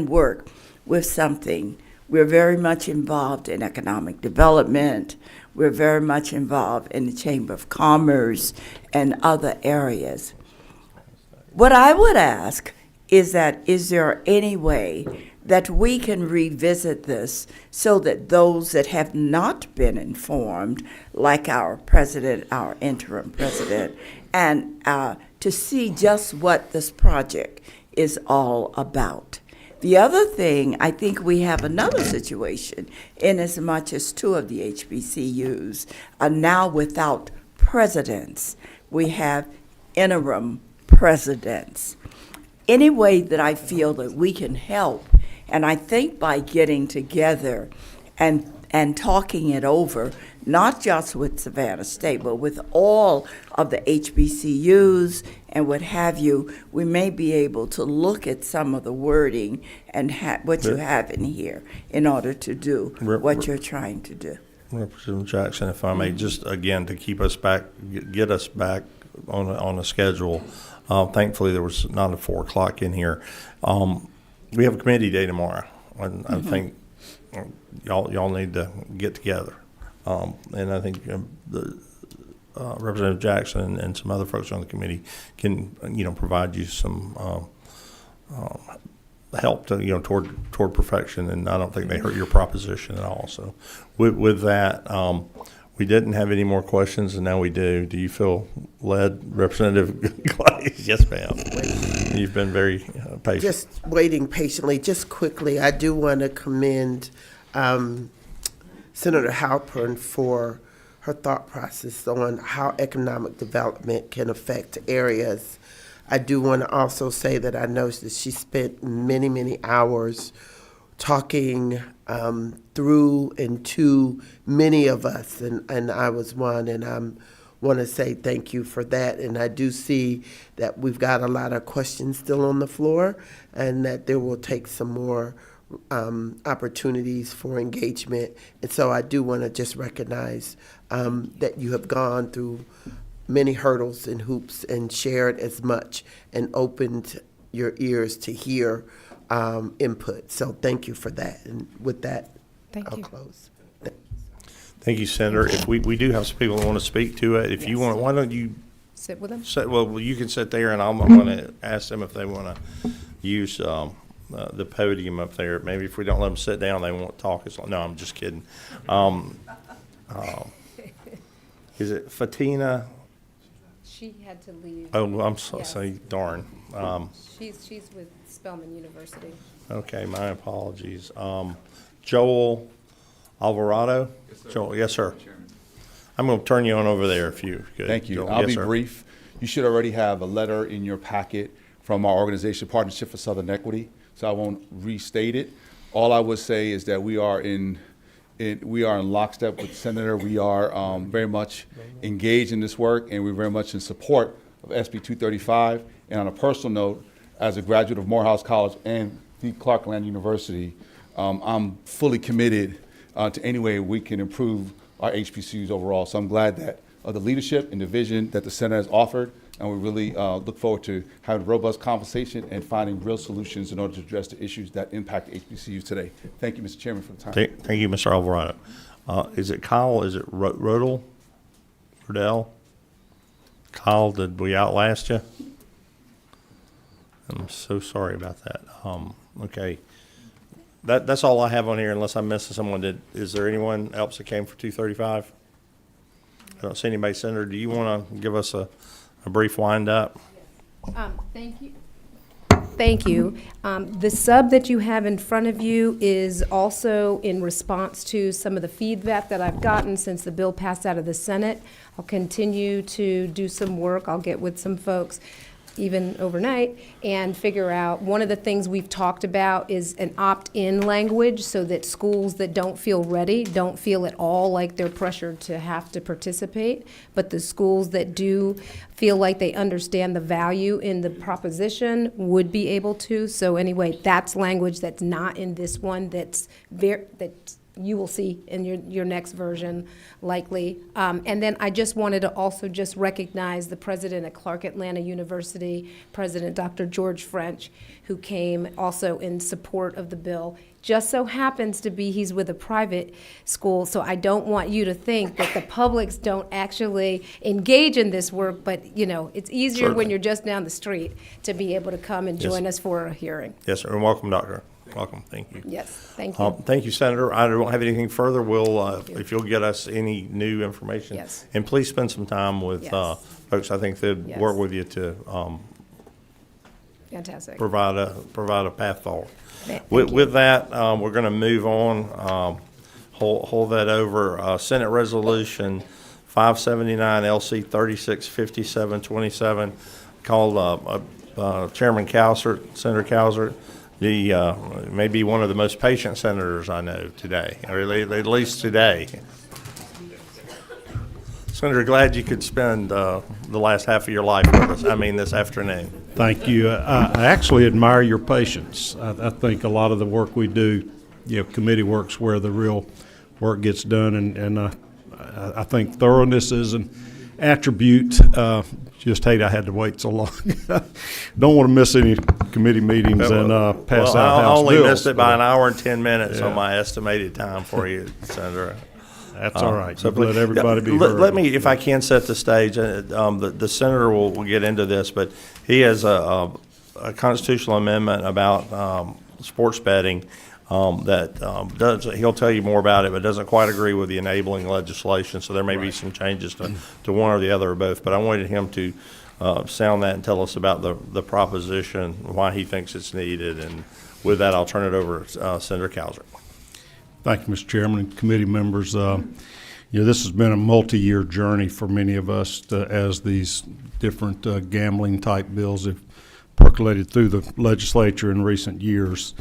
work with something. We're very much involved in economic development. We're very much involved in the Chamber of Commerce and other areas. What I would ask is there any way that we can revisit this so that those that have not been informed, like our president, our interim president, and to see just what this project is all about. The other thing, I think we have another situation in as much as 2 of the HBCUs are now without presidents. We have interim presidents. Any way that I feel that we can help, and I think by getting together and talking it over, not just with Savannah State, but with all of the HBCUs and what have you, we may be able to look at some of the wording and what you have in here in order to do what you're trying to do. Representative Jackson, if I may, just again to keep us back, get us back on a schedule. Thankfully, there was not a 4 o'clock in here. We have a committee day tomorrow, and I think y'all need to get together. And I think Representative Jackson and some other folks on the committee can, provide you some help to, toward perfection, and I don't think they hurt your proposition at all. So with that, we didn't have any more questions, and now we do. Do you feel led, Representative Glaze? Yes, ma'am. You've been very patient. Just waiting patiently. Just quickly, I do want to commend Senator Halpern for her thought process on how economic development can affect areas. I do want to also say that I noticed that she spent many, many hours talking through and to many of us, and I was one, and I want to say thank you for that. And I do see that we've got a lot of questions still on the floor, and that there will take some more opportunities for engagement. And so I do want to just recognize that you have gone through many hurdles and hoops and shared as much and opened your ears to hear input. So thank you for that. And with that, I'll close. Thank you, Senator. If we do have some people that want to speak to it, if you want, why don't you sit with them? Well, you can sit there, and I'm going to ask them if they want to use the podium up there. Maybe if we don't let them sit down, they won't talk as long. No, I'm just kidding. Is it Fatina? She had to leave. Oh, I'm so Yes. sorry. Darn. She's with Spelman University. Okay, my apologies. Joel Alvarado? Yes, sir. Joel, yes, sir. I'm going to turn you on over there if you could. Thank you. Joel. I'll Yes, be sir. brief. You should already have a letter in your packet from our organization, Partnership for Southern Equity, so I won't restate it. All I would say is that we are in lockstep with the Senator. We are very much engaged in this work, and we're very much in support of SB 235. And on a personal note, as a graduate of Morehouse College and the Clarkland University, I'm fully committed to any way we can improve our HBCUs overall. So I'm glad that the leadership and the vision that the Senator has offered, and we really look forward to having a robust conversation and finding real solutions in order to address the issues that impact HBCUs today. Thank you, Mr. Chairman, for the time. Thank you, Mr. Alvarado. Is it Kyle? Is it Rodell? Kyle, did we outlast you? I'm so sorry about that. Okay. That's all I have on here, unless I'm missing someone. Is there anyone else that came for 235? I don't see anybody. Senator, do you want to give us a brief wind-up? Thank you. Thank you. The sub that you have in front of you is also in response to some of the feedback that I've gotten since the bill passed out of the Senate. I'll continue to do some work. I'll get with some folks even overnight, and figure out, one of the things we've talked about is an opt-in language so that schools that don't feel ready don't feel at all like they're pressured to have to participate, but the schools that do feel like they understand the value in the proposition would be able to. So anyway, that's language that's not in this one, that you will see in your next version, likely. And then I just wanted to also just recognize the president at Clark Atlanta University, President Dr. George French, who came also in support of the bill. Just so happens to be he's with a private school, so I don't want you to think that the publics don't actually engage in this work, but it's easier when you're just down the street to be able to come and join us for a hearing. Yes, sir, and welcome, Doctor. Welcome, thank you. Yes, thank you. Thank you, Senator. I don't have anything further. We'll, if you'll get us any new information. Yes. And please spend some time with Yes. folks. I think they'd Yes. work with you to Fantastic. provide a path forward. Thank With that, we're going to move on. Hold that over. Senate Resolution 579 LC 365727 called Chairman Cowsert, Senator Cowsert. May be one of the most patient senators I know today, or at least today. Senator, glad you could spend the last half of your life with us. I mean, this afternoon. Thank you. I actually admire your patience. I think a lot of the work we do, committee work's where the real work gets done, and I think thoroughness is an attribute. Just hate I had to wait so long. Don't want to miss any committee meetings and pass out House I only bills. missed it by an hour and 10 minutes Yeah. on my estimated time for you, Senator. That's all right. So Let everybody be heard. Let me, if I can, set the stage. The senator will get into this, but he has a constitutional amendment about sports betting, he'll tell you more about it, but doesn't quite agree with the enabling legislation, so there may be some changes to one or the other or both. But I wanted him to sound that and tell us about the proposition, why he thinks it's needed, and with that, I'll turn it over to Senator Cowser. Thank you, Mr. Chairman and committee members. This has been a multi-year journey for many of us as these different gambling-type bills have percolated through the legislature in recent years.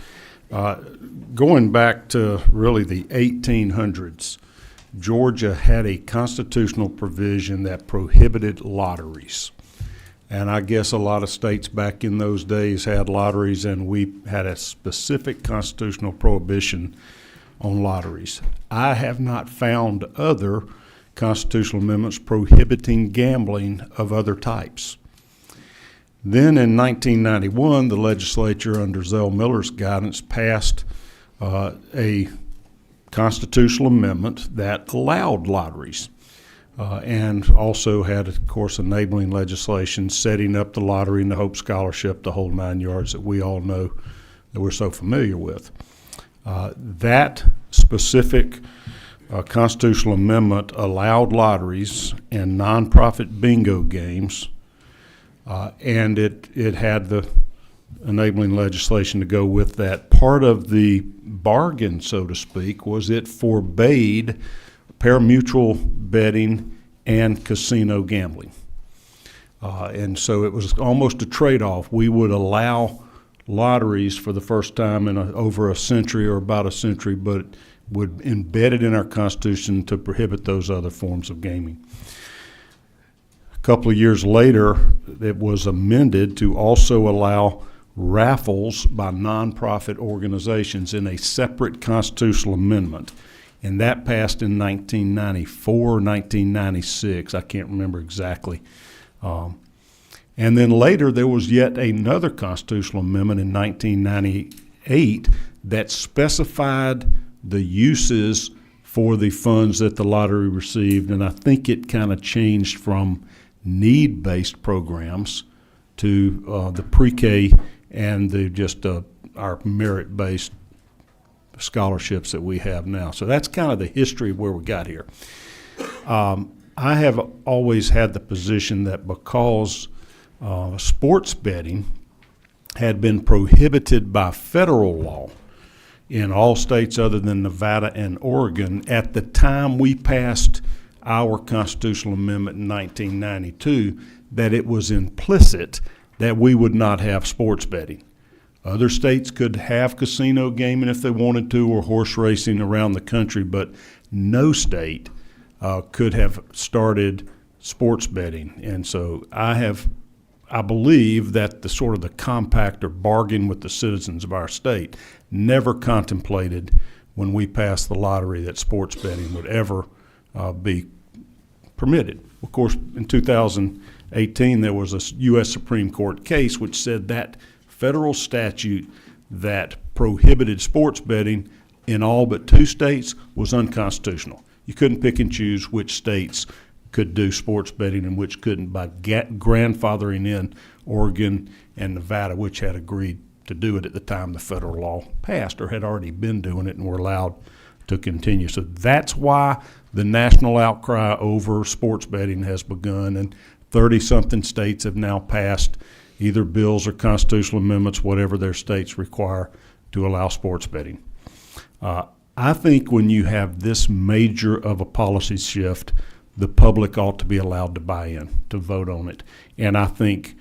Going back to really the 1800s, Georgia had a constitutional provision that prohibited lotteries. And I guess a lot of states back in those days had lotteries, and we had a specific constitutional prohibition on lotteries. I have not found other constitutional amendments prohibiting gambling of other types. Then in 1991, the legislature under Zell Miller's guidance passed a constitutional amendment that allowed lotteries and also had, of course, enabling legislation setting up the lottery and the Hope Scholarship, the whole 9 yards that we all know that we're so familiar with. That specific constitutional amendment allowed lotteries and nonprofit bingo games, and it had the enabling legislation to go with that. Part of the bargain, so to speak, was it forbade pari-mutuel betting and casino gambling. And so it was almost a trade-off. We would allow lotteries for the first time in over a century or about a century, but would embed it in our Constitution to prohibit those other forms of gaming. A couple of years later, it was amended to also allow raffles by nonprofit organizations in a separate constitutional amendment. And that passed in 1994, 1996. I can't remember exactly. And then later, there was yet another constitutional amendment in 1998 that specified the uses for the funds that the lottery received. And I think it kind of changed from need-based programs to the pre-K and our merit-based scholarships that we have now. So that's kind of the history of where we got here. I have always had the position that because sports betting had been prohibited by federal law in all states other than Nevada and Oregon at the time we passed our constitutional amendment in 1992, that it was implicit that we would not have sports betting. Other states could have casino gaming if they wanted to, or horse racing around the country, but no state could have started sports betting. And so I believe that the sort of the compact or bargain with the citizens of our state never contemplated when we passed the lottery that sports betting would ever be permitted. Of course, in 2018, there was a U.S. Supreme Court case which said that federal statute that prohibited sports betting in all but 2 states was unconstitutional. You couldn't pick and choose which states could do sports betting and which couldn't by grandfathering in Oregon and Nevada, which had agreed to do it at the time the federal law passed or had already been doing it and were allowed to continue. So that's why the national outcry over sports betting has begun, and 30-something states have now passed either bills or constitutional amendments, whatever their states require, to allow sports betting. I think when you have this major of a policy shift, the public ought to be allowed to buy in, to vote on it. And I think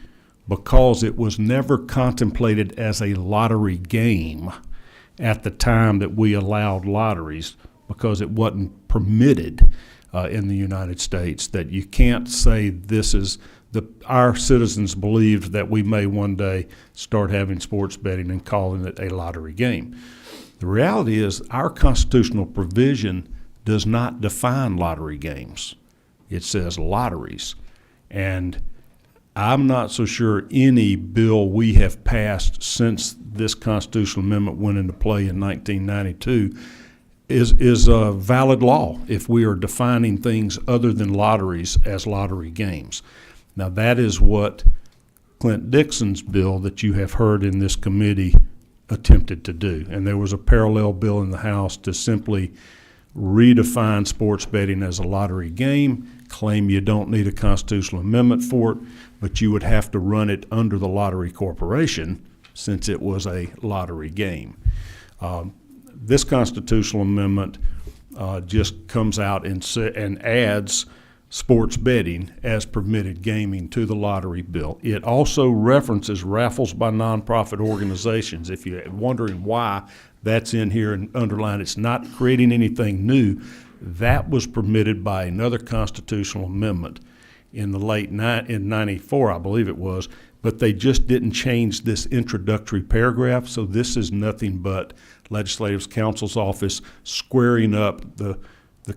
because it was never contemplated as a lottery game at the time that we allowed lotteries, because it wasn't permitted in the United States, that you can't say this is our citizens believed that we may one day start having sports betting and calling it a lottery game. The reality is our constitutional provision does not define lottery games. It says lotteries. And I'm not so sure any bill we have passed since this constitutional amendment went into play in 1992 is a valid law if we are defining things other than lotteries as lottery games. Now, that is what Clint Dixon's bill that you have heard in this committee attempted to do. And there was a parallel bill in the House to simply redefine sports betting as a lottery game, claim you don't need a constitutional amendment for it, but you would have to run it under the Lottery Corporation since it was a lottery game. This constitutional amendment just comes out and adds sports betting as permitted gaming to the lottery bill. It also references raffles by nonprofit organizations. If you're wondering why that's in here and underlined, it's not creating anything new. That was permitted by another constitutional amendment in the in 94, I believe it was, but they just didn't change this introductory paragraph, so this is nothing but Legislative Counsel's office squaring up the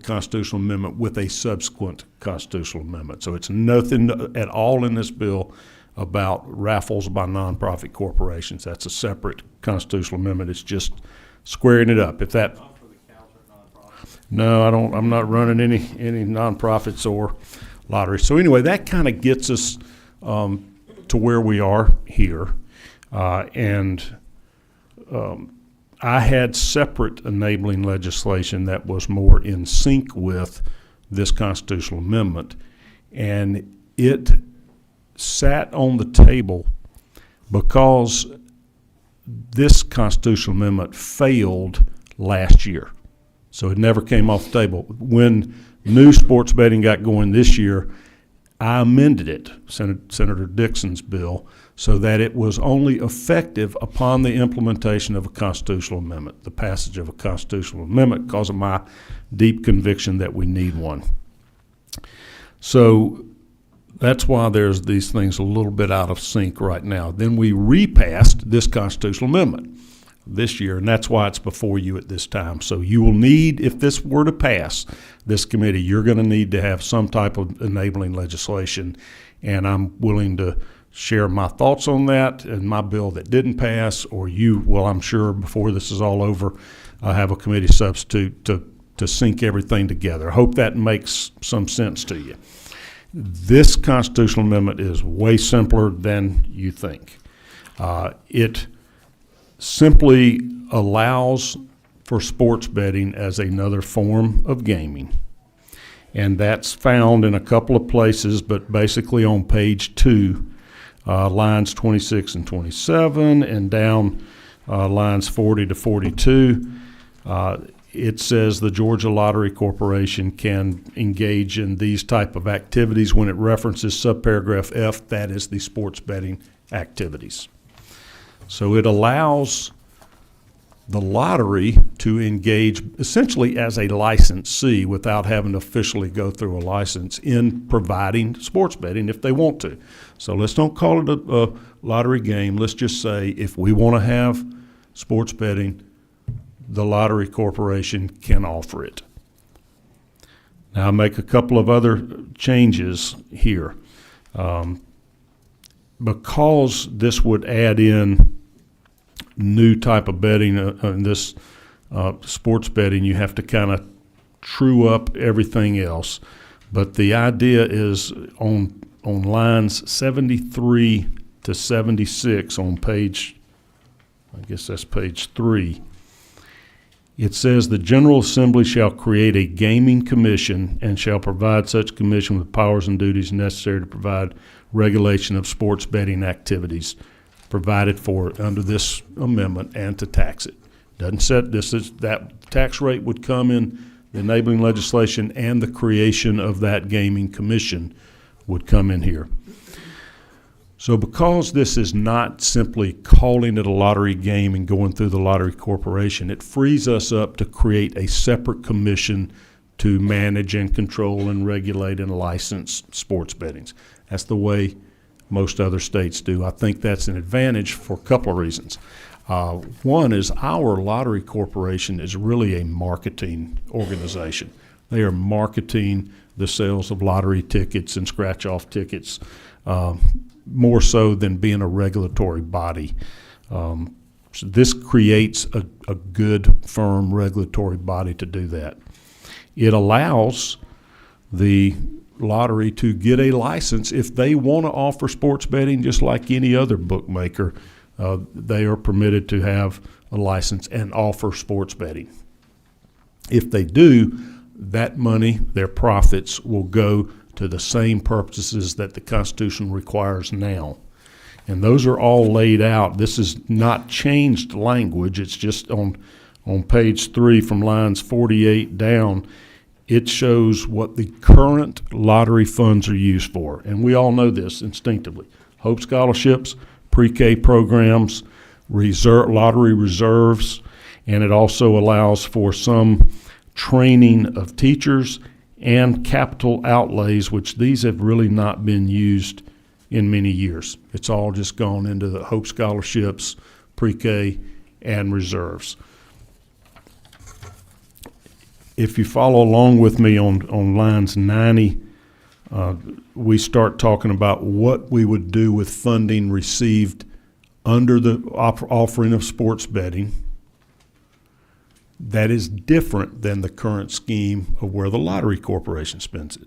constitutional amendment with a subsequent constitutional amendment. So it's nothing at all in this bill about raffles by nonprofit corporations. That's a separate constitutional amendment. It's just squaring it up. If that, no, I'm not running any nonprofits or lotteries. So anyway, that kind of gets us to where we are here, I had separate enabling legislation that was more in sync with this constitutional amendment, and it sat on the table because this constitutional amendment failed last year. So it never came off the table. When new sports betting got going this year, I amended it, Senator Dixon's bill, so that it was only effective upon the implementation of a constitutional amendment, the passage of a constitutional amendment, because of my deep conviction that we need one. So that's why there's these things a little bit out of sync right now. Then we repassed this constitutional amendment this year, and that's why it's before you at this time. So you will need, if this were to pass this committee, you're going to need to have some type of enabling legislation, and I'm willing to share my thoughts on that and my bill that didn't pass, or you will, I'm sure, before this is all over, have a committee substitute to sync everything together. I hope that makes some sense to you. This constitutional amendment is way simpler than you think. It simply allows for sports betting as another form of gaming. And that's found in a couple of places, but basically on page 2, lines 26 and 27, and down lines 40 to 42. It says the Georgia Lottery Corporation can engage in these type of activities. When it references subparagraph F, that is the sports betting activities. So it allows the lottery to engage essentially as a licensee without having to officially go through a license in providing sports betting if they want to. So let's don't call it a lottery game. Let's just say if we want to have sports betting, the Lottery Corporation can offer it. Now I'll make a couple of other changes here. Because this would add in new type of betting in this sports betting, you have to kind of true up everything else. But the idea is on lines 73 to 76 on page, I guess that's page 3, it says the General Assembly shall create a gaming commission and shall provide such commission with powers and duties necessary to provide regulation of sports betting activities provided for under this amendment and to tax it. Doesn't set this is that tax rate would come in the enabling legislation, and the creation of that gaming commission would come in here. So because this is not simply calling it a lottery game and going through the Lottery Corporation, it frees us up to create a separate commission to manage and control and regulate and license sports bettings. That's the way most other states do. I think that's an advantage for a couple of reasons. One is our Lottery Corporation is really a marketing organization. They are marketing the sales of lottery tickets and scratch-off tickets more so than being a regulatory body. So this creates a good, firm regulatory body to do that. It allows the lottery to get a license if they want to offer sports betting just like any other bookmaker. they are permitted to have a license and offer sports betting. If they do, that money, their profits, will go to the same purposes that the Constitution requires now. And those are all laid out. This is not changed language. It's just on page 3 from lines 48 down. It shows what the current lottery funds are used for. And we all know this instinctively. Hope Scholarships, pre-K programs, lottery reserves, and it also allows for some training of teachers and capital outlays, which these have really not been used in many years. It's all just gone into the Hope Scholarships, pre-K, and reserves. If you follow along with me on lines 90, we start talking about what we would do with funding received under the offering of sports betting. That is different than the current scheme of where the Lottery Corporation spends it.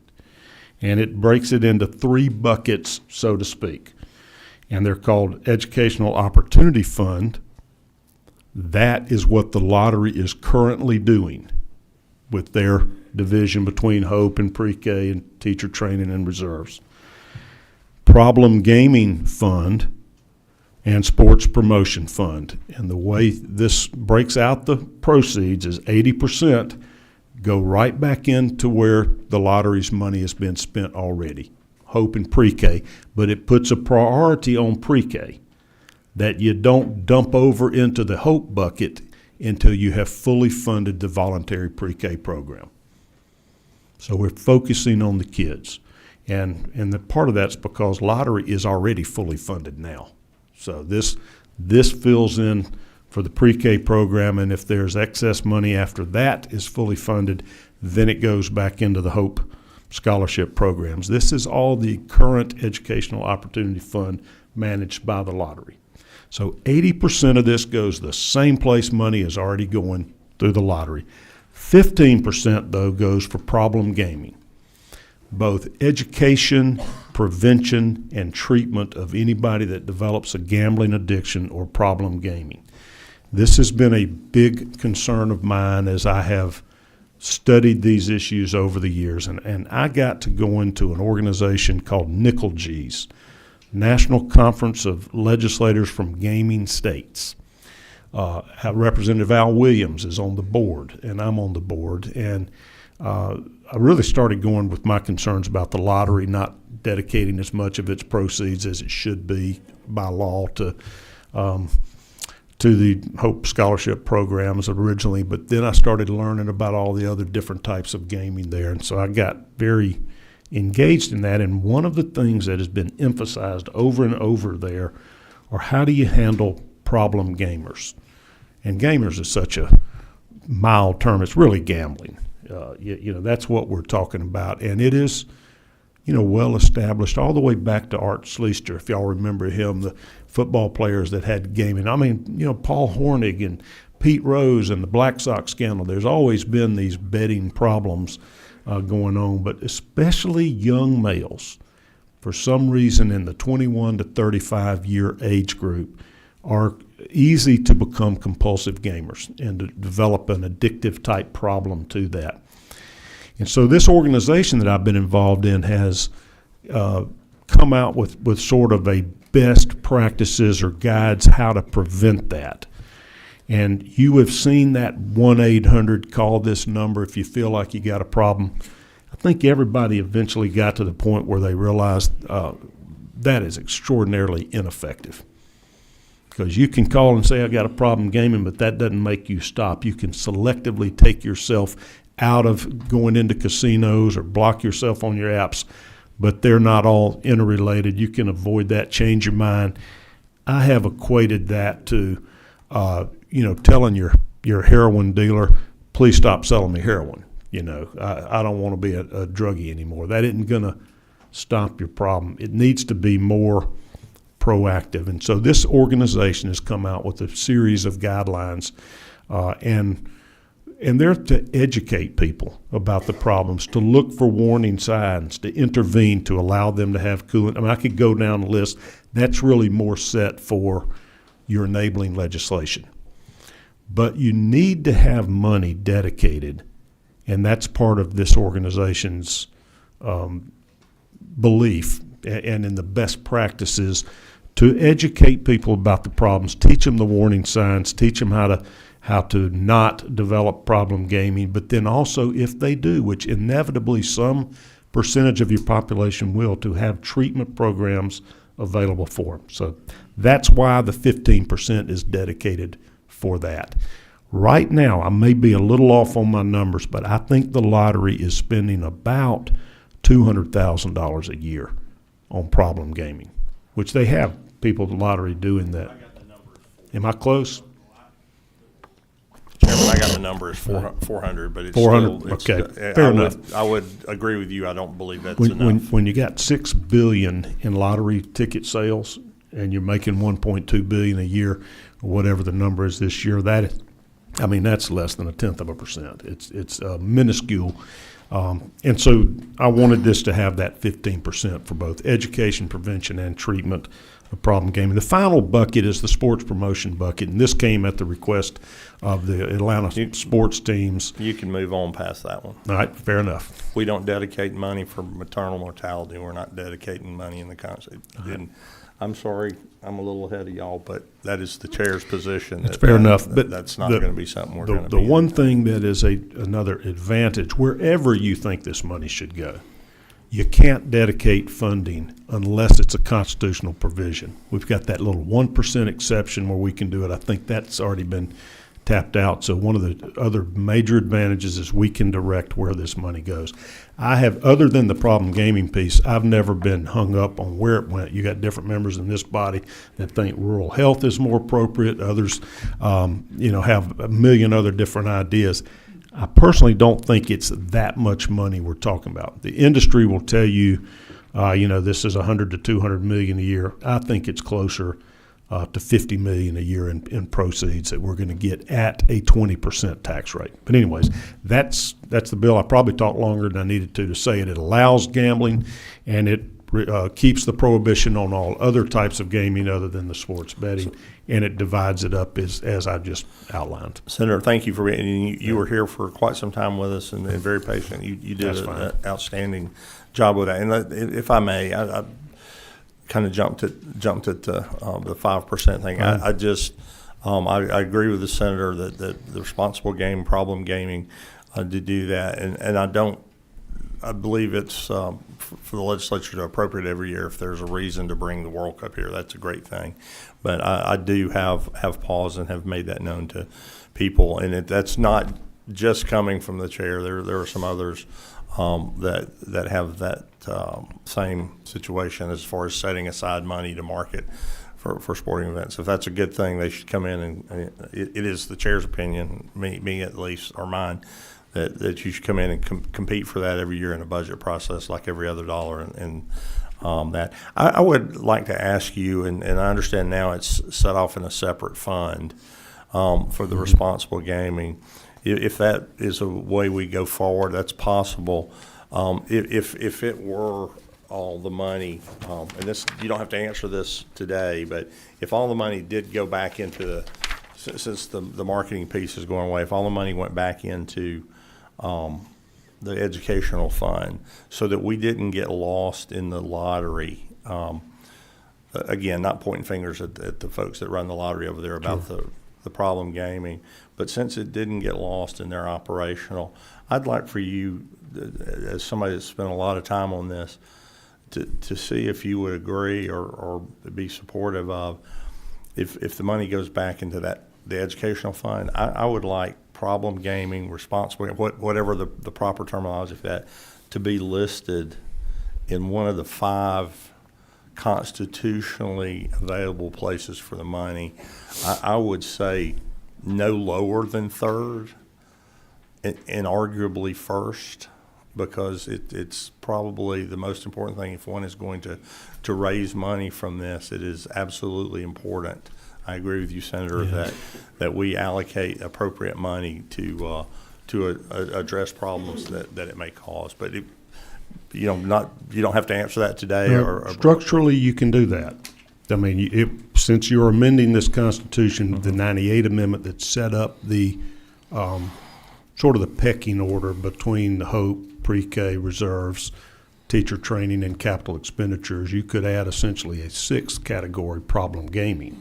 And it breaks it into 3 buckets, so to speak. And they're called Educational Opportunity Fund. That is what the lottery is currently doing with their division between Hope and pre-K and teacher training and reserves. Problem Gaming Fund and Sports Promotion Fund. And the way this breaks out the proceeds is 80% go right back into where the lottery's money has been spent already, Hope and pre-K, but it puts a priority on pre-K, that you don't dump over into the Hope bucket until you have fully funded the voluntary pre-K program. So we're focusing on the kids. And the part of that's because lottery is already fully funded now. So this fills in for the pre-K program, and if there's excess money after that is fully funded, then it goes back into the Hope scholarship programs. This is all the current Educational Opportunity Fund managed by the lottery. So 80% of this goes the same place money is already going through the lottery. 15%, though, goes for problem gaming, both education, prevention, and treatment of anybody that develops a gambling addiction or problem gaming. This has been a big concern of mine as I have studied these issues over the years, and I got to go into an organization called NCLGS, National Conference of Legislators from Gaming States. Representative Al Williams is on the board, and I'm on the board, and I really started going with my concerns about the lottery not dedicating as much of its proceeds as it should be by law to the Hope Scholarship programs originally, but then I started learning about all the other different types of gaming there, and so I got very engaged in that. And one of the things that has been emphasized over and over there are how do you handle problem gamers? And gamers is such a mild term. It's really gambling. That's what we're talking about, and it is, well established all the way back to Art Schleister, if y'all remember him, the football players that had gaming. I mean, Paul Hornig and Pete Rose and the Black Sox scandal. There's always been these betting problems going on, but especially young males, for some reason in the 21 to 35 year age group, are easy to become compulsive gamers and to develop an addictive type problem to that. And so this organization that I've been involved in has come out with sort of a best practices or guides how to prevent that. And you have seen that 1-800 call this number if you feel like you got a problem. I think everybody eventually got to the point where they realized that is extraordinarily ineffective. Because you can call and say, I got a problem gaming, but that doesn't make you stop. You can selectively take yourself out of going into casinos or block yourself on your apps, but they're not all interrelated. You can avoid that, change your mind. I have equated that to, telling your heroin dealer, please stop selling me heroin. I don't want to be a druggie anymore. That isn't going to stop your problem. It needs to be more proactive. And so this organization has come out with a series of guidelines, and they're to educate people about the problems, to look for warning signs, to intervene, to allow them to have coolant. I mean, I could go down the list. That's really more set for, your enabling legislation. But you need to have money dedicated, and that's part of this organization's belief and in the best practices to educate people about the problems, teach them the warning signs, teach them how to not develop problem gaming, but then also if they do, which inevitably some percentage of your population will, to have treatment programs available for them. So that's why the 15% is dedicated for that. Right now, I may be a little off on my numbers, but I think the lottery is spending about $200,000 a year on problem gaming, which they have people at the lottery doing that. Am I close? Chairman, I got the number as 400, but it's 400, still, okay, fair enough. I would agree with you. I don't believe that's enough. When you got $6 billion in lottery ticket sales and you're making $1.2 billion a year, or whatever the number is this year, that's less than 0.1%. It's minuscule. And so I wanted this to have that 15% for both education, prevention, and treatment of problem gaming. The final bucket is the sports promotion bucket, and this came at the request of the Atlanta sports teams. You can move on past that one. All right, fair enough. We don't dedicate money for maternal mortality. We're not dedicating money in the concept. I'm sorry, I'm a little ahead of y'all, but that is the chair's position. That's fair enough, but that's not going to be something we're going to be. The one thing that is another advantage, wherever you think this money should go, you can't dedicate funding unless it's a constitutional provision. We've got that little 1% exception where we can do it. I think that's already been tapped out. So one of the other major advantages is we can direct where this money goes. I have, other than the problem gaming piece, I've never been hung up on where it went. You got different members in this body that think rural health is more appropriate. Others, have a million other different ideas. I personally don't think it's that much money we're talking about. The industry will tell you, this is 100 to 200 million a year. I think it's closer to 50 million a year in proceeds that we're going to get at a 20% tax rate. But anyways, that's the bill. I probably talked longer than I needed to say it. It allows gambling, and it keeps the prohibition on all other types of gaming other than the sports betting, and it divides it up as I just outlined. Senator, thank you for being. You were here for quite some time with us and very patient. You did an outstanding job with that. And if I may, I kind of jumped at the 5% thing. I agree with the senator that the responsible game, problem gaming, to do that, and I believe it's for the legislature to appropriate every year if there's a reason to bring the World Cup here. That's a great thing, but I do have pause and have made that known to people, and that's not just coming from the chair. There are some others that have that same situation as far as setting aside money to market for sporting events. If that's a good thing, they should come in and it is the chair's opinion, me at least, or mine, that you should come in and compete for that every year in a budget process like every other dollar. And that I would like to ask you, and I understand now it's set off in a separate fund for the responsible gaming. If that is a way we go forward, that's possible. If it were all the money, and this, you don't have to answer this today, but if all the money did go back into since the marketing piece is going away, if all the money went back into the educational fund so that we didn't get lost in the lottery, again, not pointing fingers at the folks that run the lottery over there about the problem gaming, but since it didn't get lost in their operational, I'd like for you, as somebody that's spent a lot of time on this, to see if you would agree or be supportive of if the money goes back into the educational fund. I would like problem gaming, responsible, whatever the proper terminology for that, to be listed in one of the 5 constitutionally available places for the money. I would say no lower than 3rd and arguably 1st, because it's probably the most important thing. If one is going to raise money from this, it is absolutely important. I agree with you, Senator, that we allocate appropriate money to address problems that it may cause. But you don't have to answer that today. Structurally, you can do that. I mean, since you're amending this Constitution, the 98 Amendment that set up the sort of the pecking order between the HOPE, pre-K, reserves, teacher training, and capital expenditures, you could add essentially a sixth category, problem gaming.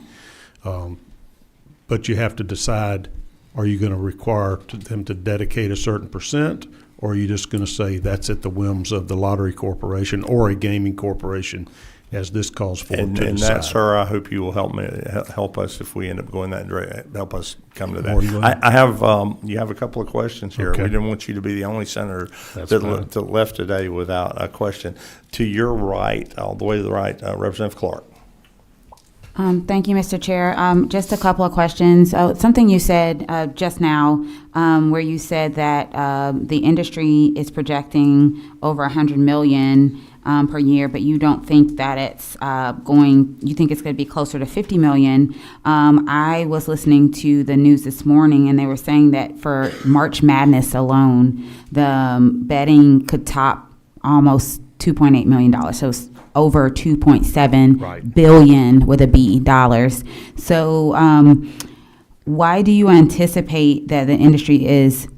But you have to decide, are you going to require them to dedicate a certain percent, or are you just going to say that's at the whims of the lottery corporation or a gaming corporation, as this calls for, And to that, decide? sir, I hope you will help us if we end up going that direction, help us come to More than that. willing. I have, you have a couple of questions here. Okay. We didn't want you to be the only senator That's that fine. left today without a question. To your right, all the way to the right, Representative Clark. Thank you, Mr. Chair. Just a couple of questions. Something you said just now, where you said that the industry is projecting over 100 million per year, but you don't think that it's you think it's going to be closer to 50 million. I was listening to the news this morning, and they were saying that for March Madness alone, the betting could top almost $2.8 million. So it's over 2.7 Right. billion with a B dollars. So why do you anticipate that the industry is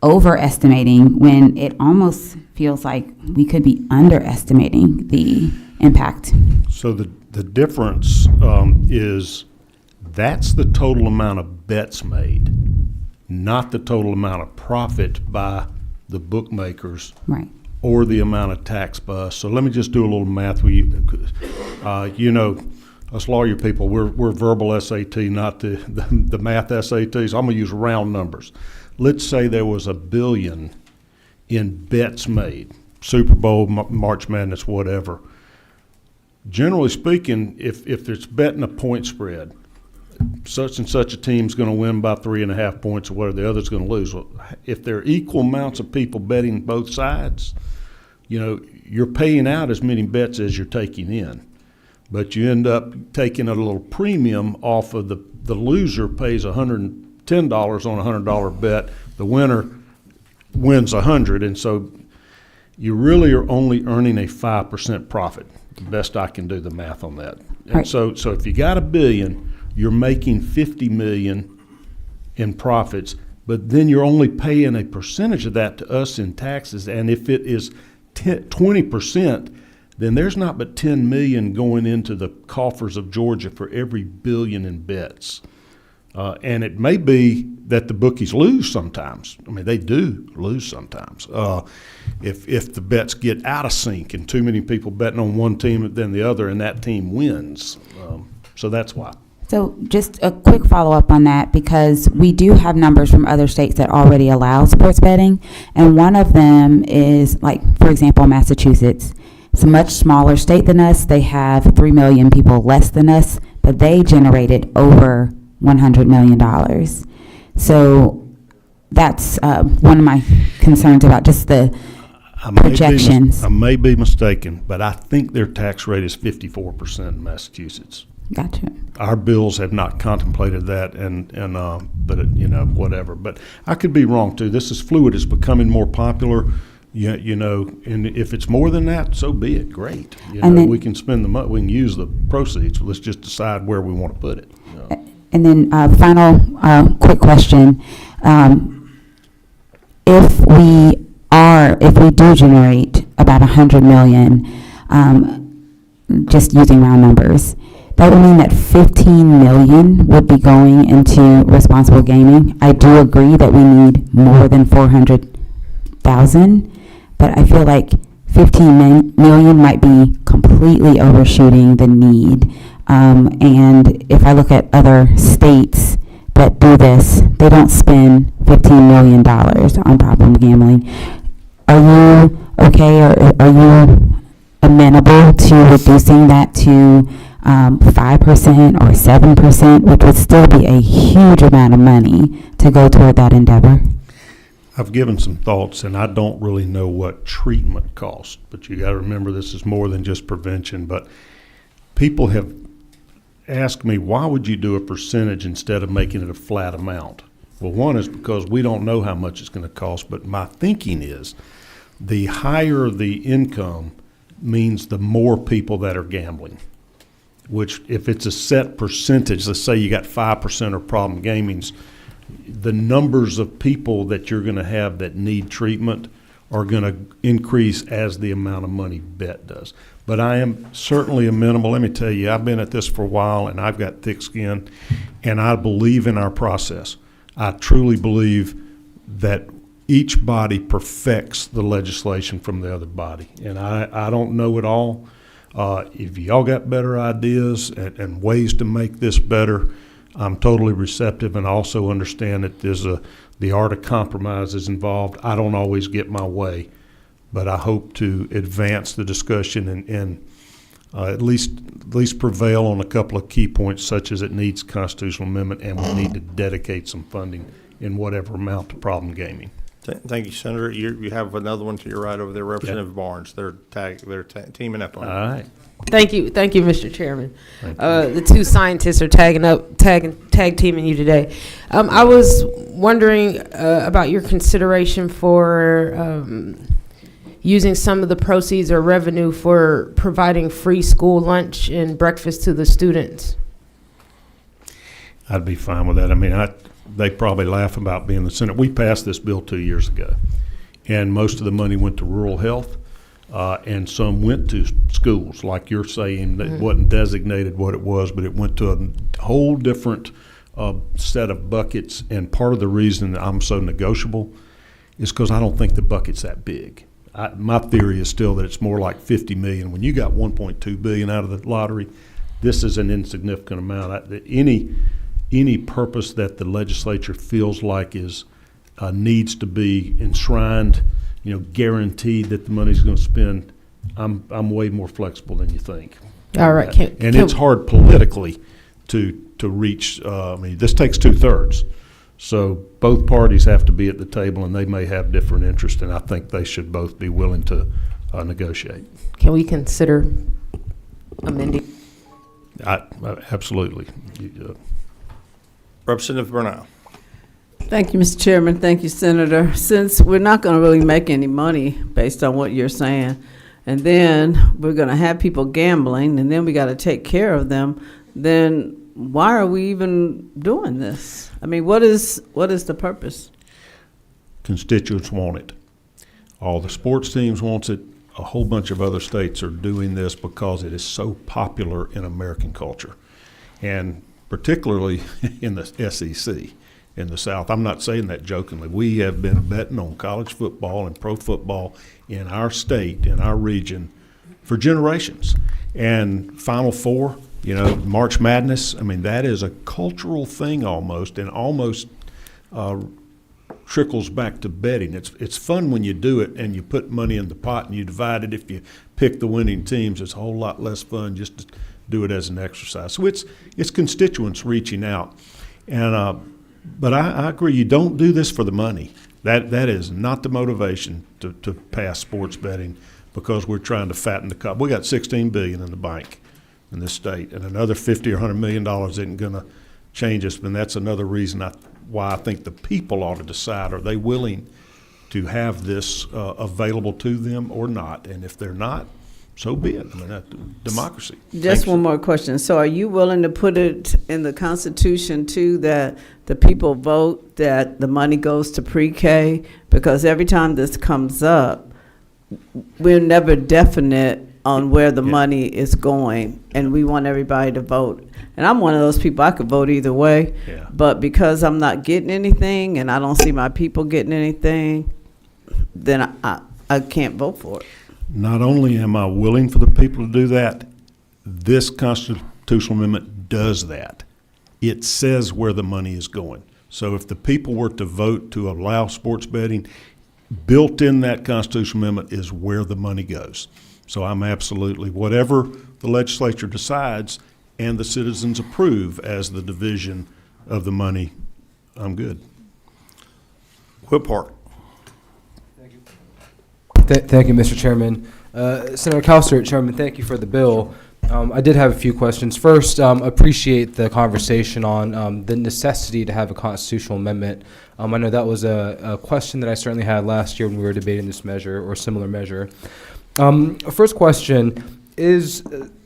overestimating when it almost feels like we could be underestimating the impact? So the difference is that's the total amount of bets made, not the total amount of profit by the bookmakers. Right. Or the amount of tax by us. So let me just do a little math with you. You know, us lawyer people, we're verbal SAT, not the math SATs. I'm gonna use round numbers. Let's say there was $1 billion in bets made, Super Bowl, March Madness, whatever. Generally speaking, if it's betting a point spread, such and such a team's going to win by 3.5 points, or whatever, the other's going to lose. Well, if there are equal amounts of people betting both sides, you know, you're paying out as many bets as you're taking in, but you end up taking a little premium off of the loser pays $110 on a $100 bet. The winner wins 100, and so you really are only earning a 5% profit. The best I can do the math on that. And Right. so if you got $1 billion, you're making 50 million in profits, but then you're only paying a percentage of that to us in taxes. And if it is 20%, then there's not but 10 million going into the coffers of Georgia for every billion in bets. And it may be that the bookies lose sometimes. I mean, they do lose sometimes. If the bets get out of sync and too many people betting on one team than the other, and that team wins. So that's why. So just a quick follow-up on that, because we do have numbers from other states that already allow sports betting, and one of them is, like, for example, Massachusetts. It's a much smaller state than us. They have 3 million people less than us, but they generated over $100 million. So that's one of my concerns about just the projections. I may be mistaken, but I think their tax rate is 54% in Massachusetts. Gotcha. Our bills have not contemplated that, but you know, whatever. But I could be wrong too. This is fluid. It's becoming more popular. You know, and if it's more than that, so be it. Great. You And know, then- we can spend the money. We can use the proceeds. Let's just decide where we want to put it. You know. And then final quick question. If we do generate about 100 million, just using round numbers, that would mean that 15 million would be going into responsible gaming. I do agree that we need more than 400,000, but I feel like 15 million might be completely overshooting the need. And if I look at other states that do this, they don't spend $15 million on problem gambling. Are you okay, or are you amenable to reducing that to 5% or 7%, which would still be a huge amount of money to go toward that endeavor? I've given some thoughts, and I don't really know what treatment costs, but you got to remember this is more than just prevention. But people have asked me, why would you do a percentage instead of making it a flat amount? Well, one is because we don't know how much it's going to cost, but my thinking is the higher the income means the more people that are gambling. which if it's a set percentage, let's say you got 5% of problem gamings, the numbers of people that you're going to have that need treatment are going to increase as the amount of money bet does. But I am certainly amenable. Let me tell you, I've been at this for a while, and I've got thick skin, and I believe in our process. I truly believe that each body perfects the legislation from the other body, and I don't know it all. If y'all got better ideas and ways to make this better, I'm totally receptive, and also understand that the art of compromise is involved. I don't always get my way, but I hope to advance the discussion and at least prevail on a couple of key points, such as it needs constitutional amendment, and we need to dedicate some funding in whatever amount to problem gaming. Thank you, Senator. You have another one to your right over there, Representative Barnes. They're teaming up on it. All right. Thank you, Mr. Chairman. The two scientists are tag teaming you today. I was wondering about your consideration for using some of the proceeds or revenue for providing free school lunch and breakfast to the students. I'd be fine with that. I mean, they probably laugh about being the Senate. We passed this bill 2 years ago, and most of the money went to rural health, and some went to schools, like you're saying. That wasn't designated what it was, but it went to a whole different set of buckets. And part of the reason that I'm so negotiable is because I don't think the bucket's that big. My theory is still that it's more like 50 million. When you got 1.2 billion out of the lottery, this is an insignificant amount. Any purpose that the legislature feels like is needs to be enshrined, guaranteed that the money's going to spend, I'm way more flexible than you think. All right, it's hard politically to reach. I mean, this takes 2/3, so both parties have to be at the table, and they may have different interests, and I think they should both be willing to negotiate. Can we consider amending? Absolutely. Representative Bernal. Thank you, Mr. Chairman. Thank you, Senator. Since we're not going to really make any money based on what you're saying, and then we're going to have people gambling, and then we got to take care of them, then why are we even doing this? I mean, what is the purpose? Constituents want it. All the sports teams wants it. A whole bunch of other states are doing this because it is so popular in American culture, and particularly in the SEC in the South. I'm not saying that jokingly. We have been betting on college football and pro football in our state, in our region, for generations. And Final Four, March Madness, I mean, that is a cultural thing almost, and almost trickles back to betting. It's fun when you do it and you put money in the pot and you divide it. If you pick the winning teams, it's a whole lot less fun just to do it as an exercise. So it's constituents reaching out. And but I agree, you don't do this for the money. That is not the motivation to pass sports betting, because we're trying to fatten the cup. We got $16 billion in the bank in this state, and another $50 or $100 million isn't going to change us. And that's another reason why I think the people ought to decide, are they willing to have this available to them or not? And if they're not, so be it. I mean, that's democracy. Just one more question. So are you willing to put it in the Constitution, too, that the people vote that the money goes to pre-K? Because every time this comes up, we're never definite on where the money is going, and we want everybody to vote. And I'm one of those people, I could vote either way, but because I'm not getting anything and I don't see my people getting anything, then I can't vote for it. Not only am I willing for the people to do that, this constitutional amendment does that. It says where the money is going. So if the people were to vote to allow sports betting, built in that constitutional amendment is where the money goes. So I'm absolutely, whatever the legislature decides and the citizens approve as the division of the money, I'm good. Whip Hart. Thank you, Mr. Chairman. Senator Calstert, Chairman, thank you for the bill. I did have a few questions. First, appreciate the conversation on the necessity to have a constitutional amendment. I know that was a question that I certainly had last year when we were debating this measure or similar measure. First question,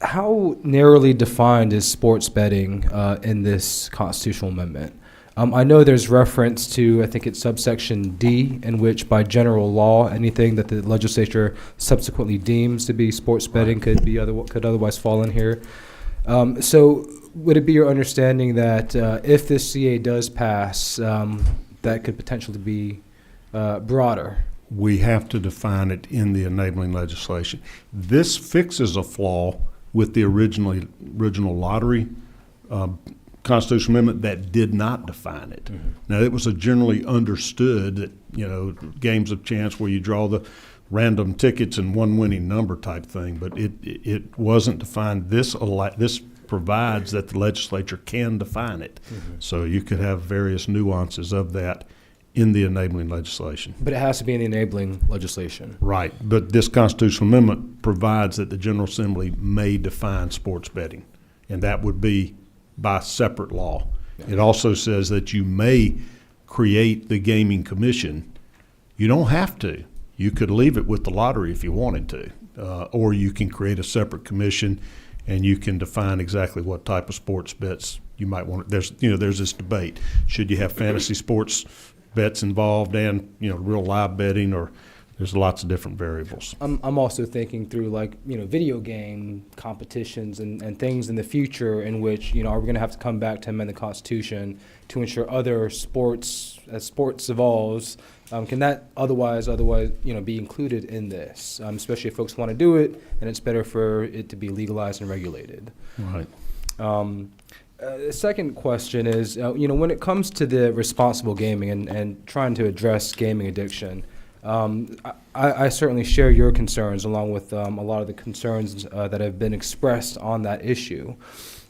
How narrowly defined is sports betting in this constitutional amendment? I know there's reference to, I think it's subsection D, in which by general law, anything that the legislature subsequently deems to be sports betting could otherwise fall in here. So would it be your understanding that if this CA does pass, that could potentially be broader? We have to define it in the enabling legislation. This fixes a flaw with the original lottery constitutional amendment that did not define it. Mm-hmm. Now, it was a generally understood that, you know, games of chance where you draw the random tickets and one winning number type thing, but it wasn't defined. This provides that the legislature can define it. Mm-hmm. So you could have various nuances of that in the enabling legislation. But it has to be in the enabling legislation. Right, but this constitutional amendment provides that the General Assembly may define sports betting, and that would be by separate law. It also says that you may create the gaming commission. You don't have to. You could leave it with the lottery if you wanted to, or you can create a separate commission, and you can define exactly what type of sports bets you might want. There's this debate: should you have fantasy sports bets involved and real live betting, or there's lots of different variables. I'm also thinking through video game competitions and things in the future in which are we going to have to come back to amend the Constitution to ensure other sports, as sports evolves, can that otherwise be included in this, especially if folks want to do it and it's better for it to be legalized and regulated. Right. The second question is, when it comes to the responsible gaming and trying to address gaming addiction, I certainly share your concerns along with a lot of the concerns that have been expressed on that issue.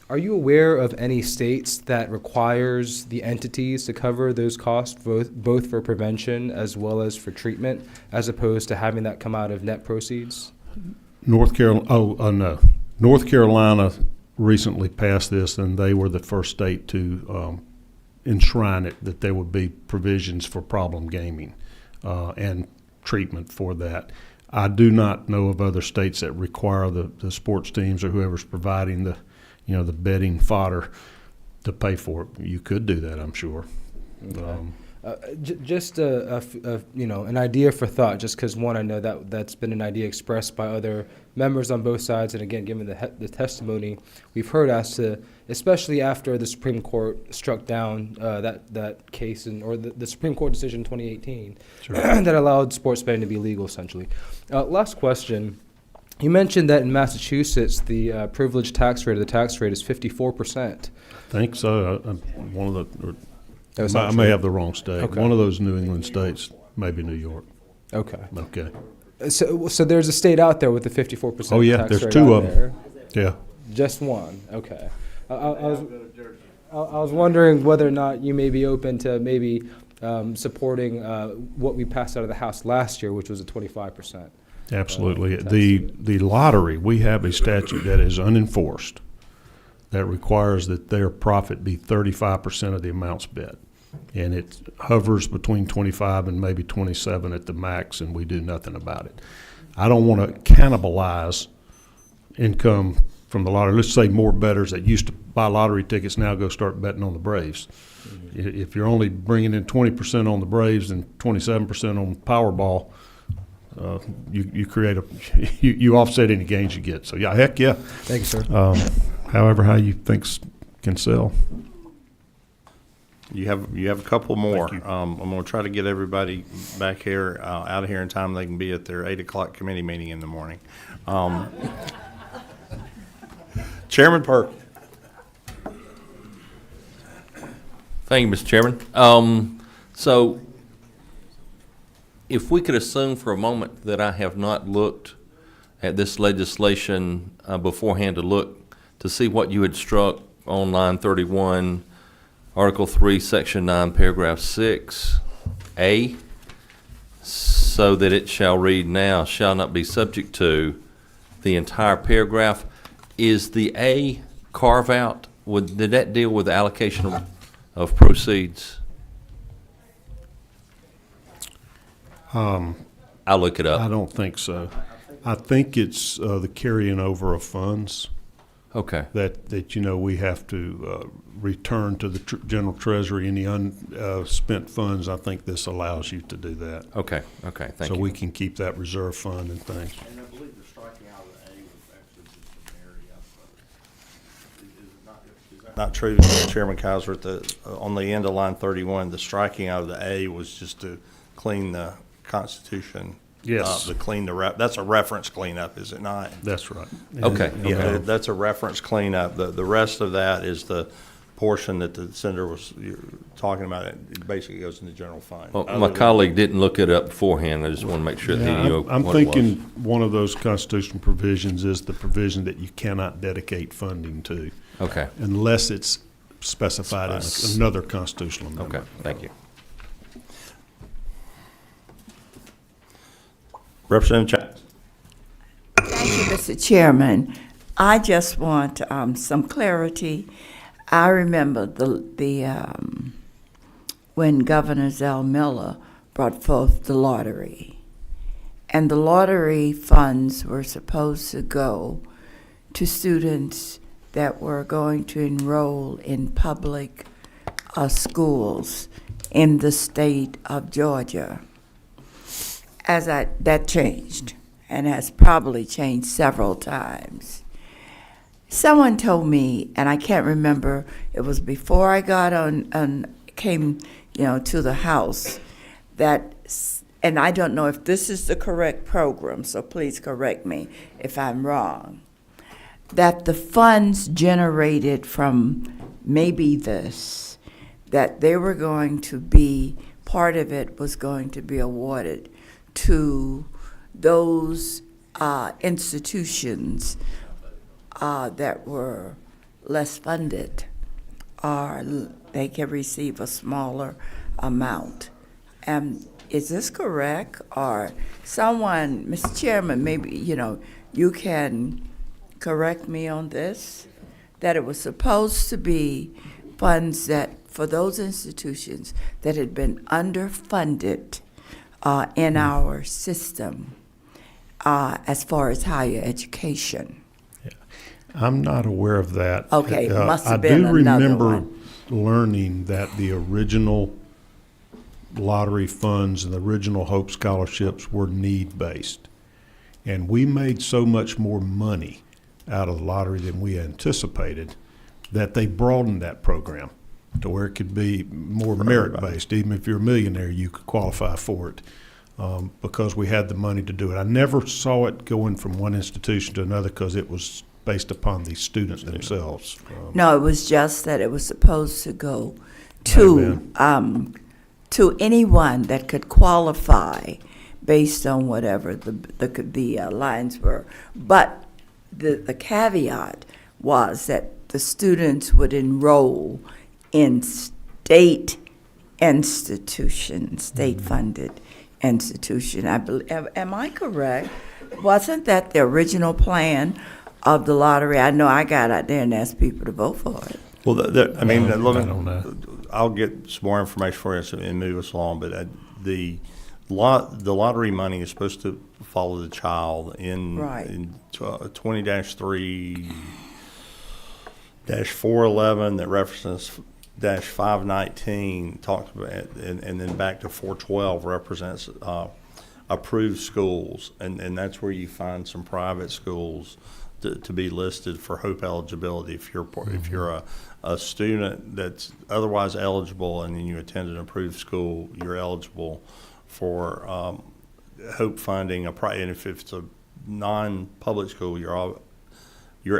Are you aware of any states that requires the entities to cover those costs, both for prevention as well as for treatment, as opposed to having that come out of net proceeds? North Carolina recently passed this, and they were the first state to enshrine it, that there would be provisions for problem gaming and treatment for that. I do not know of other states that require the sports teams or whoever's providing the betting fodder to pay for it. You could do that, I'm sure. Okay. Just an idea for thought, just because I know that's been an idea expressed by other members on both sides, and again, given the testimony we've heard as to, especially after the Supreme Court struck down that case or the Supreme Court decision in 2018 Sure. that allowed sports betting to be legal, essentially. Last question. You mentioned that in Massachusetts, the privilege tax rate, the tax rate is 54%. I think so. One of the, I may have the wrong state. Okay. One of those New England states, maybe New York. Okay. Okay. So there's a state out there with the 54% Oh, yeah, tax there's rate two out of there. them. Yeah. Just one. Okay. I was wondering whether or not you may be open to maybe supporting what we passed out of the House last year, which was a 25%. Absolutely. The lottery, we have a statute that is unenforced that requires that their profit be 35% of the amounts bet. And it hovers between 25 and maybe 27 at the max, and we do nothing about it. I don't want to cannibalize income from the lottery. Let's say more bettors that used to buy lottery tickets now go start betting on the Braves. Mm-hmm. If you're only bringing in 20% on the Braves and 27% on Powerball, you create you offset any gains you get. So yeah, heck yeah. Thank you, sir. However, how you think can sell. You have a couple more. I'm going to try to get everybody back here, out of here in time. They can be at their 8 o'clock committee meeting in the morning. Chairman Perk. Thank you, Mr. Chairman. So if we could assume for a moment that I have not looked at this legislation beforehand to see what you had struck on line 31, Article 3, Section 9, Paragraph 6A, so that it shall read now, shall not be subject to the entire paragraph. Is the A carve out? Did that deal with the allocation of proceeds? I'll look it up. I don't think so. I think it's the carrying over of funds. Okay. That we have to return to the general treasury any unspent funds. I think this allows you to do that. Okay, thank you. So we can keep that reserve fund and things. And I believe the striking out of the A was actually just the Mary Is that not true, Chairman Kaiser? On the end of line 31, the striking out of the A was just to clean the Constitution. Yes. That's a reference cleanup, is it not? That's right. Okay. Yeah, that's a reference cleanup. The rest of that is the portion that the senator was talking about. It basically goes in the general fund. Well, my colleague didn't look it up beforehand. I just want to make sure that he knew I'm what it was. thinking one of those constitutional provisions is the provision that you cannot dedicate funding to. Okay. Unless it's specified in another constitutional amendment. Okay, thank you. Representative Chapman. Thank you, Mr. Chairman. I just want some clarity. I remember when Governor Zell Miller brought forth the lottery, and the lottery funds were supposed to go to students that were going to enroll in public schools in the state of Georgia. That changed, and has probably changed several times. Someone told me, and I can't remember, it was before I got came to the House, and I don't know if this is the correct program, so please correct me if I'm wrong, that the funds generated from maybe this, that they were going to be, part of it was going to be awarded to those institutions that were less funded, or they can receive a smaller amount. Is this correct? Or someone, Mr. Chairman, maybe you can correct me on this, that it was supposed to be funds that for those institutions that had been underfunded in our system as far as higher education. I'm not aware of that. Okay, must have been another one. I do remember learning that the original lottery funds and the original Hope scholarships were need-based. And we made so much more money out of the lottery than we anticipated that they broadened that program to where it could be more merit-based. Even if you're a millionaire, you could qualify for it because we had the money to do it. I never saw it going from one institution to another because it was based upon the students themselves. No, it was just that it was supposed to go to anyone that could qualify based on whatever the lines were. But the caveat was that the students would enroll in state institutions, state-funded institution. I believe, am I correct? Wasn't that the original plan of the lottery? I know I got out there and asked people to vote for it. Well, I'll get some more information for you and move us along. But the lottery money is supposed to follow the child in 20-3-411 that references -519 talks about, and then back to 412 represents approved schools, and that's where you find some private schools to be listed for Hope eligibility. If you're a student that's otherwise eligible and then you attend an approved school, you're eligible for Hope funding. And if it's a non-public school, you're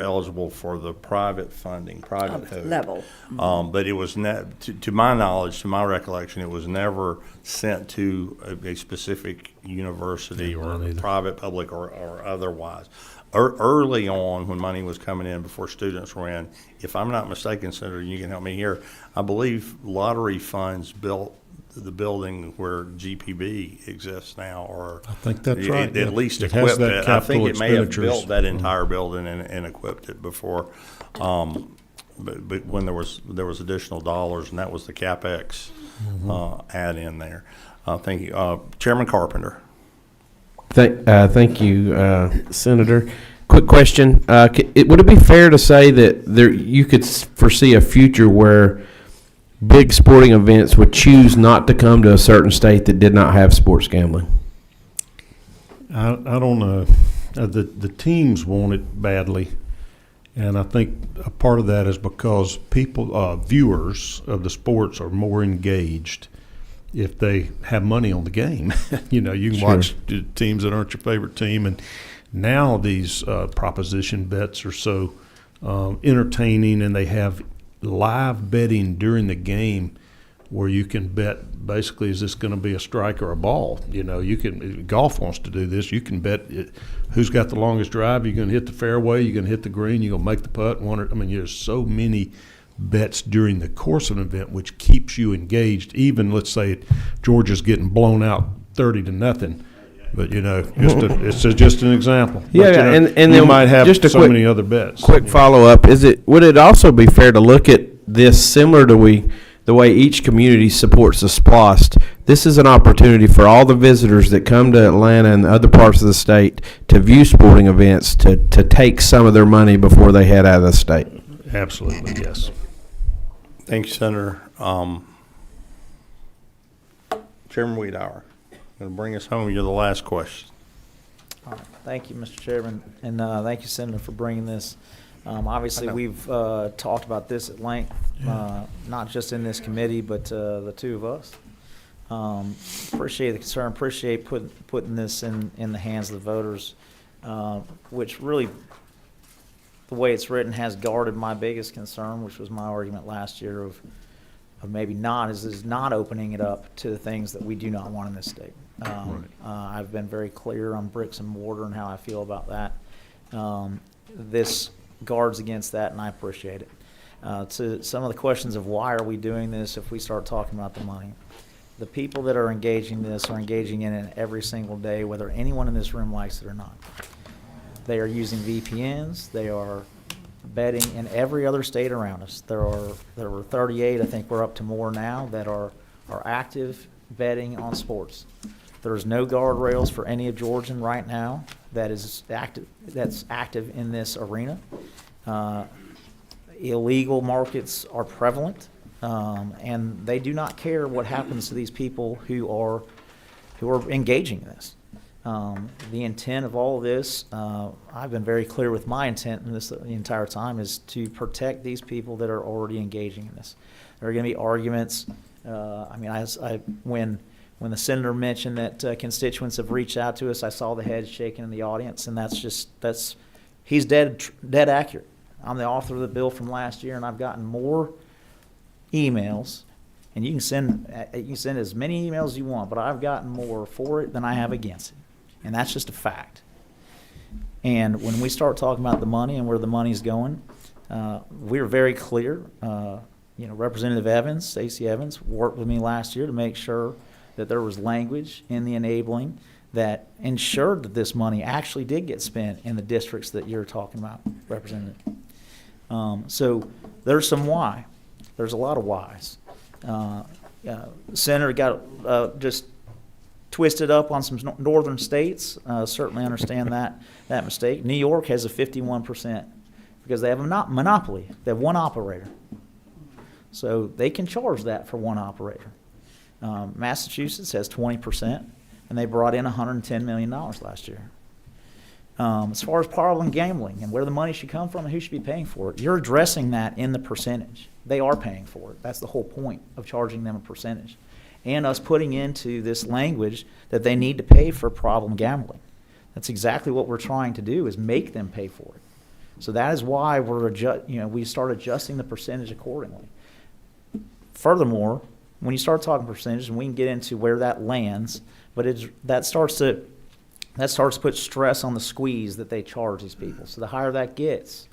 eligible for the private funding, private Hope level. But it was to my knowledge, to my recollection, it was never sent to a specific university or private, public, or otherwise. Early on, when money was coming in before students were in, if I'm not mistaken, Senator, you can help me here, I believe lottery funds built the building where GPB exists now, or I think that's right. At least it has equipped that it. I think capital it may have expenditures. built that entire building and equipped it before. But when there was additional dollars, and that was the CapEx add in there. Thank you, Chairman Carpenter. Thank you, Senator. Quick question. Would it be fair to say that you could foresee a future where big sporting events would choose not to come to a certain state that did not have sports gambling? I don't know. The teams want it badly, and I think a part of that is because people, viewers of the sports, are more engaged if they have money on the game. You know, you can watch teams that aren't your favorite team, and now these proposition bets are so entertaining, and they have live betting during the game where you can bet basically, is this going to be a strike or a ball? You know, you can, golf wants to do this. You can bet who's got the longest drive. You're going to hit the fairway. You're going to hit the green. You're going to make the putt. I mean, there's so many bets during the course of an event which keeps you engaged. Even, let's say, Georgia's getting blown out 30-0. But, you know, it's just an example. Yeah, but, you know, and you then might have just so many other bets. Quick follow-up. Would it also be fair to look at this similar to the way each community supports the SPLOST? This is an opportunity for all the visitors that come to Atlanta and other parts of the state to view sporting events, to take some of their money before they head out of the state. Absolutely, yes. Thank you, Senator. Chairman Wiedauer, going to bring us home. You're the last question. Thank you, Mr. Chairman, and thank you, Senator, for bringing this. Obviously, we've talked about this at length, not just in this committee, but the two of us. Appreciate the concern, appreciate putting this in the hands of the voters, which really, the way it's written, has guarded my biggest concern, which was my argument last year of maybe not, is not opening it up to the things that we do not want in this state. I've been very clear on bricks and mortar and how I feel about that. This guards against that, and I appreciate it. To some of the questions of why are we doing this if we start talking about the money. The people that are engaging this are engaging in it every single day, whether anyone in this room likes it or not. They are using VPNs. They are betting in every other state around us. There were 38, I think we're up to more now, that are active betting on sports. There's no guardrails for any of Georgian right now that's active in this arena. Illegal markets are prevalent, and they do not care what happens to these people who are engaging in this. The intent of all of this, I've been very clear with my intent in this the entire time, is to protect these people that are already engaging in this. There are going to be arguments. When the senator mentioned that constituents have reached out to us, I saw the heads shaking in the audience, and he's dead accurate. I'm the author of the bill from last year, and I've gotten more emails, and you can send as many emails as you want, but I've gotten more for it than I have against it, and that's just a fact. And when we start talking about the money and where the money's going, we're very clear. Representative Evans, Stacey Evans, worked with me last year to make sure that there was language in the enabling that ensured that this money actually did get spent in the districts that you're talking about, Representative. So there's some why. There's a lot of whys. The senator got just twisted up on some northern states. Certainly understand that mistake. New York has a 51% because they have a monopoly. They have one operator. So they can charge that for one operator. Massachusetts has 20%, and they brought in $110 million last year. As far as problem gambling and where the money should come from and who should be paying for it, you're addressing that in the percentage. They are paying for it. That's the whole point of charging them a percentage. And us putting into this language that they need to pay for problem gambling. That's exactly what we're trying to do, is make them pay for it. So that is why we start adjusting the percentage accordingly. Furthermore, when you start talking percentages, and we can get into where that lands, but that starts to put stress on the squeeze that they charge these people. So the higher that gets,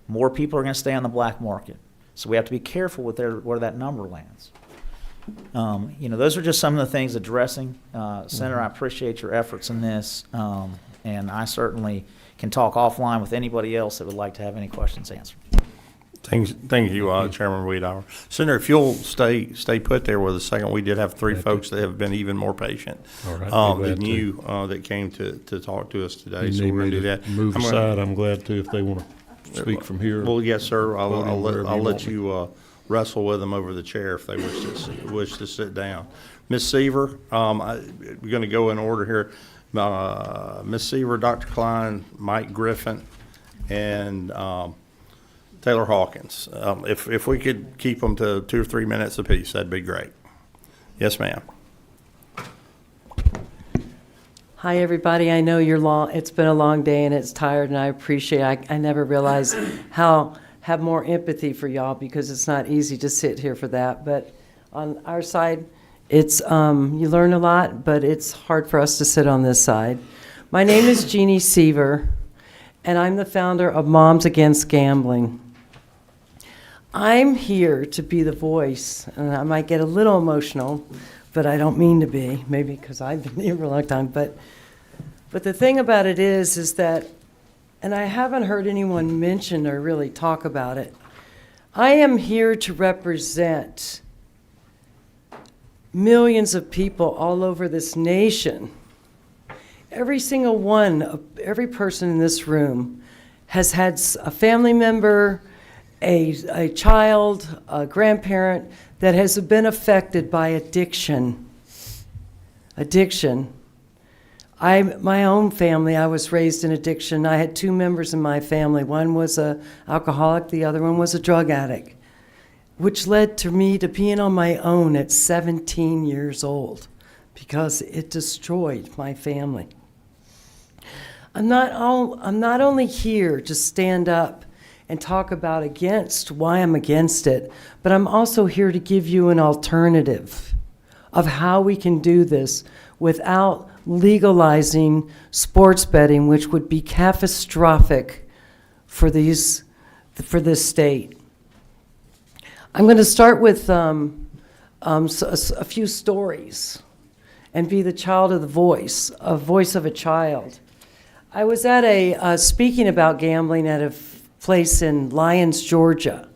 more people are going to stay on the black market. So we have to be careful with where that number lands. Those are just some of the things addressing. Senator, I appreciate your efforts in this, and I certainly can talk offline with anybody else that would like to have any questions answered. Thank you, Chairman Wiedauer. Senator, if you'll stay put there with a second, we did have three folks that have been even more patient All right, I'll be glad than to. you that came to talk to us today. You So need we're going me to do to that. move I'm gonna- aside, I'm glad to if they want to speak from here. Well, yes, sir. I'll wherever let you want me. you wrestle with them over the chair if they wish to sit down. Ms. Seaver, we're going to go in order here. Ms. Seaver, Dr. Klein, Mike Griffin, and Taylor Hawkins. If we could keep them to 2 or 3 minutes apiece, that'd be great. Yes, ma'am. Hi, everybody. I know it's been a long day and it's tired, and I appreciate I never realized have more empathy for y'all, because it's not easy to sit here for that. But on our side, it's you learn a lot, but it's hard for us to sit on this side. My name is Jeannie Seaver, and I'm the founder of Moms Against Gambling. I'm here to be the voice, and I might get a little emotional, but I don't mean to be, maybe because I've been here for a long time. But the thing about it is that, and I haven't heard anyone mention or really talk about it, I am here to represent millions of people all over this nation. Every single one, every person in this room has had a family member, a child, a grandparent that has been affected by addiction. My own family, I was raised in addiction. I had 2 members in my family. One was an alcoholic, the other one was a drug addict, which led to me to being on my own at 17 years old, because it destroyed my family. I'm not only here to stand up and talk about why I'm against it, but I'm also here to give you an alternative of how we can do this without legalizing sports betting, which would be catastrophic for this state. I'm going to start with a few stories and be the child of the voice of a child. I was at speaking about gambling at a place in Lyons, Georgia.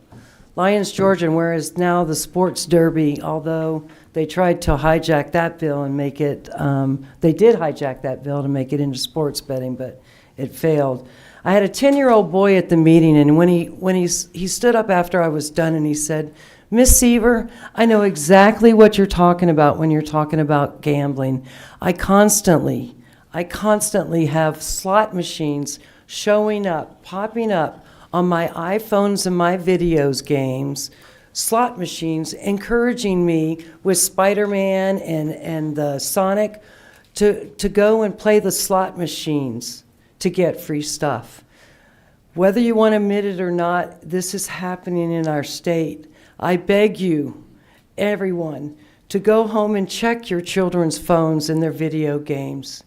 And whereas now the sports derby, although they tried to hijack that bill and make it, they did hijack that bill to make it into sports betting, but it failed. I had a 10-year-old boy at the meeting, and when he stood up after I was done and he said, "Miss Seaver, I know exactly what you're talking about when you're talking about gambling. I constantly have slot machines popping up on my iPhones and my videos games, slot machines encouraging me with Spider-Man and the Sonic to go and play the slot machines to get free stuff. Whether you want to admit it or not, this is happening in our state. I beg you, everyone, to go home and check your children's phones and their video games.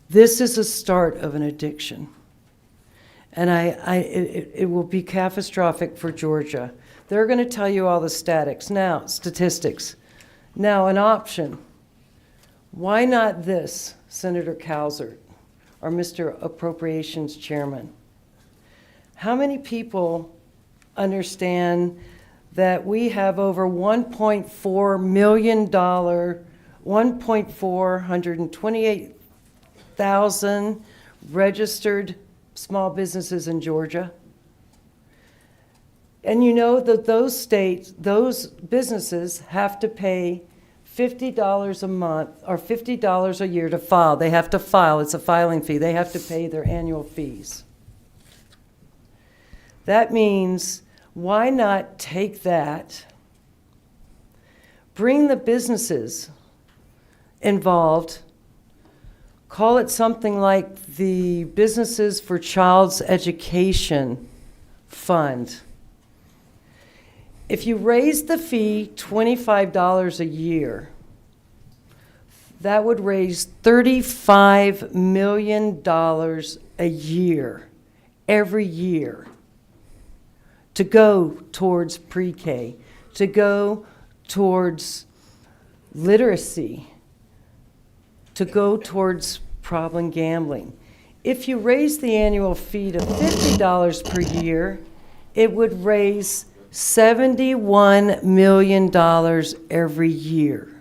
This is a start of an addiction. And it will be catastrophic for Georgia. They're going to tell you all the statistics. Now, an option. Why not this, Senator Cowsert, or Mr. Appropriations Chairman? How many people understand that we have over $1.4 million, 1,428,000 registered small businesses in Georgia? And you know that those businesses have to pay $50 a month or $50 a year to file. They have to file. It's a filing fee. They have to pay their annual fees. That means, why not take that, bring the businesses involved, call it something like the Businesses for Child's Education Fund. If you raise the fee $25 a year, that would raise $35 million a year, every year, to go towards pre-K, to go towards literacy, to go towards problem gambling. If you raise the annual fee to $50 per year, it would raise $71 million every year.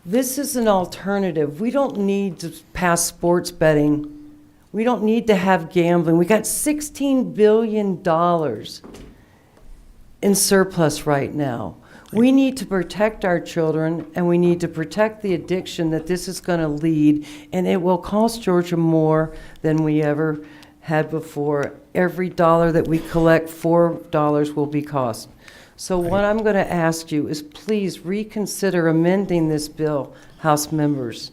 This is an alternative. We don't need to pass sports betting. We don't need to have gambling. We got $16 billion in surplus right now. We need to protect our children, and we need to protect the addiction that this is going to lead, and it will cost Georgia more than we ever had before. Every dollar that we collect, $4 will be cost. So what I'm going to ask you is please reconsider amending this bill, House members,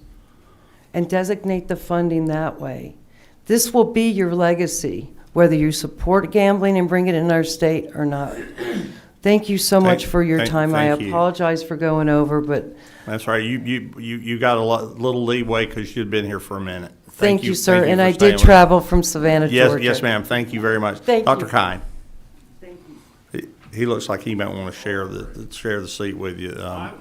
and designate the funding that way. This will be your legacy, whether you support gambling and bring it in our state or not. Thank you so much for your time. I thank you. apologize for going over, but That's right. You got a little leeway because you'd been here for a minute. thank you, sir. thank And for I staying did with- travel from Savannah, Yes, Georgia. yes, ma'am. Thank you very much. Thank Dr. you. Kine. He looks like he might want to share the seat with you,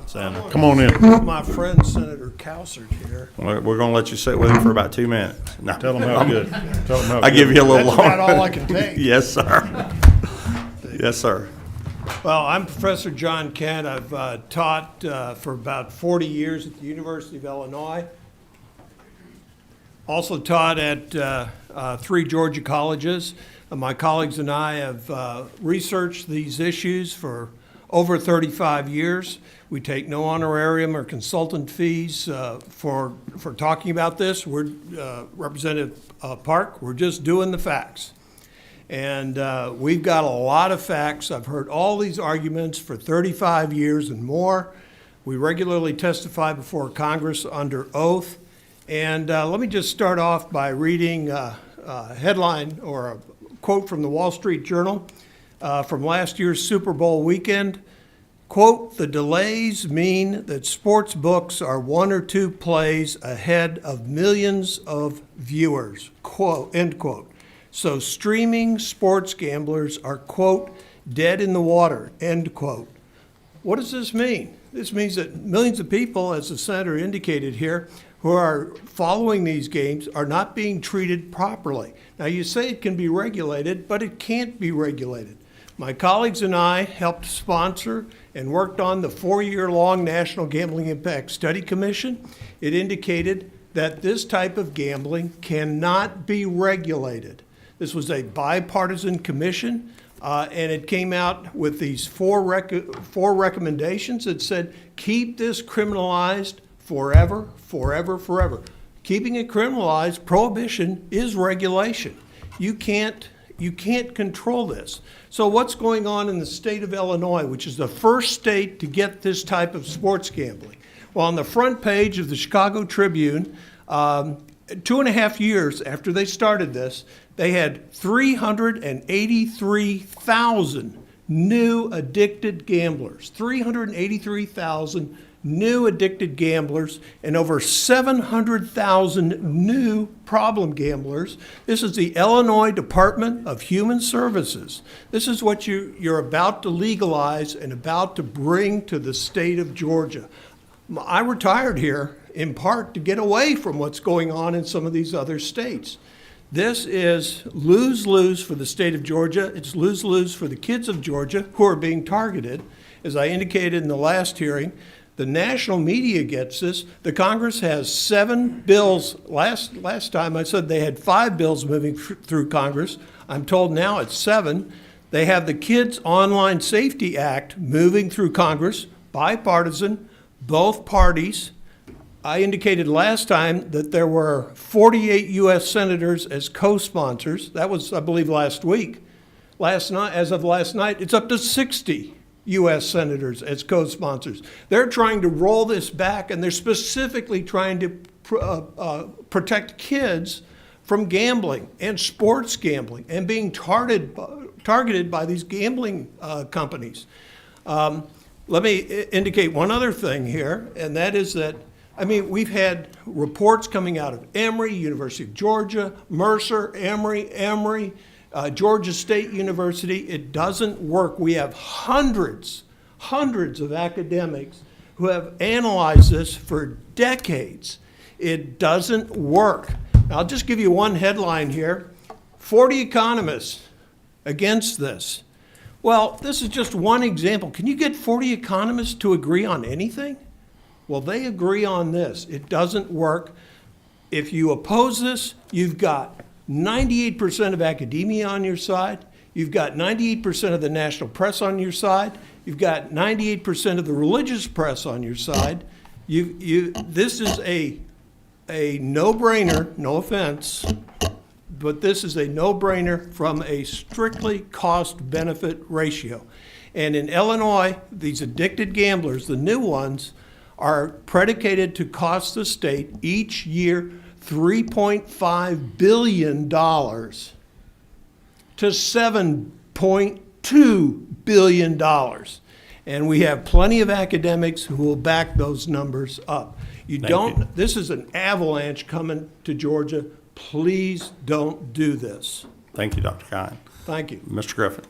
Senator. Come on in. My friend Senator Cowsert here. We're going to let you sit with him for about 2 minutes. No. Tell him how good. Tell him how I good. give you a little That's longer. about all I can take. Yes, sir. Yes, sir. Well, I'm Professor John Kent. I've taught for about 40 years at the University of Illinois. Also taught at 3 Georgia colleges. My colleagues and I have researched these issues for over 35 years. We take no honorarium or consultant fees for talking about this. We're Representative Park. We're just doing the facts. And we've got a lot of facts. I've heard all these arguments for 35 years and more. We regularly testify before Congress under oath. And let me just start off by reading a headline or a quote from the Wall Street Journal from last year's Super Bowl weekend. Quote, "The delays mean that sports books are 1 or 2 plays ahead of millions of viewers." Quote, end quote. So streaming sports gamblers are, quote, "dead in the water," end quote. What does this mean? This means that millions of people, as the senator indicated here, who are following these games are not being treated properly. Now, you say it can be regulated, but it can't be regulated. My colleagues and I helped sponsor and worked on the 4-year-long National Gambling Impact Study Commission. It indicated that this type of gambling cannot be regulated. This was a bipartisan commission, and it came out with these four recommendations that said, keep this criminalized forever, forever, forever. Keeping it criminalized, prohibition is regulation. You can't control this. So what's going on in the state of Illinois, which is the first state to get this type of sports gambling? Well, on the front page of the Chicago Tribune, 2.5 years after they started this, they had 383,000 new addicted gamblers. 383,000 new addicted gamblers and over 700,000 new problem gamblers. This is the Illinois Department of Human Services. This is what you're about to legalize and about to bring to the state of Georgia. I retired here in part to get away from what's going on in some of these other states. This is lose-lose for the state of Georgia. It's lose-lose for the kids of Georgia who are being targeted. As I indicated in the last hearing, the national media gets this. The Congress has 7 bills. Last time I said they had 5 bills moving through Congress. I'm told now it's 7. They have the Kids Online Safety Act moving through Congress, bipartisan, both parties. I indicated last time that there were 48 U.S. senators as co-sponsors. That was, I believe, last week. Last night, as of last night, it's up to 60 U.S. senators as co-sponsors. They're trying to roll this back, and they're specifically trying to protect kids from gambling and sports gambling and being targeted by these gambling companies. Let me indicate one other thing here, and that is that we've had reports coming out of Emory, University of Georgia, Mercer, Emory, Georgia State University. It doesn't work. We have hundreds of academics who have analyzed this for decades. It doesn't work. I'll just give you one headline here. 40 economists against this. Well, this is just one example. Can you get 40 economists to agree on anything? Well, they agree on this. It doesn't work. If you oppose this, you've got 98% of academia on your side. You've got 98% of the national press on your side. You've got 98% of the religious press on your side. This is a no-brainer, no offense, but this is a no-brainer from a strictly cost-benefit ratio. And in Illinois, these addicted gamblers, the new ones, are predicated to cost the state each year $3.5 billion to $7.2 billion. And we have plenty of academics who will back those numbers up. This is an avalanche coming to Georgia. Please don't do this. Thank you, Dr. Kine. Thank you. Mr. Griffin.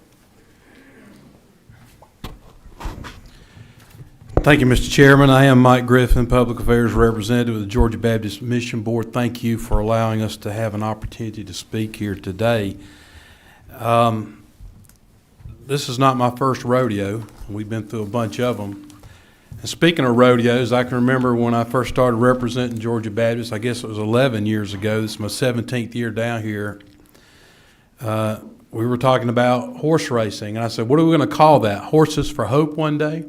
Thank you, Mr. Chairman. I am Mike Griffin, Public Affairs Representative of the Georgia Baptist Mission Board. Thank you for allowing us to have an opportunity to speak here today. This is not my first rodeo. We've been through a bunch of them. And speaking of rodeos, I can remember when I first started representing Georgia Baptist, I guess it was 11 years ago. This is my 17th year down here. We were talking about horse racing, and I said, what are we going to call that? Horses for Hope one day?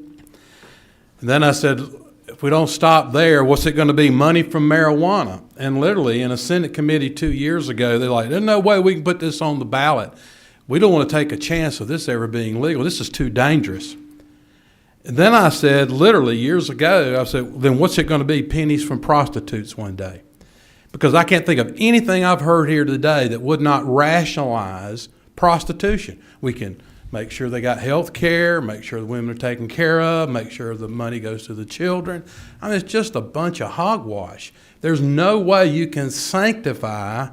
And then I said, if we don't stop there, what's it going to be? Money from marijuana. And literally in a Senate committee 2 years ago, they're like, there's no way we can put this on the ballot. We don't want to take a chance of this ever being legal. This is too dangerous. And then I said, literally years ago, I said, then what's it going to be? Pennies from prostitutes one day. Because I can't think of anything I've heard here today that would not rationalize prostitution. We can make sure they got health care, make sure the women are taken care of, make sure the money goes to the children. I mean, it's just a bunch of hogwash. There's no way you can sanctify,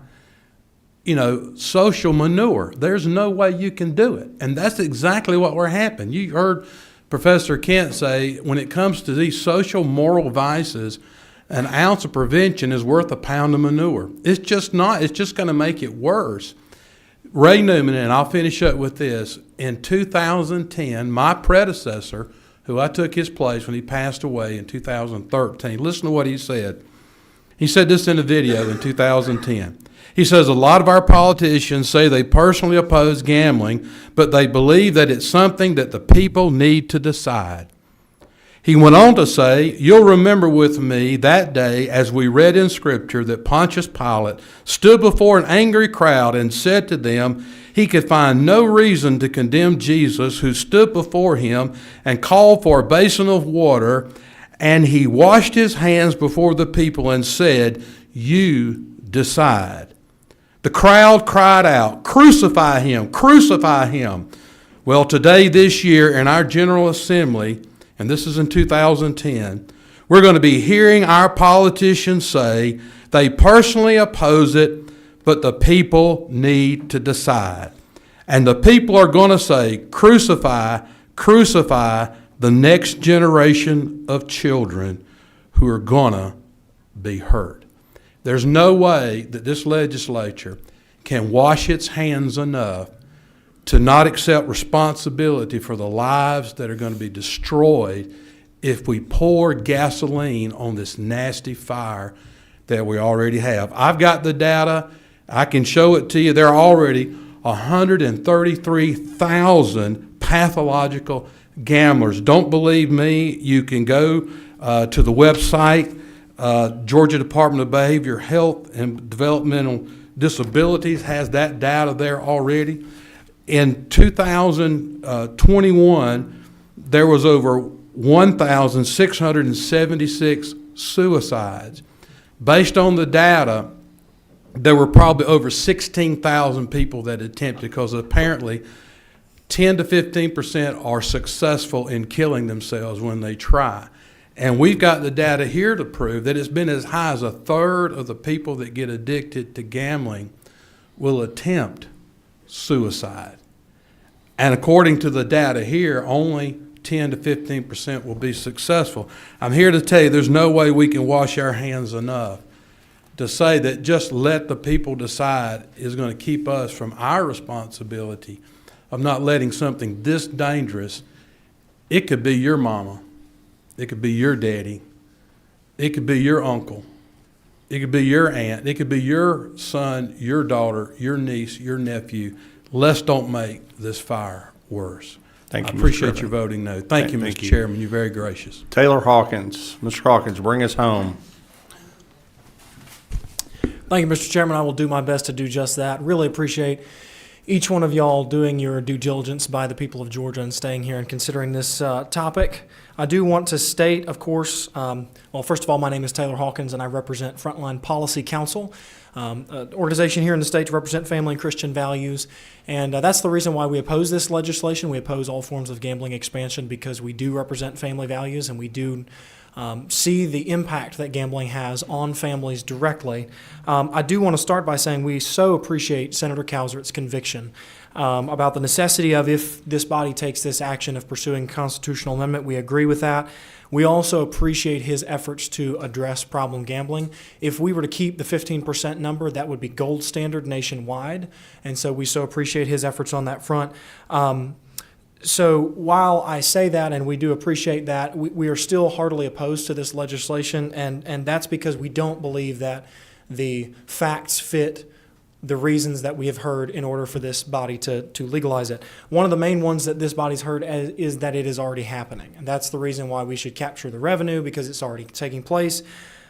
social manure. There's no way you can do it. And that's exactly what we're happening. You heard Professor Kent say, when it comes to these social moral vices, an ounce of prevention is worth a pound of manure. It's just not. It's just going to make it worse. Ray Newman, and I'll finish up with this, in 2010, my predecessor, who I took his place when he passed away in 2013, listen to what he said. He said this in a video in 2010. He says, a lot of our politicians say they personally oppose gambling, but they believe that it's something that the people need to decide. He went on to say, you'll remember with me that day as we read in Scripture that Pontius Pilate stood before an angry crowd and said to them he could find no reason to condemn Jesus, who stood before him and called for a basin of water, and he washed his hands before the people and said, you decide. The crowd cried out, crucify him, crucify him. Well, today, this year, in our General Assembly, and this is in 2010, we're going to be hearing our politicians say they personally oppose it, but the people need to decide. And the people are going to say, crucify, crucify the next generation of children who are going to be hurt. There's no way that this legislature can wash its hands enough to not accept responsibility for the lives that are going to be destroyed if we pour gasoline on this nasty fire that we already have. I've got the data. I can show it to you. There are already 133,000 pathological gamblers. Don't believe me? You can go to the website, Georgia Department of Behavioral Health and Developmental Disabilities has that data there already. In 2021, there was over 1,676 suicides. Based on the data, there were probably over 16,000 people that attempted, because apparently 10 to 15% are successful in killing themselves when they try. And we've got the data here to prove that it's been as high as a third of the people that get addicted to gambling will attempt suicide. And according to the data here, only 10 to 15% will be successful. I'm here to tell you there's no way we can wash our hands enough to say that just let the people decide is going to keep us from our responsibility of not letting something this dangerous, it could be your mama, it could be your daddy, it could be your uncle, it could be your aunt, it could be your son, your daughter, your niece, your nephew. Let's don't make this fire worse. Thank you, I Mr. appreciate Chairman. your voting no. Thank you, Thank Mr. you. Chairman. You're very gracious. Taylor Hawkins. Mr. Hawkins, bring us home. Thank you, Mr. Chairman. I will do my best to do just that. Really appreciate each one of y'all doing your due diligence by the people of Georgia and staying here and considering this topic. I do want to state, of course, well, first of all, my name is Taylor Hawkins, and I represent Frontline Policy Council, an organization here in the state to represent family and Christian values. And that's the reason why we oppose this legislation. We oppose all forms of gambling expansion because we do represent family values, and we do see the impact that gambling has on families directly. I do want to start by saying we so appreciate Senator Calvert's conviction about the necessity of, if this body takes this action of pursuing a constitutional amendment, we agree with that. We also appreciate his efforts to address problem gambling. If we were to keep the 15% number, that would be gold standard nationwide, and so we so appreciate his efforts on that front. So while I say that, and we do appreciate that, we are still heartily opposed to this legislation, and that's because we don't believe that the facts fit the reasons that we have heard in order for this body to legalize it. One of the main ones that this body's heard is that it is already happening, and that's the reason why we should capture the revenue, because it's already taking place.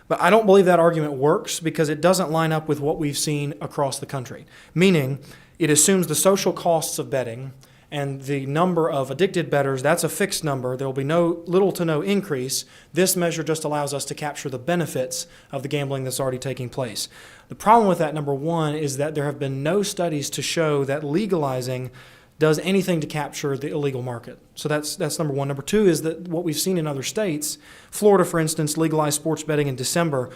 But I don't believe that argument works because it doesn't line up with what we've seen across the country, meaning it assumes the social costs of betting and the number of addicted bettors, that's a fixed number. There will be little to no increase. This measure just allows us to capture the benefits of the gambling that's already taking place. The problem with that, number one, is that there have been no studies to show that legalizing does anything to capture the illegal market. So that's number one. Number two is that what we've seen in other states, Florida, for instance, legalized sports betting in December.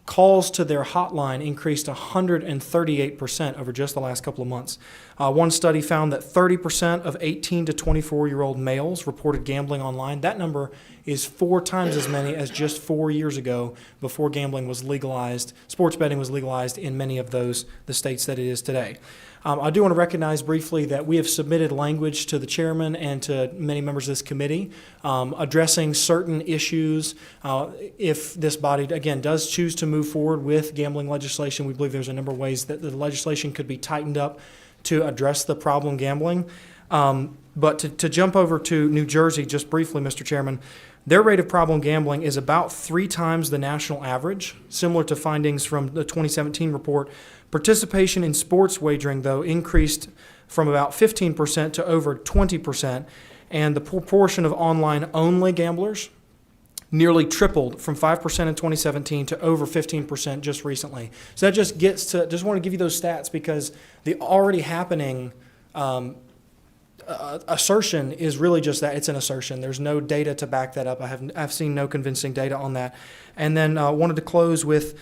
Calls to their hotline increased 138% over just the last couple of months. One study found that 30% of 18 to 24-year-old males reported gambling online. That number is 4 times as many as just 4 years ago, before gambling was legalized, sports betting was legalized in many of the states that it is today. I do want to recognize briefly that we have submitted language to the chairman and to many members of this committee addressing certain issues. If this body, again, does choose to move forward with gambling legislation, we believe there's a number of ways that the legislation could be tightened up to address the problem gambling. But to jump over to New Jersey just briefly, Mr. Chairman, their rate of problem gambling is about 3 times the national average, similar to findings from the 2017 report. Participation in sports wagering, though, increased from about 15% to over 20%, and the proportion of online-only gamblers nearly tripled from 5% in 2017 to over 15% just recently. So that just gets to, just want to give you those stats because the already happening assertion is really just that. It's an assertion. There's no data to back that up. I've seen no convincing data on that. And then wanted to close with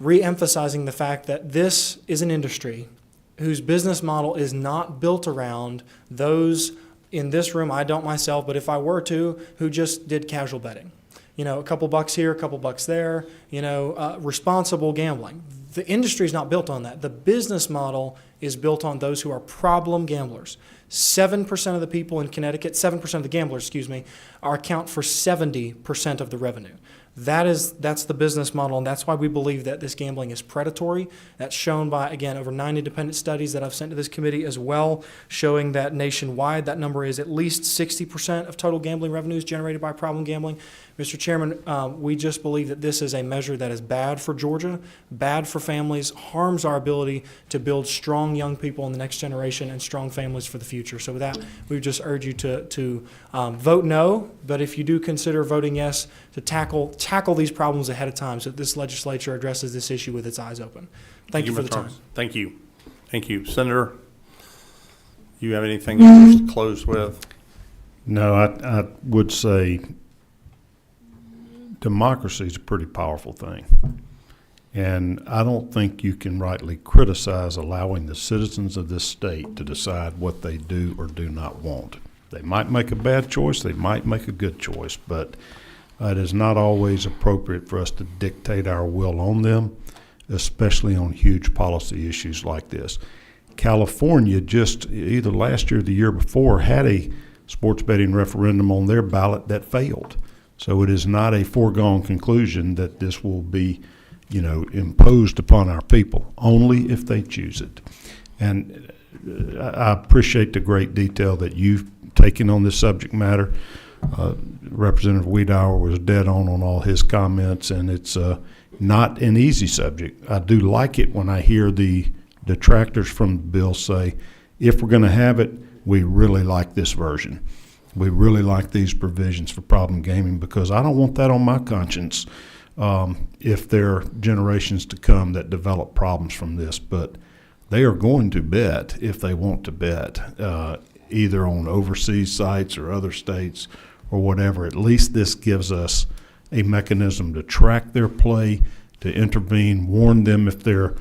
re-emphasizing the fact that this is an industry whose business model is not built around those in this room, I don't myself, but if I were to, who just did casual betting. You know, a couple bucks here, a couple bucks there, responsible gambling. The industry is not built on that. The business model is built on those who are problem gamblers. 7% of the people in Connecticut, 7% of the gamblers, account for 70% of the revenue. That's the business model, and that's why we believe that this gambling is predatory. That's shown by, again, over 9 independent studies that I've sent to this committee as well, showing that nationwide that number is at least 60% of total gambling revenues generated by problem gambling. Mr. Chairman, we just believe that this is a measure that is bad for Georgia, bad for families, harms our ability to build strong young people in the next generation and strong families for the future. So with that, we would just urge you to vote no, but if you do consider voting yes, to tackle these problems ahead of time so that this legislature addresses this issue with its eyes open. Thank you for the time. Thank you. Thank you. Senator, you have anything you wish to close with? No, I would say democracy is a pretty powerful thing. And I don't think you can rightly criticize allowing the citizens of this state to decide what they do or do not want. They might make a bad choice, they might make a good choice, but it is not always appropriate for us to dictate our will on them, especially on huge policy issues like this. California just either last year or the year before had a sports betting referendum on their ballot that failed. So it is not a foregone conclusion that this will be, imposed upon our people, only if they choose it. And I appreciate the great detail that you've taken on this subject matter. Representative Wiedauer was dead on all his comments, and it's not an easy subject. I do like it when I hear the detractors from the bill say, if we're going to have it, we really like this version. We really like these provisions for problem gaming, because I don't want that on my conscience if there are generations to come that develop problems from this. But they are going to bet if they want to bet, either on overseas sites or other states or whatever. At least this gives us a mechanism to track their play, to intervene, warn them if they're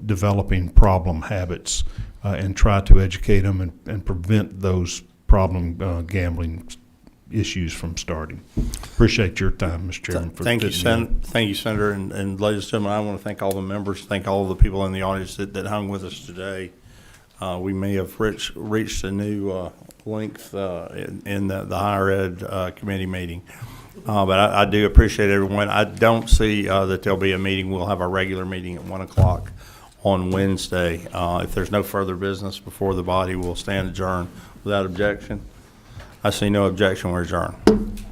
developing problem habits, and try to educate them and prevent those problem gambling issues from starting. Appreciate your time, Mr. Chairman. Thank you, Senator, and ladies and gentlemen. I want to thank all the members, thank all of the people in the audience that hung with us today. We may have reached a new length in the higher ed committee meeting. But I do appreciate everyone. I don't see that there'll be a meeting. We'll have our regular meeting at 1 o'clock on Wednesday. If there's no further business before the body, we'll stand adjourned without objection. I see no objection. We're adjourned.